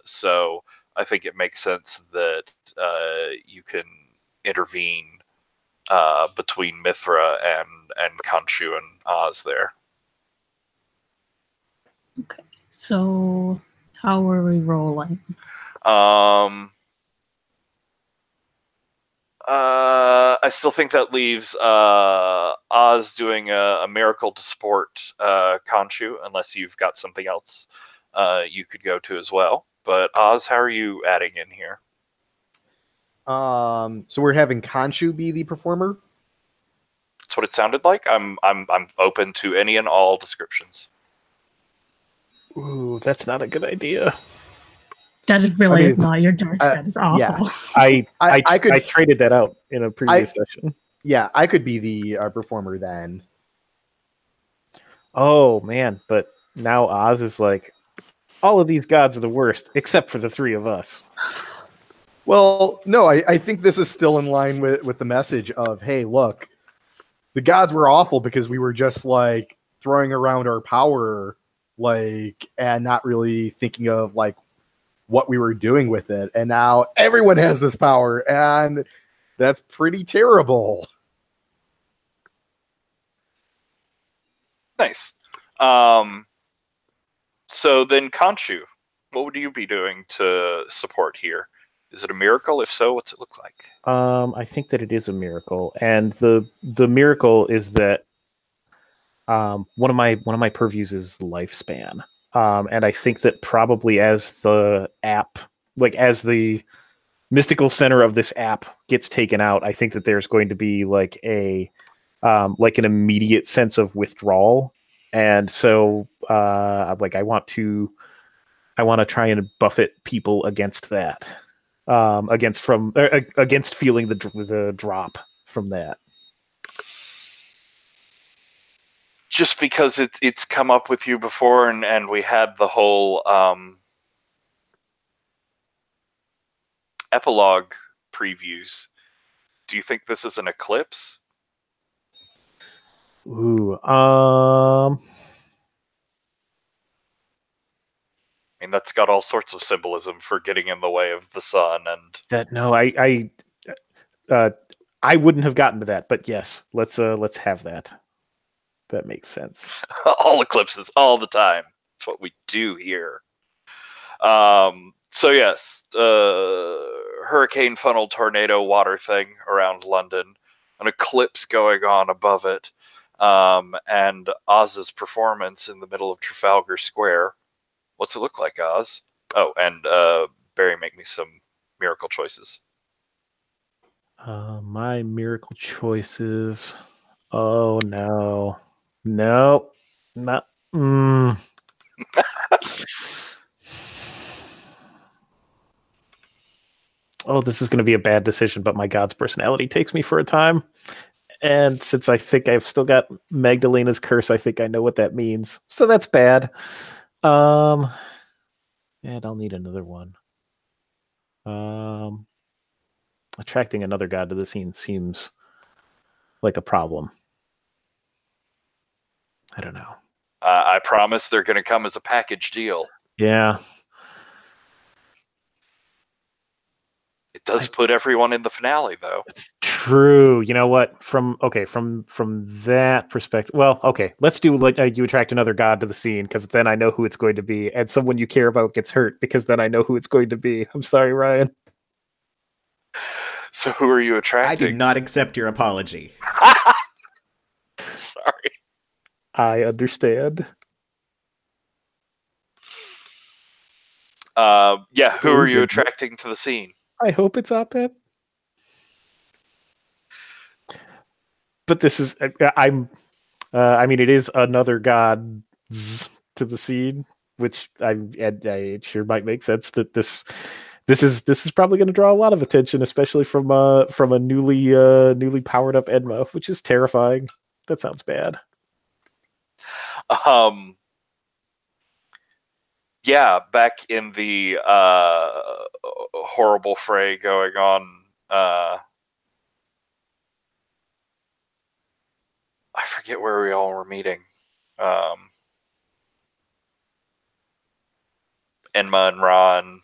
So I think it makes sense that you can intervene between Mithra and Khonshu and Oz there.
Okay, so how are we rolling?
I still think that leaves Oz doing a miracle to support Khonshu, unless you've got something else you could go to as well. But Oz, how are you adding in here?
So we're having Khonshu be the performer.
That's what it sounded like. I'm open to any and all descriptions.
Ooh, that's not a good idea.
That really is not. Your dark side is awful.
Yeah.
I traded that out in a previous session.
Yeah, I could be the performer then.
Oh man, but now Oz is like, all of these gods are the worst, except for the three of us.
Well, no, I think this is still in line with the message of, hey, look, the gods were awful because we were just like throwing around our power, like, and not really thinking of like what we were doing with it. And now everyone has this power, and that's pretty terrible.
Nice. So then, Khonshu, what would you be doing to support here? Is it a miracle? If so, what's it look like?
I think that it is a miracle, and the miracle is that one of my purviews is lifespan, and I think that probably as the app, like as the mystical center of this app gets taken out, I think that there's going to be like an immediate sense of withdrawal, and so I want to try and buffet people against that. Against feeling the drop from that.
Just because it's come up with you before, and we had the whole epilogue previews. Do you think this is an eclipse?
Ooh,
I mean, that's got all sorts of symbolism for getting in the way of the sun and
that. No, I wouldn't have gotten to that, but yes, let's have that. That makes sense.
all eclipses all the time. That's what we do here. So yes, hurricane funnel tornado water thing around London. an eclipse going on above it, and Oz's performance in the middle of Trafalgar Square. What's it look like, Oz? Oh, and Barry, make me some miracle choices.
My miracle choices. Oh no, no, not. Oh, this is going to be a bad decision, but my god's personality takes me for a time. And since I think I've still got Magdalena's curse, I think I know what that means. So that's bad. And I'll need another one. Attracting another god to the scene seems like a problem. I don't know.
I promise they're going to come as a package deal.
Yeah.
It does put everyone in the finale, though.
It's true. You know what? From that perspective, well, okay, let's do like you attract another god to the scene, because then I know who it's going to be, and someone you care about gets hurt, because then I know who it's going to be. I'm sorry, Ryan.
So who are you attracting?
I do not accept your apology.
Sorry.
I understand.
Yeah, who are you attracting to the scene?
I hope it's Op-Ed. But this is, I mean, it is another god to the scene, which it sure might make sense that this is probably going to draw a lot of attention, especially from a newly powered up Enma, which is terrifying. That sounds bad.
Yeah, back in the horrible fray going on. I forget where we all were meeting. Enma and Ron.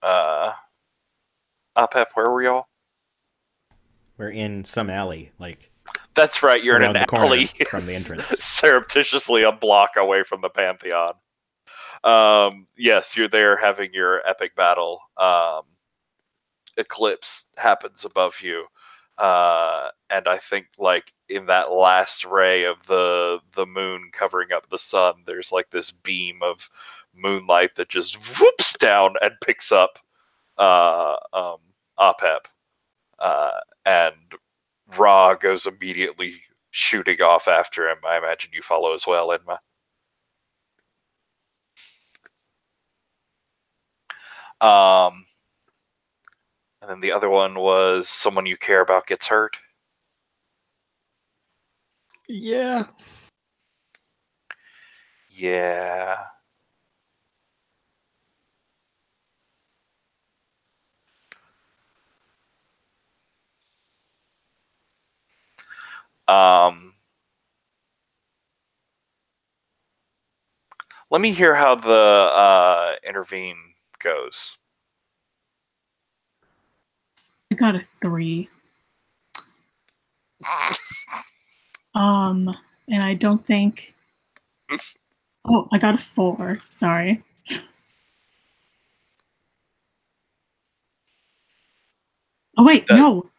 Apep, where were y'all?
We're in some alley, like.
That's right, you're in an alley
from the entrance,
surreptitiously a block away from the Pantheon. Yes, you're there having your epic battle. Eclipse happens above you, and I think like in that last ray of the moon covering up the sun, there's like this beam of moonlight that just whoops down and picks up Apep, and Ra goes immediately shooting off after him. I imagine you follow as well, Enma. And then the other one was someone you care about gets hurt.
Yeah.
Yeah. Let me hear how the intervene goes.
I got a 3. And I don't think. Oh, I got a 4. Sorry. Oh wait, no.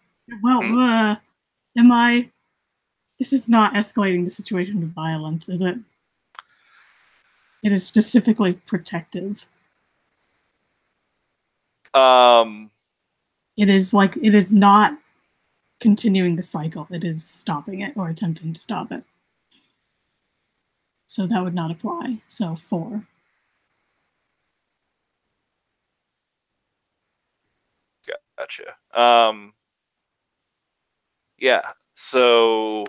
Well, am I? This is not escalating the situation to violence, is it? It is specifically protective. It is not continuing the cycle. It is stopping it or attempting to stop it. So that would not apply. So 4.
Gotcha. Yeah. So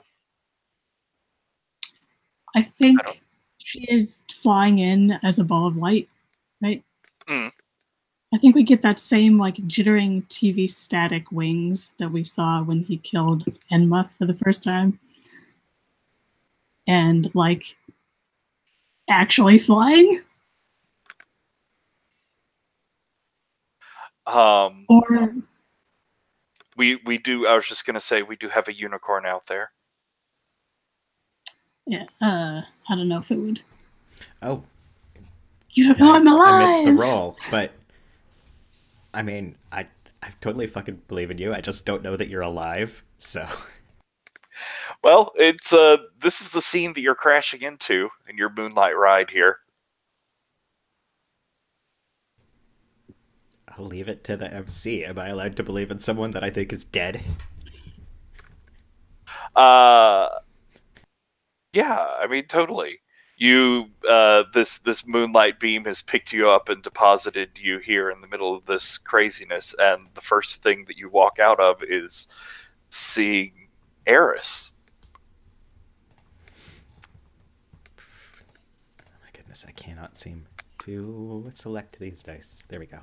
I think she is flying in as a ball of light, right? I think we get that same like jittering TV static wings that we saw when he killed Enma for the first time. And like actually flying? Or
we do, I was just gonna say we do have a unicorn out there.
Yeah, I don't know if it would.
Oh.
You don't know I'm alive!
I missed the roll, but I mean, I totally fucking believe in you. I just don't know that you're alive. So
Well, it's this is the scene that you're crashing into in your moonlight ride here.
I'll leave it to the MC. Am I allowed to believe in someone that I think is dead?
Uh, yeah, I mean, totally. You, this moonlight beam has picked you up and deposited you here in the middle of this craziness, and the first thing that you walk out of is seeing Eris.
Oh my goodness, I cannot seem to select these dice. There we go.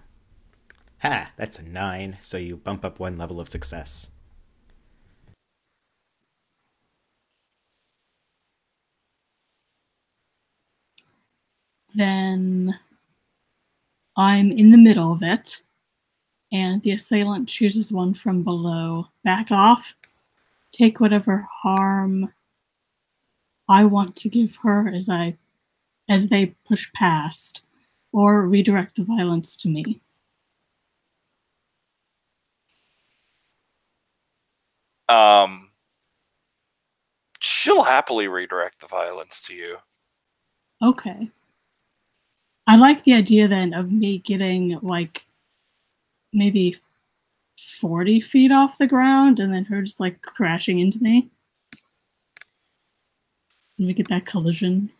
Ha! That's a 9, so you bump up 1 level of success.
Then I'm in the middle of it, and the assailant chooses one from below. Back off. Take whatever harm I want to give her as they push past, or redirect the violence to me.
She'll happily redirect the violence to you.
Okay. I like the idea then of me getting like maybe 40 feet off the ground and then her just like crashing into me. And we get that collision.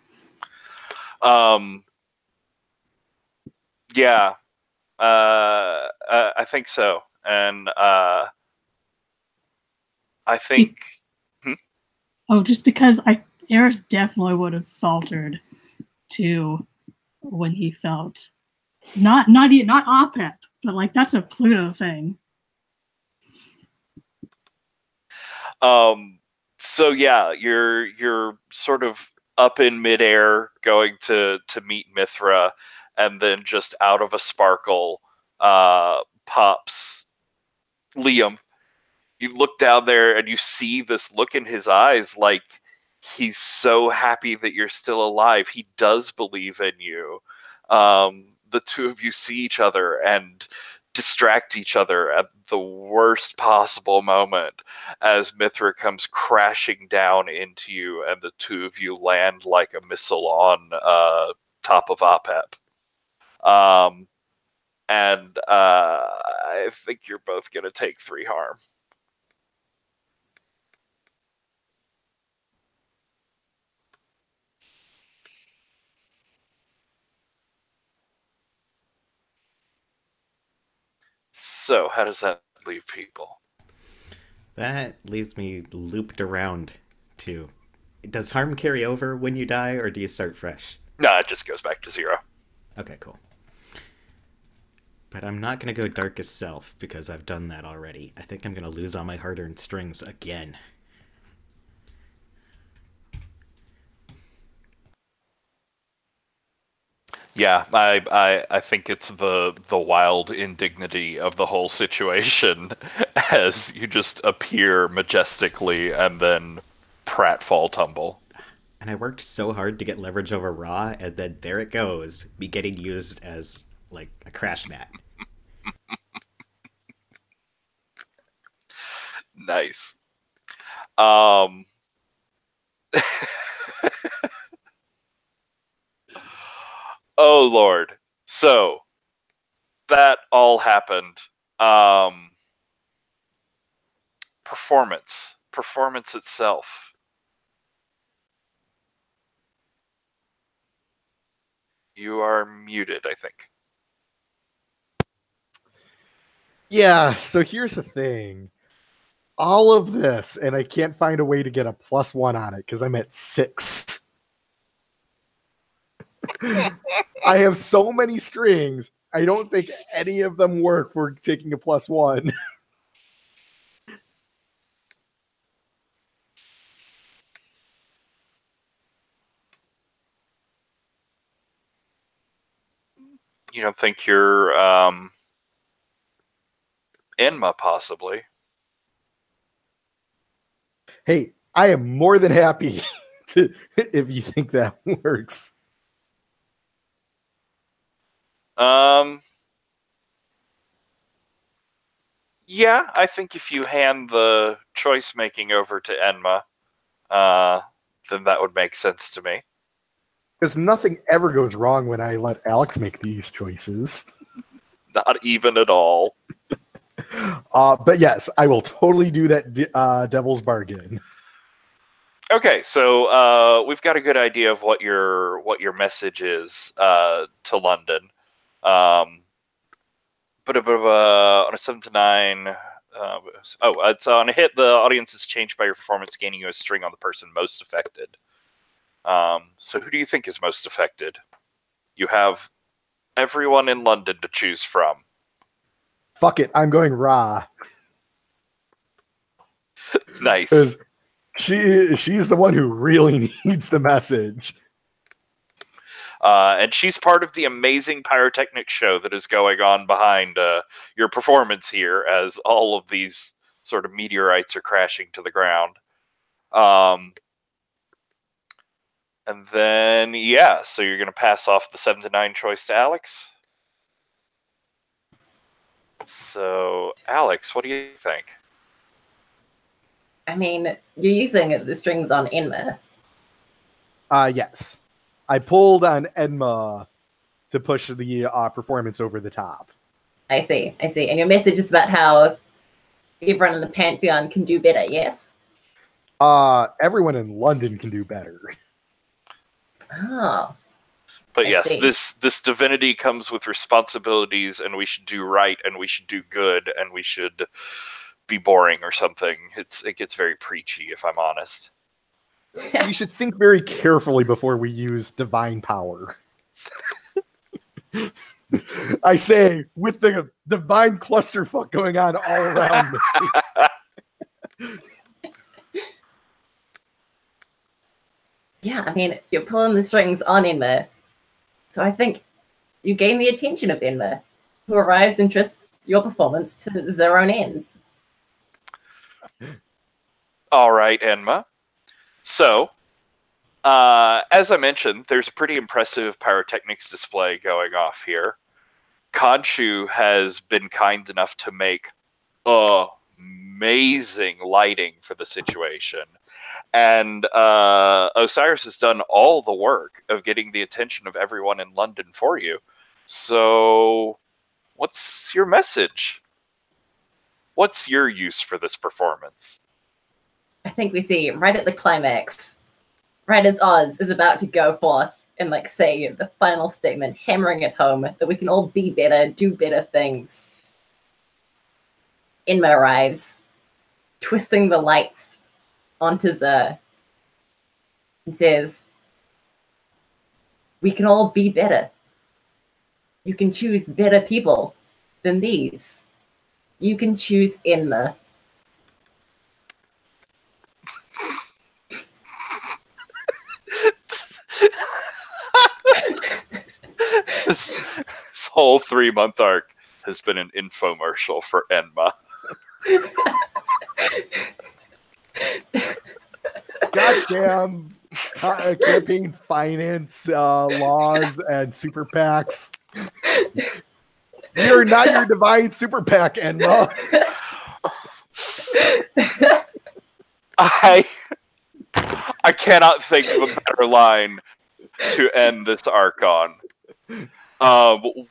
Yeah, I think so, and I think.
Oh, just because Eris definitely would have faltered to when he felt not Opep, but like that's a Pluto thing.
So yeah, you're sort of up in midair going to meet Mithra, and then just out of a sparkle pops Liam. You look down there and you see this look in his eyes, like he's so happy that you're still alive. He does believe in you. The two of you see each other and distract each other at the worst possible moment as Mithra comes crashing down into you, and the two of you land like a missile on top of Apep. And I think you're both going to take 3 harm. So, how does that leave people?
That leaves me looped around to. Does harm carry over when you die, or do you start fresh?
No, it just goes back to 0.
Okay, cool. But I'm not going to go Darkest Self, because I've done that already. I think I'm going to lose all my hard-earned strings again.
Yeah, I think it's the wild indignity of the whole situation as you just appear majestically and then pratfall tumble.
And I worked so hard to get leverage over Raw, and then there it goes, me getting used as, like, a crash mat.
Nice. Oh Lord. So that all happened. Performance itself. You are muted, I think.
Yeah, so here's the thing. All of this, and I can't find a way to get a +1 on it because I'm at 6. I have so many strings. I don't think any of them work for taking a +1.
You don't think you're Enma, possibly?
Hey, I am more than happy to if you think that works.
Yeah, I think if you hand the choice making over to Enma, then that would make sense to me.
Because nothing ever goes wrong when I let Alex make these choices.
Not even at all.
But yes, I will totally do that devil's bargain.
Okay, so we've got a good idea of what your message is to London. But on a 7 to 9. It's on a hit. The audience is changed by your performance, gaining you a string on the person most affected. So who do you think is most affected? You have everyone in London to choose from.
Fuck it, I'm going Ra.
Nice.
Because she's the one who really needs the message.
And she's part of the amazing pyrotechnic show that is going on behind your performance here as all of these sort of meteorites are crashing to the ground. And then, yeah, so you're going to pass off the 7 to 9 choice to Alex? So, Alex, what do you think?
I mean, you're using the strings on Enma.
Yes. I pulled on Enma to push the performance over the top.
I see. And your message is about how everyone in the Pantheon can do better, yes?
Everyone in London can do better.
Oh.
But
I
yes,
see.
this divinity comes with responsibilities, and we should do right, and we should do good, and we should be boring or something. It gets very preachy, if I'm honest.
We should think very carefully before we use divine power. I say, with the divine clusterfuck going on all around me.
Yeah, I mean, you're pulling the strings on Enma. So I think you gain the attention of Enma, who arrives and twists your performance to their own ends.
All right, Enma. So, as I mentioned, there's a pretty impressive pyrotechnics display going off here. Khonshu has been kind enough to make amazing lighting for the situation. And Osiris has done all the work of getting the attention of everyone in London for you. So, what's your message? What's your use for this performance?
I think we see right at the climax, right as Oz is about to go forth and like say the final statement, hammering it home that we can all be better, do better things. Enma arrives, twisting the lights onto Zer, and says, we can all be better. You can choose better people than these. You can choose Enma.
This whole 3-month arc has been an infomercial for Enma.
Goddamn campaign finance laws and super PACs. You're not your divine super PAC, Enma.
I cannot think of a better line to end this arc on.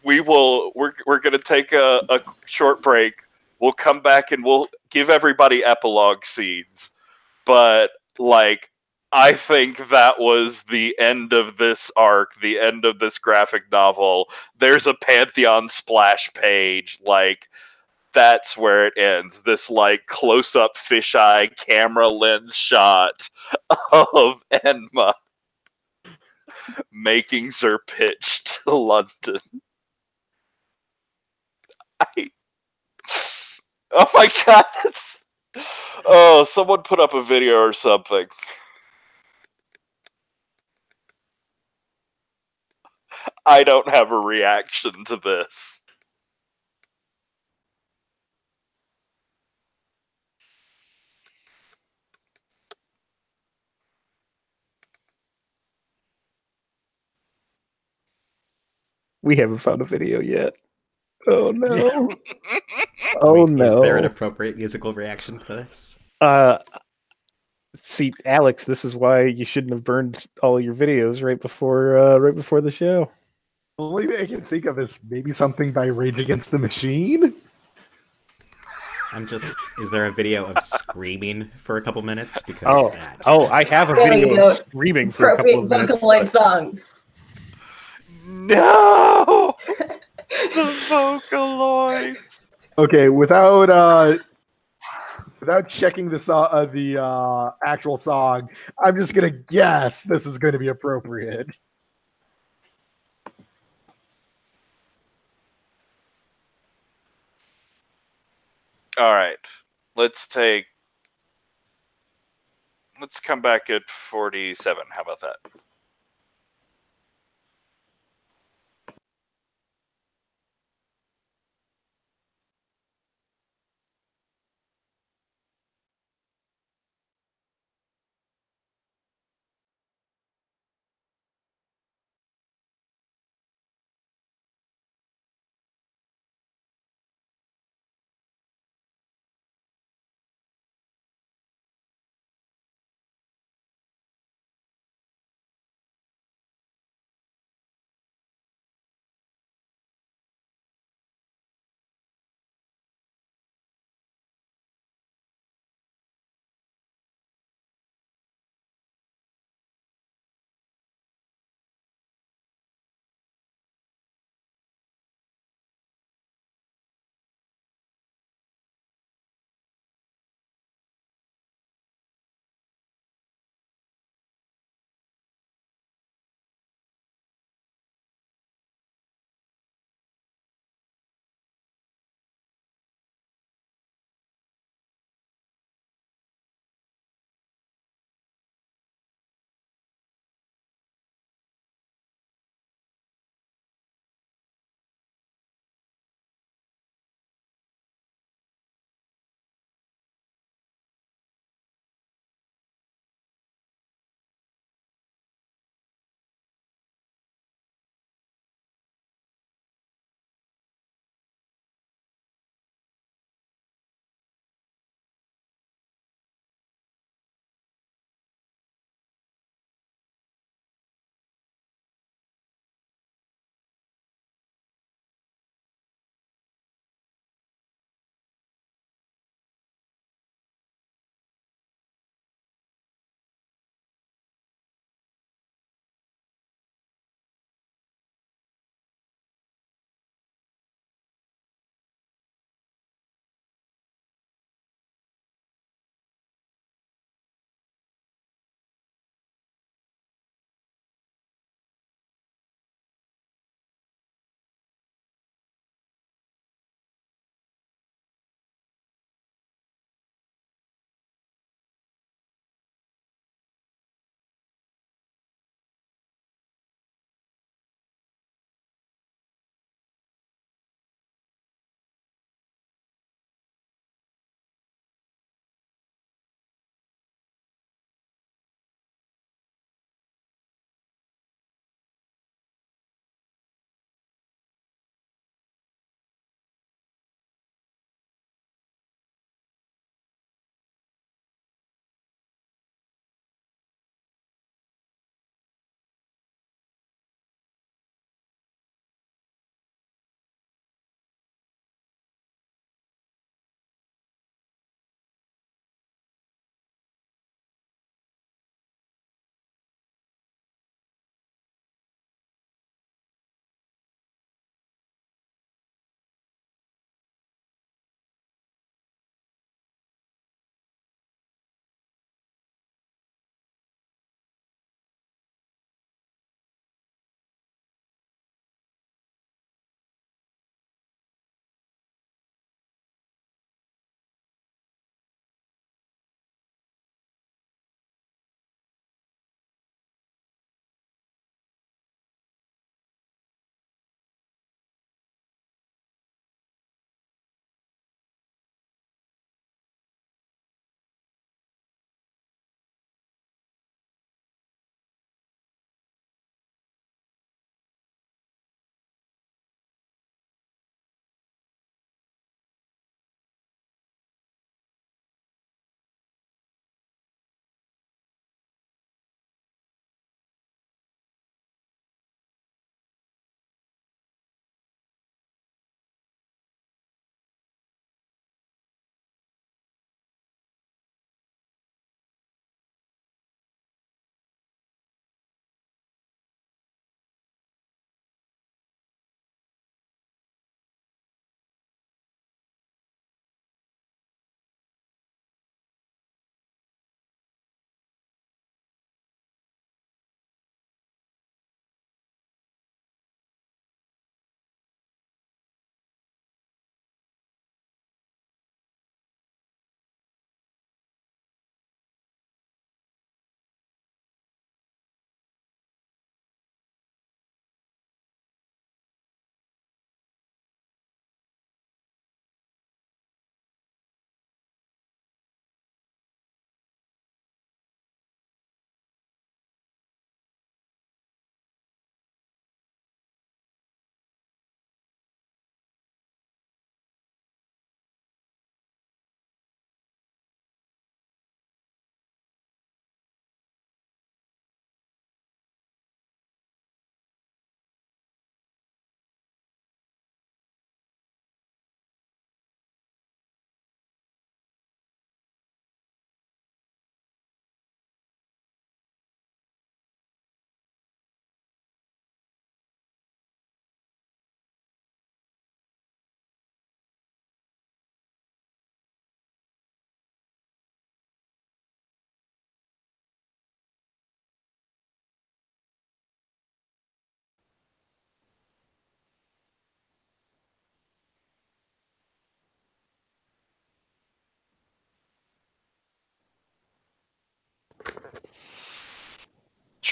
We're gonna take a short break. We'll come back and we'll give everybody epilogue scenes. But like, I think that was the end of this arc, the end of this graphic novel. There's a Pantheon splash page, like that's where it ends. This like close-up fisheye camera lens shot of Enma making her pitch to London. Oh my god! Oh, someone put up a video or something. I don't have a reaction to this.
We haven't found a video yet. Oh no. Oh
Is there an
no.
appropriate musical reaction to this?
See, Alex, this is why you shouldn't have burned all your videos right before the show.
The only thing I can think of is maybe something by Rage Against the Machine.
Is there a video of screaming for a couple minutes? Because that.
I have a
There
video
you
of
go.
screaming for a couple
Appropriate
of minutes.
Vocaloid songs.
No, the Vocaloid.
Okay, without checking the actual song, I'm just gonna guess this is going to be appropriate.
All right, let's come back at 47. How about that?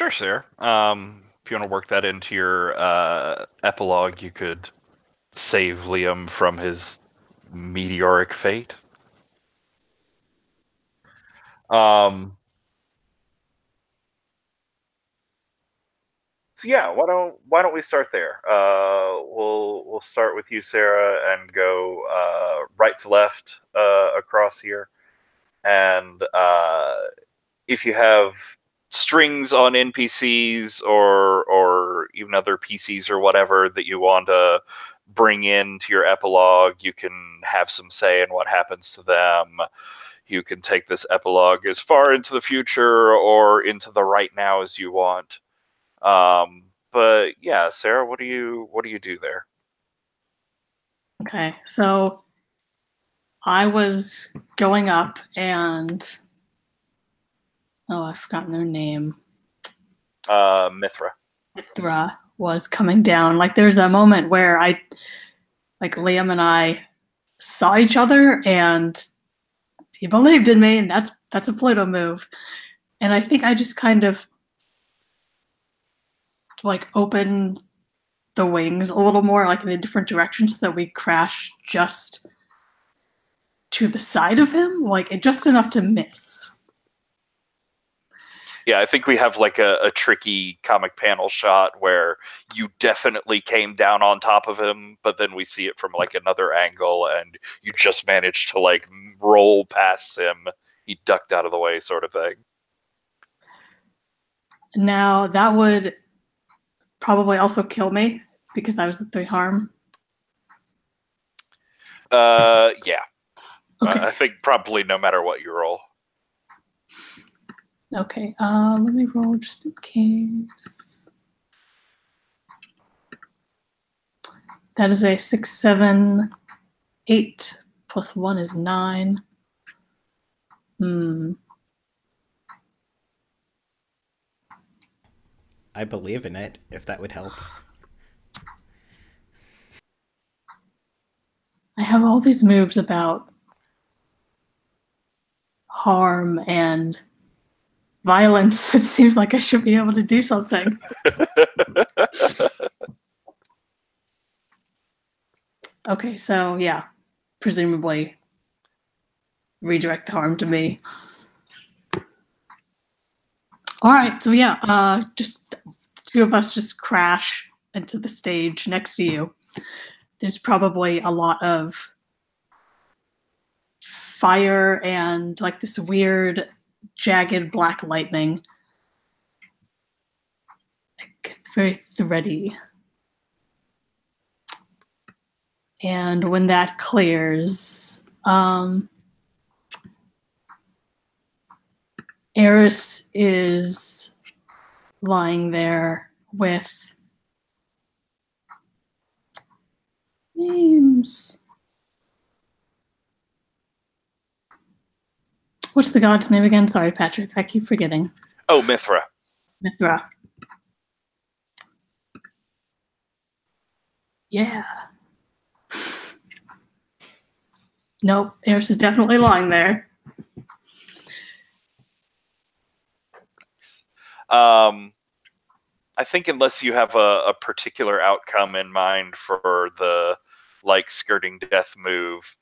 Sure, sir. If you want to work that into your epilogue, you could save Liam from his meteoric fate. So yeah, why don't we start there? We'll start with you, Sarah, and go right to left across here. And if you have strings on NPCs or even other PCs or whatever that you want to bring into your epilogue, you can have some say in what happens to them. You can take this epilogue as far into the future or into the right now as you want. But yeah, Sarah, what do you do there?
Okay, so I was going up and I've forgotten their name.
Mithra.
Mithra was coming down. Like there's a moment where Liam and I saw each other and he believed in me, and that's a Pluto move. And I think I just kind of open the wings a little more, like in a different direction, so that we crash just to the side of him, just enough to miss.
Yeah, I think we have like a tricky comic panel shot where you definitely came down on top of him, but then we see it from like another angle and you just managed to like roll past him. He ducked out of the way, sort of thing.
Now, that would probably also kill me because I was at 3 harm.
Yeah.
Okay.
I think probably no matter what you roll.
Okay, let me roll just in case. That is a 6, 7, 8 plus 1 is 9.
I believe in it, if that would help.
I have all these moves about harm and violence. It seems like I should be able to do something. Okay, so yeah, presumably redirect the harm to me. All right, so yeah, just 2 of us just crash into the stage next to you. There's probably a lot of fire and like this weird jagged black lightning. Very thready. And when that clears, Eris is lying there with names. What's the god's name again? Sorry, Patrick. I keep forgetting.
Oh, Mithra.
Mithra. Yeah. Nope, Eris is definitely lying there.
I think unless you have a particular outcome in mind for the like skirting death move,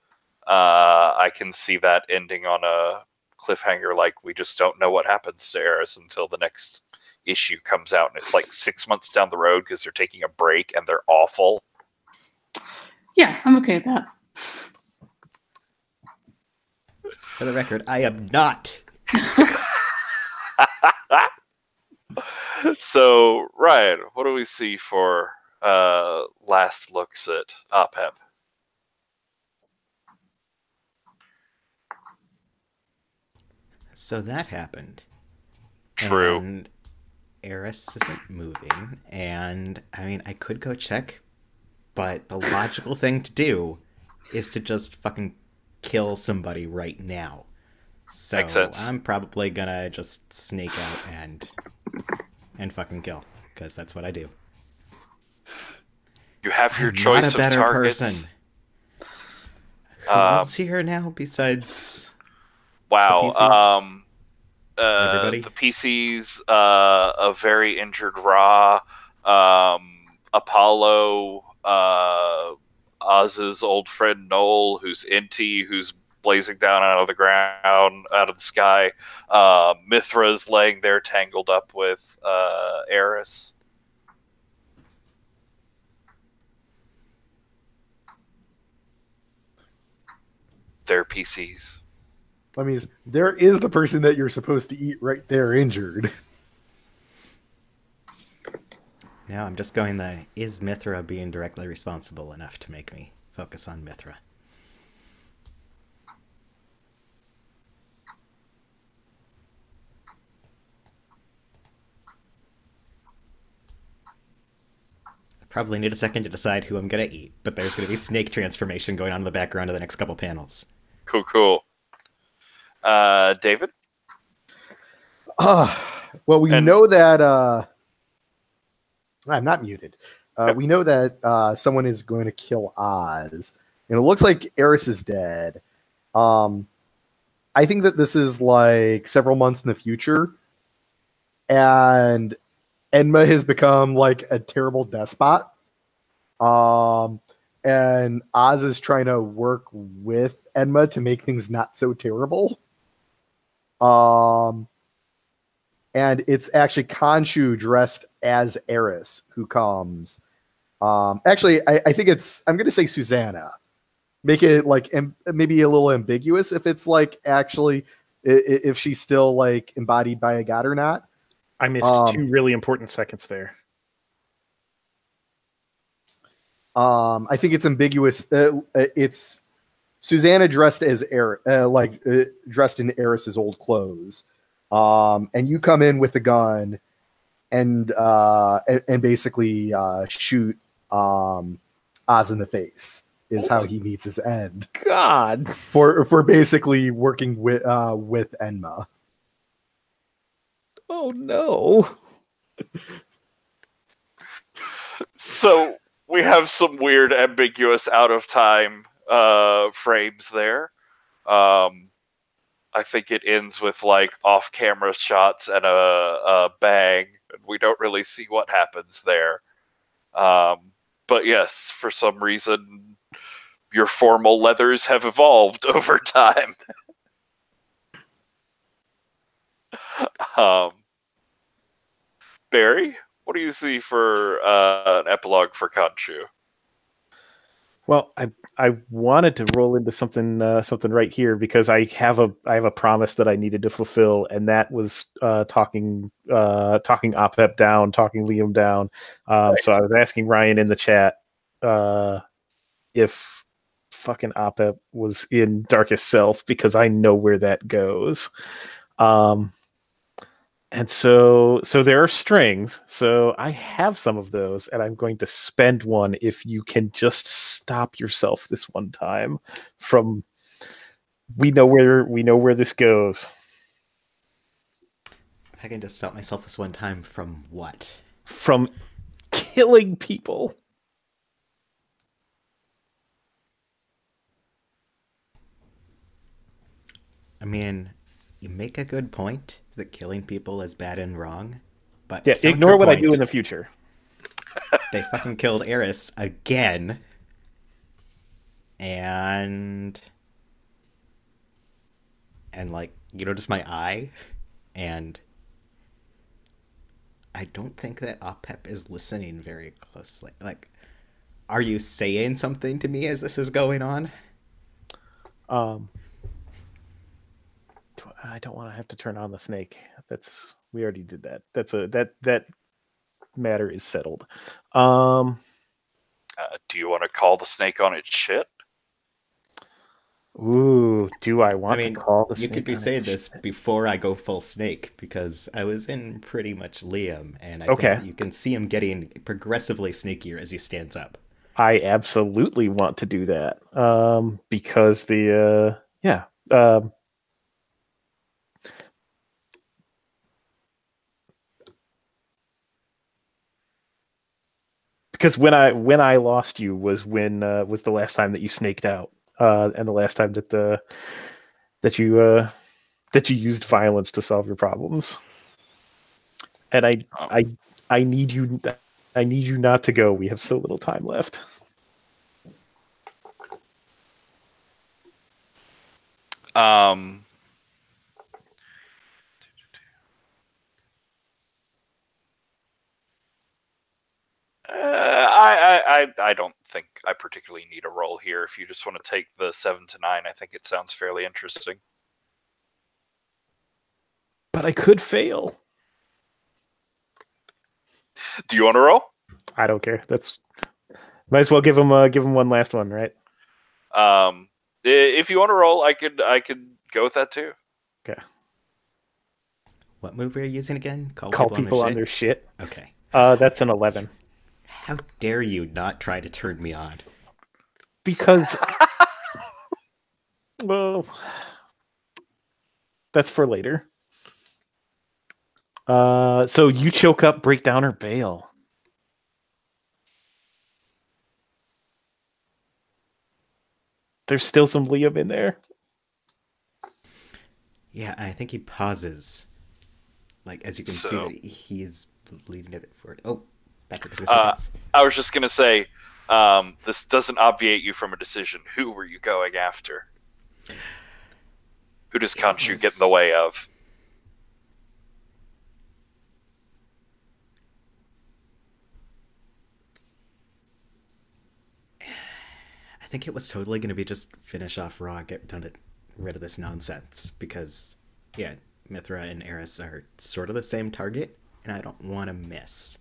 I can see that ending on a cliffhanger. Like we just don't know what happens to Eris until the next issue comes out, and it's like 6 months down the road because they're taking a break and they're awful.
Yeah, I'm okay with that.
For the record, I am not.
So, Ryan, what do we see for last looks at OPEP?
So that happened.
True.
And Eris isn't moving, and I mean, I could go check, but the logical thing to do is to just fucking kill somebody right now. So
Makes sense.
I'm probably gonna just snake out and fucking kill, because that's what I do.
You have your
I'm
choice
not a better
of targets.
person. Who else here now besides?
Wow.
Everybody?
the PCs, a very injured Ra, Apollo, Oz's old friend Noel, who's Inti, who's blazing down out of the ground, out of the sky. Mithra's laying there tangled up with Eris. Their PCs.
I mean, there is the person that you're supposed to eat right there injured.
Now I'm just going is Mithra being directly responsible enough to make me focus on Mithra? I probably need a second to decide who I'm going to eat, but there's going to be snake transformation going on in the background of the next couple panels.
Cool. David?
Well, we know that... I'm not muted. We know that someone is going to kill Oz, and it looks like Eris is dead. I think that this is like several months in the future, and Enma has become like a terrible despot. And Oz is trying to work with Enma to make things not so terrible. And it's actually Khonshu dressed as Eris who comes. Actually, I think I'm going to say Susanna. Make it like maybe a little ambiguous if it's like actually if she's still like embodied by a god or not.
I missed 2 really important seconds there.
I think it's ambiguous. It's Susanna dressed as dressed in Eris's old clothes. And you come in with a gun and basically shoot Oz in the face is how he meets his end.
God,
for basically working with Enma.
Oh no.
So we have some weird, ambiguous, out of time frames there. I think it ends with like off-camera shots and a bang. We don't really see what happens there. But yes, for some reason, your formal leathers have evolved over time. Barry, what do you see for an epilogue for Khonshu?
Well, I wanted to roll into something right here because I have a promise that I needed to fulfill, and that was talking Opep down, talking Liam down.
Right.
So I was asking Ryan in the chat if fucking Opep was in Darkest Self because I know where that goes. And so there are strings. So I have some of those, and I'm going to spend one if you can just stop yourself this one time from we know where this goes.
I can just stop myself this one time from what?
From killing people.
I mean, you make a good point that killing people is bad and wrong, but
yeah, ignore what I do in the future.
They fucking killed Eris again, and like, you notice my eye, and I don't think that Opep is listening very closely. Like, are you saying something to me as this is going on?
I don't want to have to turn on the snake. We already did that. That matter is settled.
Do you want to call the snake on its shit?
Ooh, do I want to call the snake?
You could be saying this before I go full snake, because I was in pretty much Liam, and I think you can see him getting progressively sneakier as he stands up.
I absolutely want to do that. Because because when I lost you was was the last time that you snaked out, and the last time that that you used violence to solve your problems. And I need you. I need you not to go. We have so little time left.
I don't think I particularly need a roll here. If you just want to take the 7 to 9, I think it sounds fairly interesting.
But I could fail.
Do you want to roll?
I don't care. That's might as well give him one last one, right?
If you want to roll, I could go with that too.
Okay.
What move are you using again?
Call people on their shit.
Okay.
That's an 11.
How dare you not try to turn me on?
Because, well, that's for later. So you choke up, break down, or bail. There's still some Liam in there.
Yeah, I think he pauses. Like, as you can see, that he's leading it forward. Oh, Patrick is
I was just going to say, this doesn't obviate you from a decision. Who were you going after? Who does Khonshu get in the way of?
I think it was totally going to be just finish off Raw, get rid of this nonsense. Because, yeah, Mithra and Eris are sort of the same target, and I don't want to miss.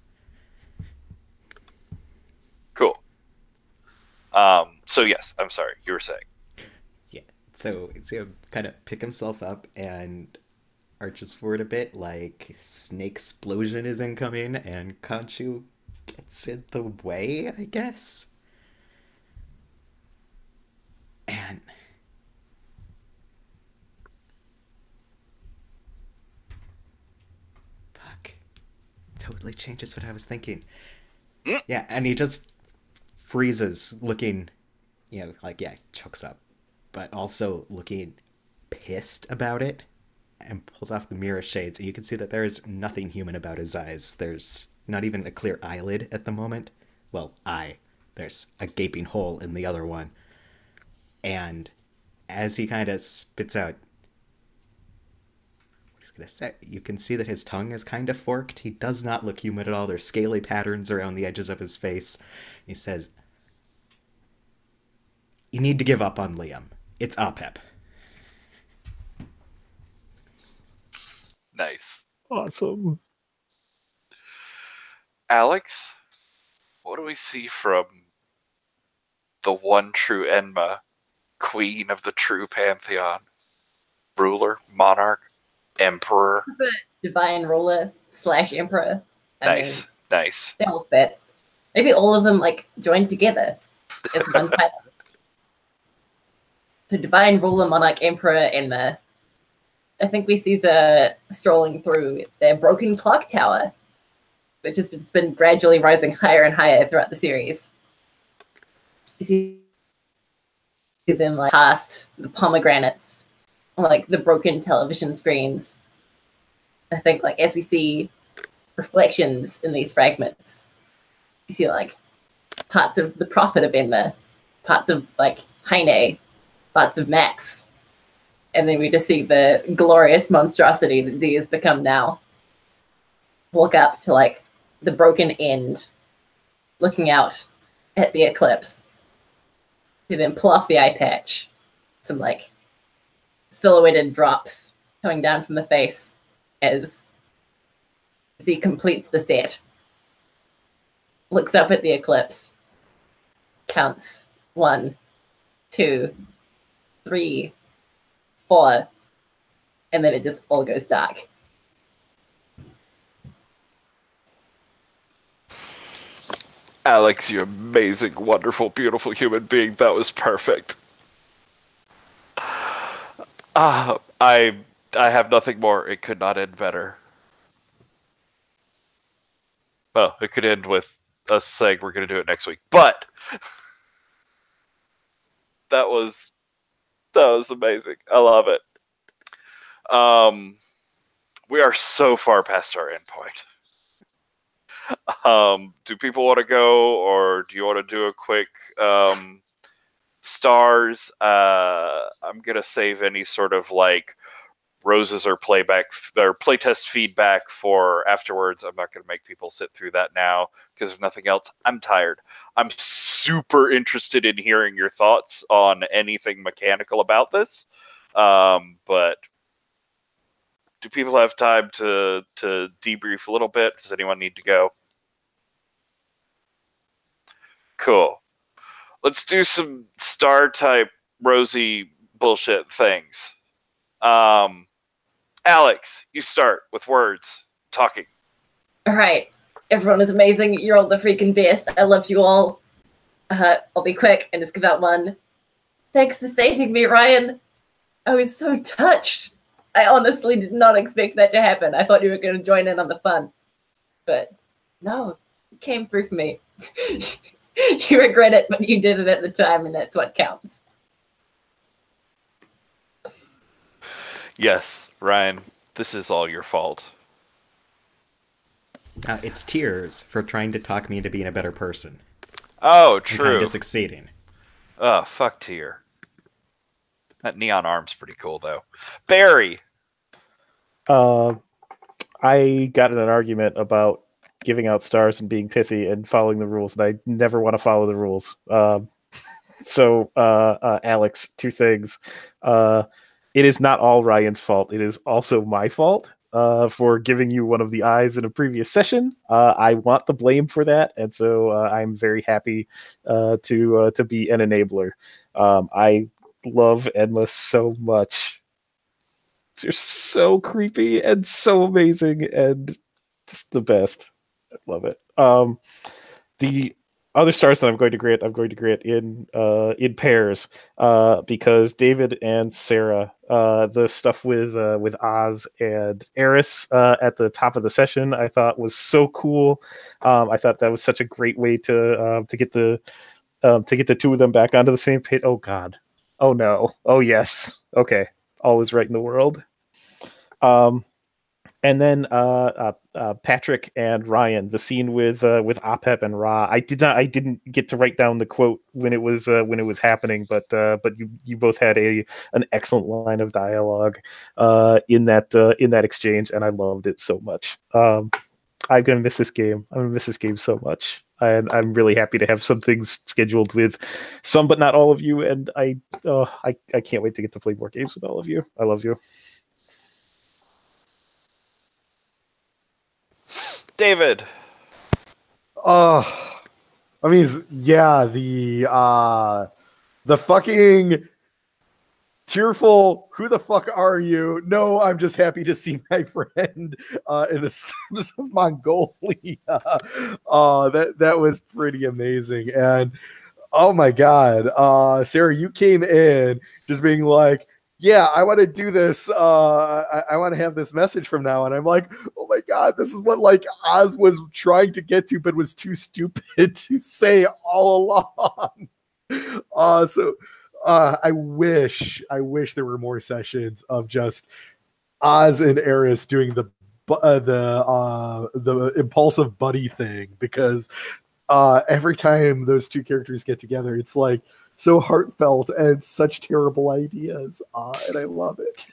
Cool. So yes, I'm sorry, you were saying.
Yeah, so it's gonna kind of pick himself up and arches forward a bit, like snake explosion is incoming, and Khonshu gets in the way, I guess. And fuck, totally changes what I was thinking. Yeah, and he just freezes, looking, like, yeah, chokes up, but also looking pissed about it, and pulls off the mirror shades, and you can see that there is nothing human about his eyes. There's not even a clear eyelid at the moment. Well, there's a gaping hole in the other one. And as he kind of spits out, what he's gonna say, you can see that his tongue is kind of forked. He does not look human at all. There's scaly patterns around the edges of his face. He says, "You need to give up on Liam. It's Apep."
Nice.
Awesome.
Alex, what do we see from the one true Enma, queen of the true pantheon, ruler, monarch, emperor?
The divine ruler / emperor.
Nice.
They all fit. Maybe all of them joined together as one title. So divine ruler, monarch, emperor, Enma. I think we see Caesar strolling through their broken clock tower, which has just been gradually rising higher and higher throughout the series. You see them past the pomegranates, the broken television screens. I think as we see reflections in these fragments, you see parts of the prophet of Enma, parts of Heine, parts of Max. And then we just see the glorious monstrosity that Z has become now. Walk up to the broken end, looking out at the eclipse. To then pull off the eye patch. Some silhouetted drops coming down from the face as Z completes the set. Looks up at the eclipse. Counts 1, 2, 3, 4, and then it just all goes dark.
Alex, you amazing, wonderful, beautiful human being. That was perfect. I have nothing more. It could not end better. Well, it could end with us saying we're going to do it next week, but that was amazing. I love it. We are so far past our endpoint. Do people want to go, or do you want to do a quick stars? I'm gonna save any sort of like roses or playtest feedback for afterwards. I'm not gonna make people sit through that now because if nothing else, I'm tired. I'm super interested in hearing your thoughts on anything mechanical about this, but do people have time to debrief a little bit? Does anyone need to go? Cool. Let's do some star type rosy bullshit things. Alex, you start with words, talking.
All right. Everyone is amazing. You're all the freaking best. I love you all. I'll be quick and just give out one. Thanks for saving me, Ryan. I was so touched. I honestly did not expect that to happen. I thought you were going to join in on the fun. But no, it came through for me. You regret it, but you did it at the time, and that's what counts.
Yes, Ryan, this is all your fault.
It's Tears for trying to talk me into being a better person.
Oh, true.
And kind of succeeding.
Oh, fuck Tear. That neon arm's pretty cool, though. Barry.
I got in an argument about giving out stars and being pithy and following the rules, and I never want to follow the rules. So, Alex, two things. It is not all Ryan's fault. It is also my fault for giving you one of the eyes in a previous session. I want the blame for that, and so I'm very happy to be an enabler. I love Endless so much. They're so creepy and so amazing and just the best. I love it. The other stars that I'm going to grant in pairs because David and Sarah, the stuff with Oz and Eris at the top of the session, I thought was so cool. I thought that was such a great way to get the two of them back onto the same page. Oh God. Oh no. Oh yes. Okay. All is right in the world. And then Patrick and Ryan, the scene with Apep and Ra. I didn't get to write down the quote when it was happening, but you both had an excellent line of dialogue in that exchange, and I loved it so much. I'm gonna miss this game. I'm gonna miss this game so much. And I'm really happy to have some things scheduled with some, but not all of you. And I can't wait to get to play more games with all of you. I love you.
David.
I mean, yeah, the fucking tearful, who the fuck are you? No, I'm just happy to see my friend in the steppes of Mongolia. That was pretty amazing. And oh my God, Sarah, you came in just being like, yeah, I want to do this. I want to have this message from now on. I'm like, oh my God, this is what like Oz was trying to get to, but was too stupid to say all along. So I wish there were more sessions of just Oz and Eris doing the impulsive buddy thing, because every time those two characters get together, it's like so heartfelt and such terrible ideas, and I love it.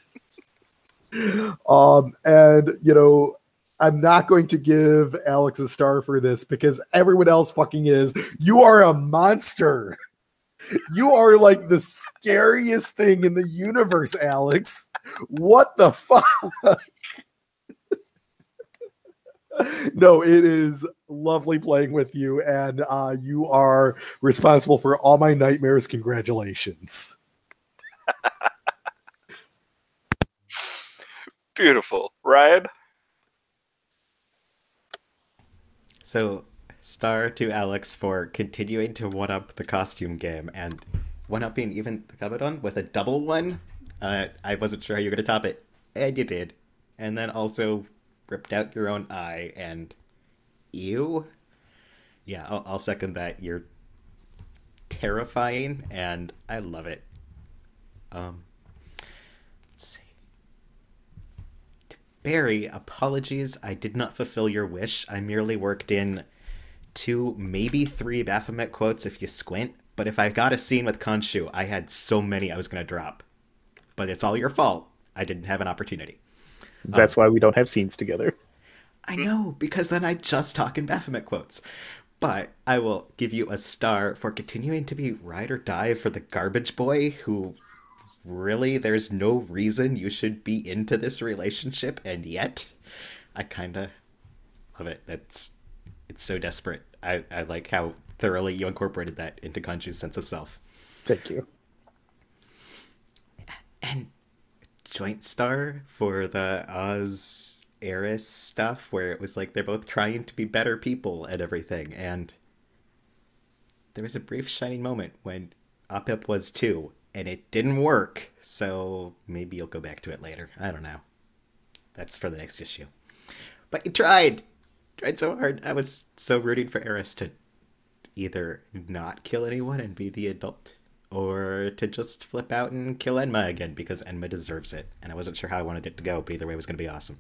And you know, I'm not going to give Alex a star for this because everyone else fucking is. You are a monster. You are like the scariest thing in the universe, Alex. What the fuck? No, it is lovely playing with you, and you are responsible for all my nightmares. Congratulations.
Beautiful. Ryan?
So, star to Alex for continuing to one-up the costume game, and one-upping even the Kabadon with a double one. I wasn't sure how you were going to top it, and you did. And then also ripped out your own eye, and ew. Yeah, I'll second that. You're terrifying, and I love it. Let's see. Barry, apologies. I did not fulfill your wish. I merely worked in 2, maybe 3 Baphomet quotes if you squint. But if I got a scene with Khonshu, I had so many I was going to drop. But it's all your fault. I didn't have an opportunity.
That's why we don't have scenes together.
I know, because then I just talk in Baphomet quotes. But I will give you a star for continuing to be ride or die for the garbage boy who really there's no reason you should be into this relationship, and yet I kind of love it. It's so desperate. I like how thoroughly you incorporated that into Khonshu's sense of self.
Thank you.
And joint star for the Oz Eris stuff, where it was like they're both trying to be better people and everything, and there was a brief shining moment when Opep was too, and it didn't work, so maybe you'll go back to it later. I don't know. That's for the next issue. But you tried so hard. I was so rooting for Eris to either not kill anyone and be the adult, or to just flip out and kill Enma again, because Enma deserves it. And I wasn't sure how I wanted it to go, but either way it was going to be awesome.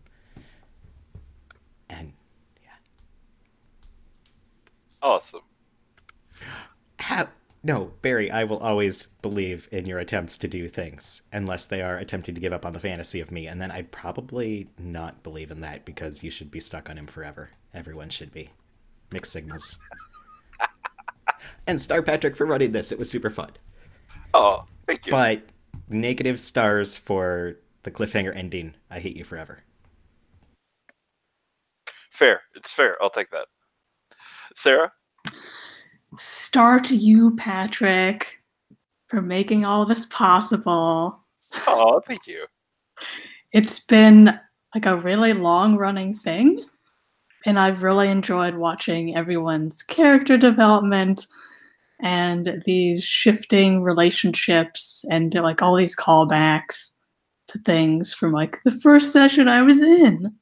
And, yeah.
Awesome.
No, Barry, I will always believe in your attempts to do things, unless they are attempting to give up on the fantasy of me, and then I'd probably not believe in that, because you should be stuck on him forever. Everyone should be. Mixed signals. And Star Patrick for running this. It was super fun.
Oh, thank you.
But negative stars for the cliffhanger ending. I hate you forever.
Fair. It's fair. I'll take that. Sarah?
Star to you, Patrick, for making all this possible.
Oh, thank you.
It's been like a really long-running thing, and I've really enjoyed watching everyone's character development and these shifting relationships and like all these callbacks to things from like the first session I was in.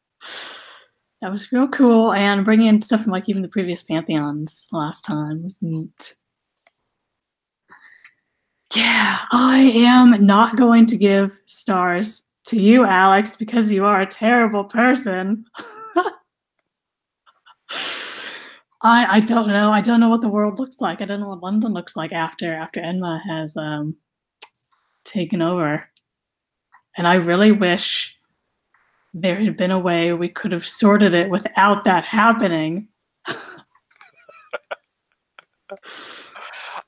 That was real cool, and bringing in stuff from like even the previous Pantheons last time was neat. Yeah, I am not going to give stars to you, Alex, because you are a terrible person. I don't know. I don't know what the world looks like. I don't know what London looks like after Enma has taken over. And I really wish there had been a way we could have sorted it without that happening.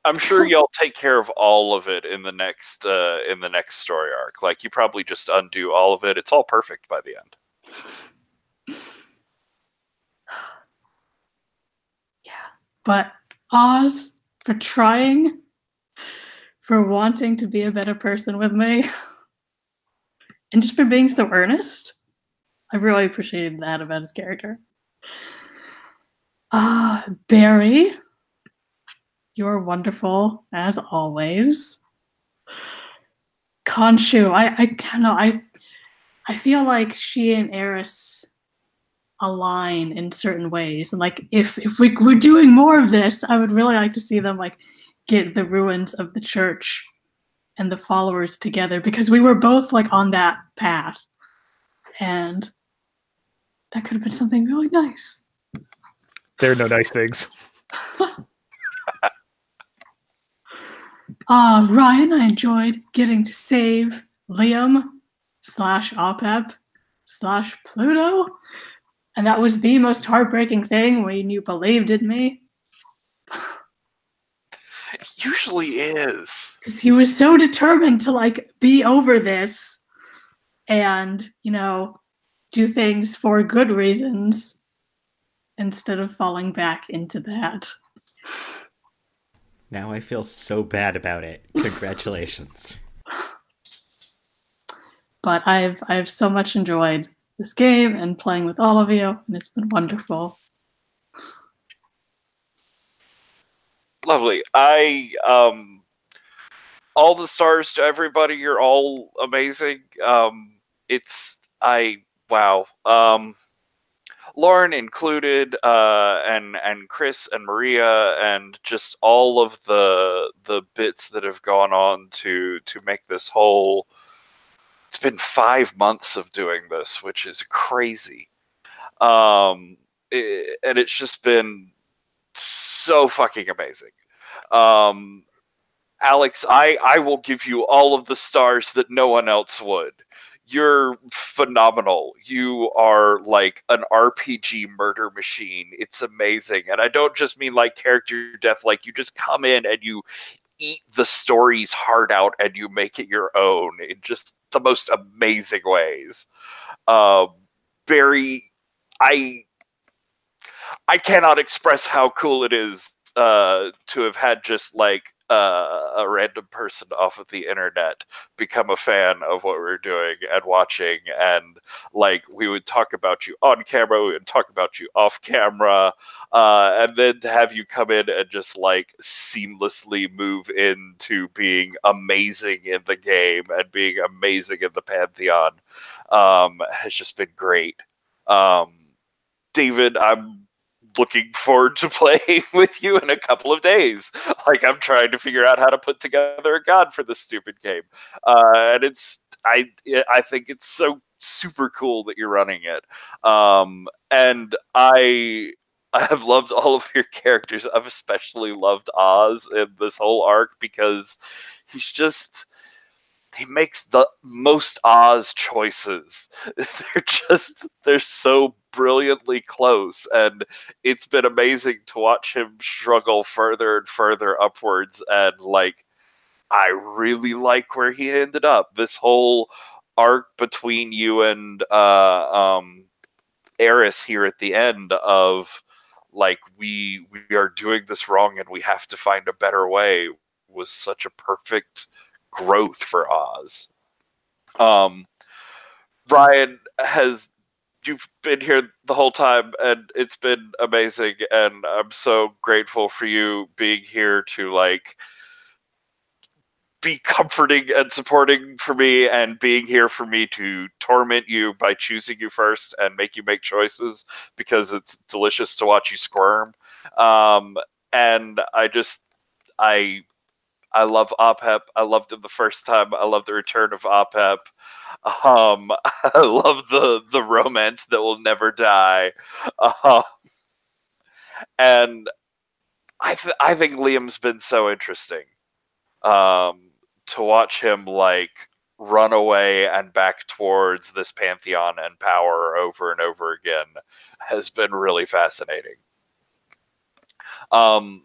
I'm sure y'all take care of all of it in the next story arc. Like, you probably just undo all of it. It's all perfect by the end.
Yeah. But Oz, for trying, for wanting to be a better person with me, and just for being so earnest. I really appreciated that about his character. Barry, you're wonderful as always. Khonshu, I feel like she and Eris align in certain ways, and like if we were doing more of this, I would really like to see them like get the ruins of the church and the followers together, because we were both like on that path, and that could have been something really nice.
There are no nice things.
Ryan, I enjoyed getting to save Liam /Opep /Pluto. And that was the most heartbreaking thing when you believed in me.
It usually is.
Because he was so determined to like be over this and, you know, do things for good reasons instead of falling back into that.
Now I feel so bad about it. Congratulations.
But I've so much enjoyed this game and playing with all of you, and it's been wonderful.
Lovely. All the stars to everybody. You're all amazing. Wow. Lauren included, and Chris and Maria, and just all of the bits that have gone on to make this whole it's been 5 months of doing this, which is crazy. And it's just been so fucking amazing. Alex, I will give you all of the stars that no one else would. You're phenomenal. You are like an RPG murder machine. It's amazing. And I don't just mean like character death, like you just come in and you eat the story's heart out and you make it your own in just the most amazing ways. Barry, I cannot express how cool it is to have had just like a random person off of the internet become a fan of what we're doing and watching, and like we would talk about you on camera, we would talk about you off camera, and then to have you come in and just like seamlessly move into being amazing in the game and being amazing in the Pantheon has just been great. David, I'm looking forward to playing with you in a couple of days. Like, I'm trying to figure out how to put together a god for this stupid game, and I think it's so super cool that you're running it. And I have loved all of your characters. I've especially loved Oz in this whole arc because he's just he makes the most Oz choices. They're so brilliantly close, and it's been amazing to watch him struggle further and further upwards, and like I really like where he ended up. This whole arc between you and Eris here at the end of like we are doing this wrong and we have to find a better way was such a perfect growth for Oz. Ryan, you've been here the whole time and it's been amazing, and I'm so grateful for you being here to like be comforting and supporting for me, and being here for me to torment you by choosing you first and make you make choices because it's delicious to watch you squirm. And I love OPEP. I loved him the first time. I love the return of OPEP. I love the romance that will never die. And I think Liam's been so interesting. To watch him like run away and back towards this pantheon and power over and over again has been really fascinating. And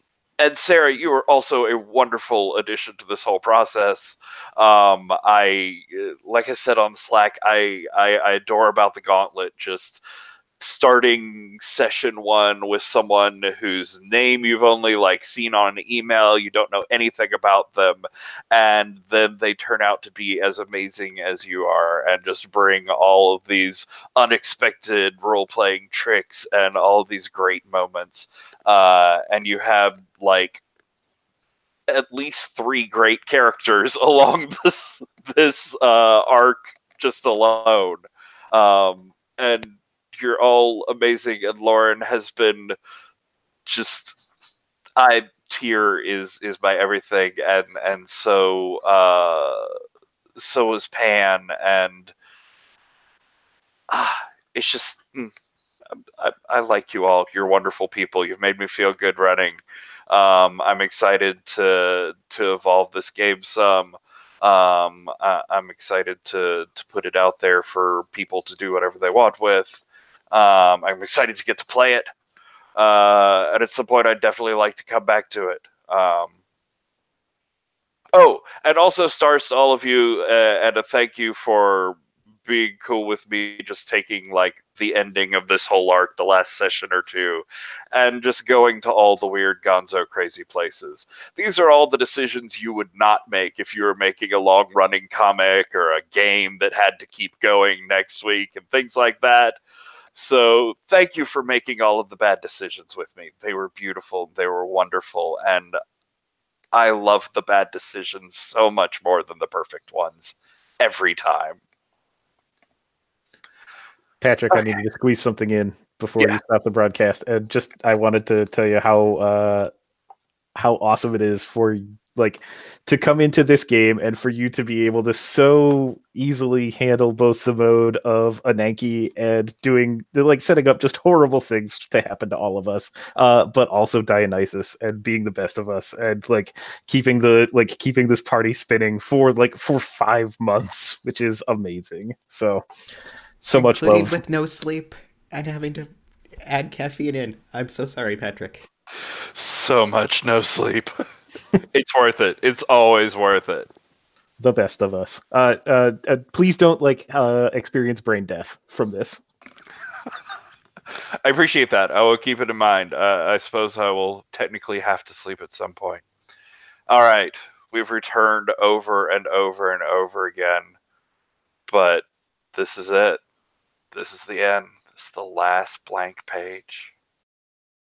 Sarah, you were also a wonderful addition to this whole process. Like I said on Slack, I adore about the Gauntlet just starting session one with someone whose name you've only like seen on an email, you don't know anything about them, and then they turn out to be as amazing as you are and just bring all of these unexpected role-playing tricks and all of these great moments, and you have like at least 3 great characters along this arc just alone, and you're all amazing, and Lauren has been just Tyr is my everything, and so is Pan, and it's just I like you all. You're wonderful people. You've made me feel good running. I'm excited to evolve this game some. I'm excited to put it out there for people to do whatever they want with. I'm excited to get to play it, and at some point I'd definitely like to come back to it. Oh, and also stars to all of you, and a thank you for being cool with me just taking like the ending of this whole arc, the last session or two, and just going to all the weird gonzo crazy places. These are all the decisions you would not make if you were making a long-running comic or a game that had to keep going next week and things like that. So thank you for making all of the bad decisions with me. They were beautiful, they were wonderful, and I love the bad decisions so much more than the perfect ones every time.
Patrick, I needed to squeeze something in before you stop the broadcast. And just I wanted to tell you how awesome it is for Like, to come into this game and for you to be able to so easily handle both the mode of Ananke and doing, like, setting up just horrible things to happen to all of us, but also Dionysus and being the best of us and like keeping this party spinning for 5 months, which is amazing. So much
Including
love.
with no sleep and having to add caffeine in. I'm so sorry, Patrick.
So much no sleep. It's worth it. It's always worth it.
The best of us. Please don't experience brain death from this.
I appreciate that. I will keep it in mind. I suppose I will technically have to sleep at some point. All right. We've returned over and over and over again. But this is it. This is the end. This is the last blank page.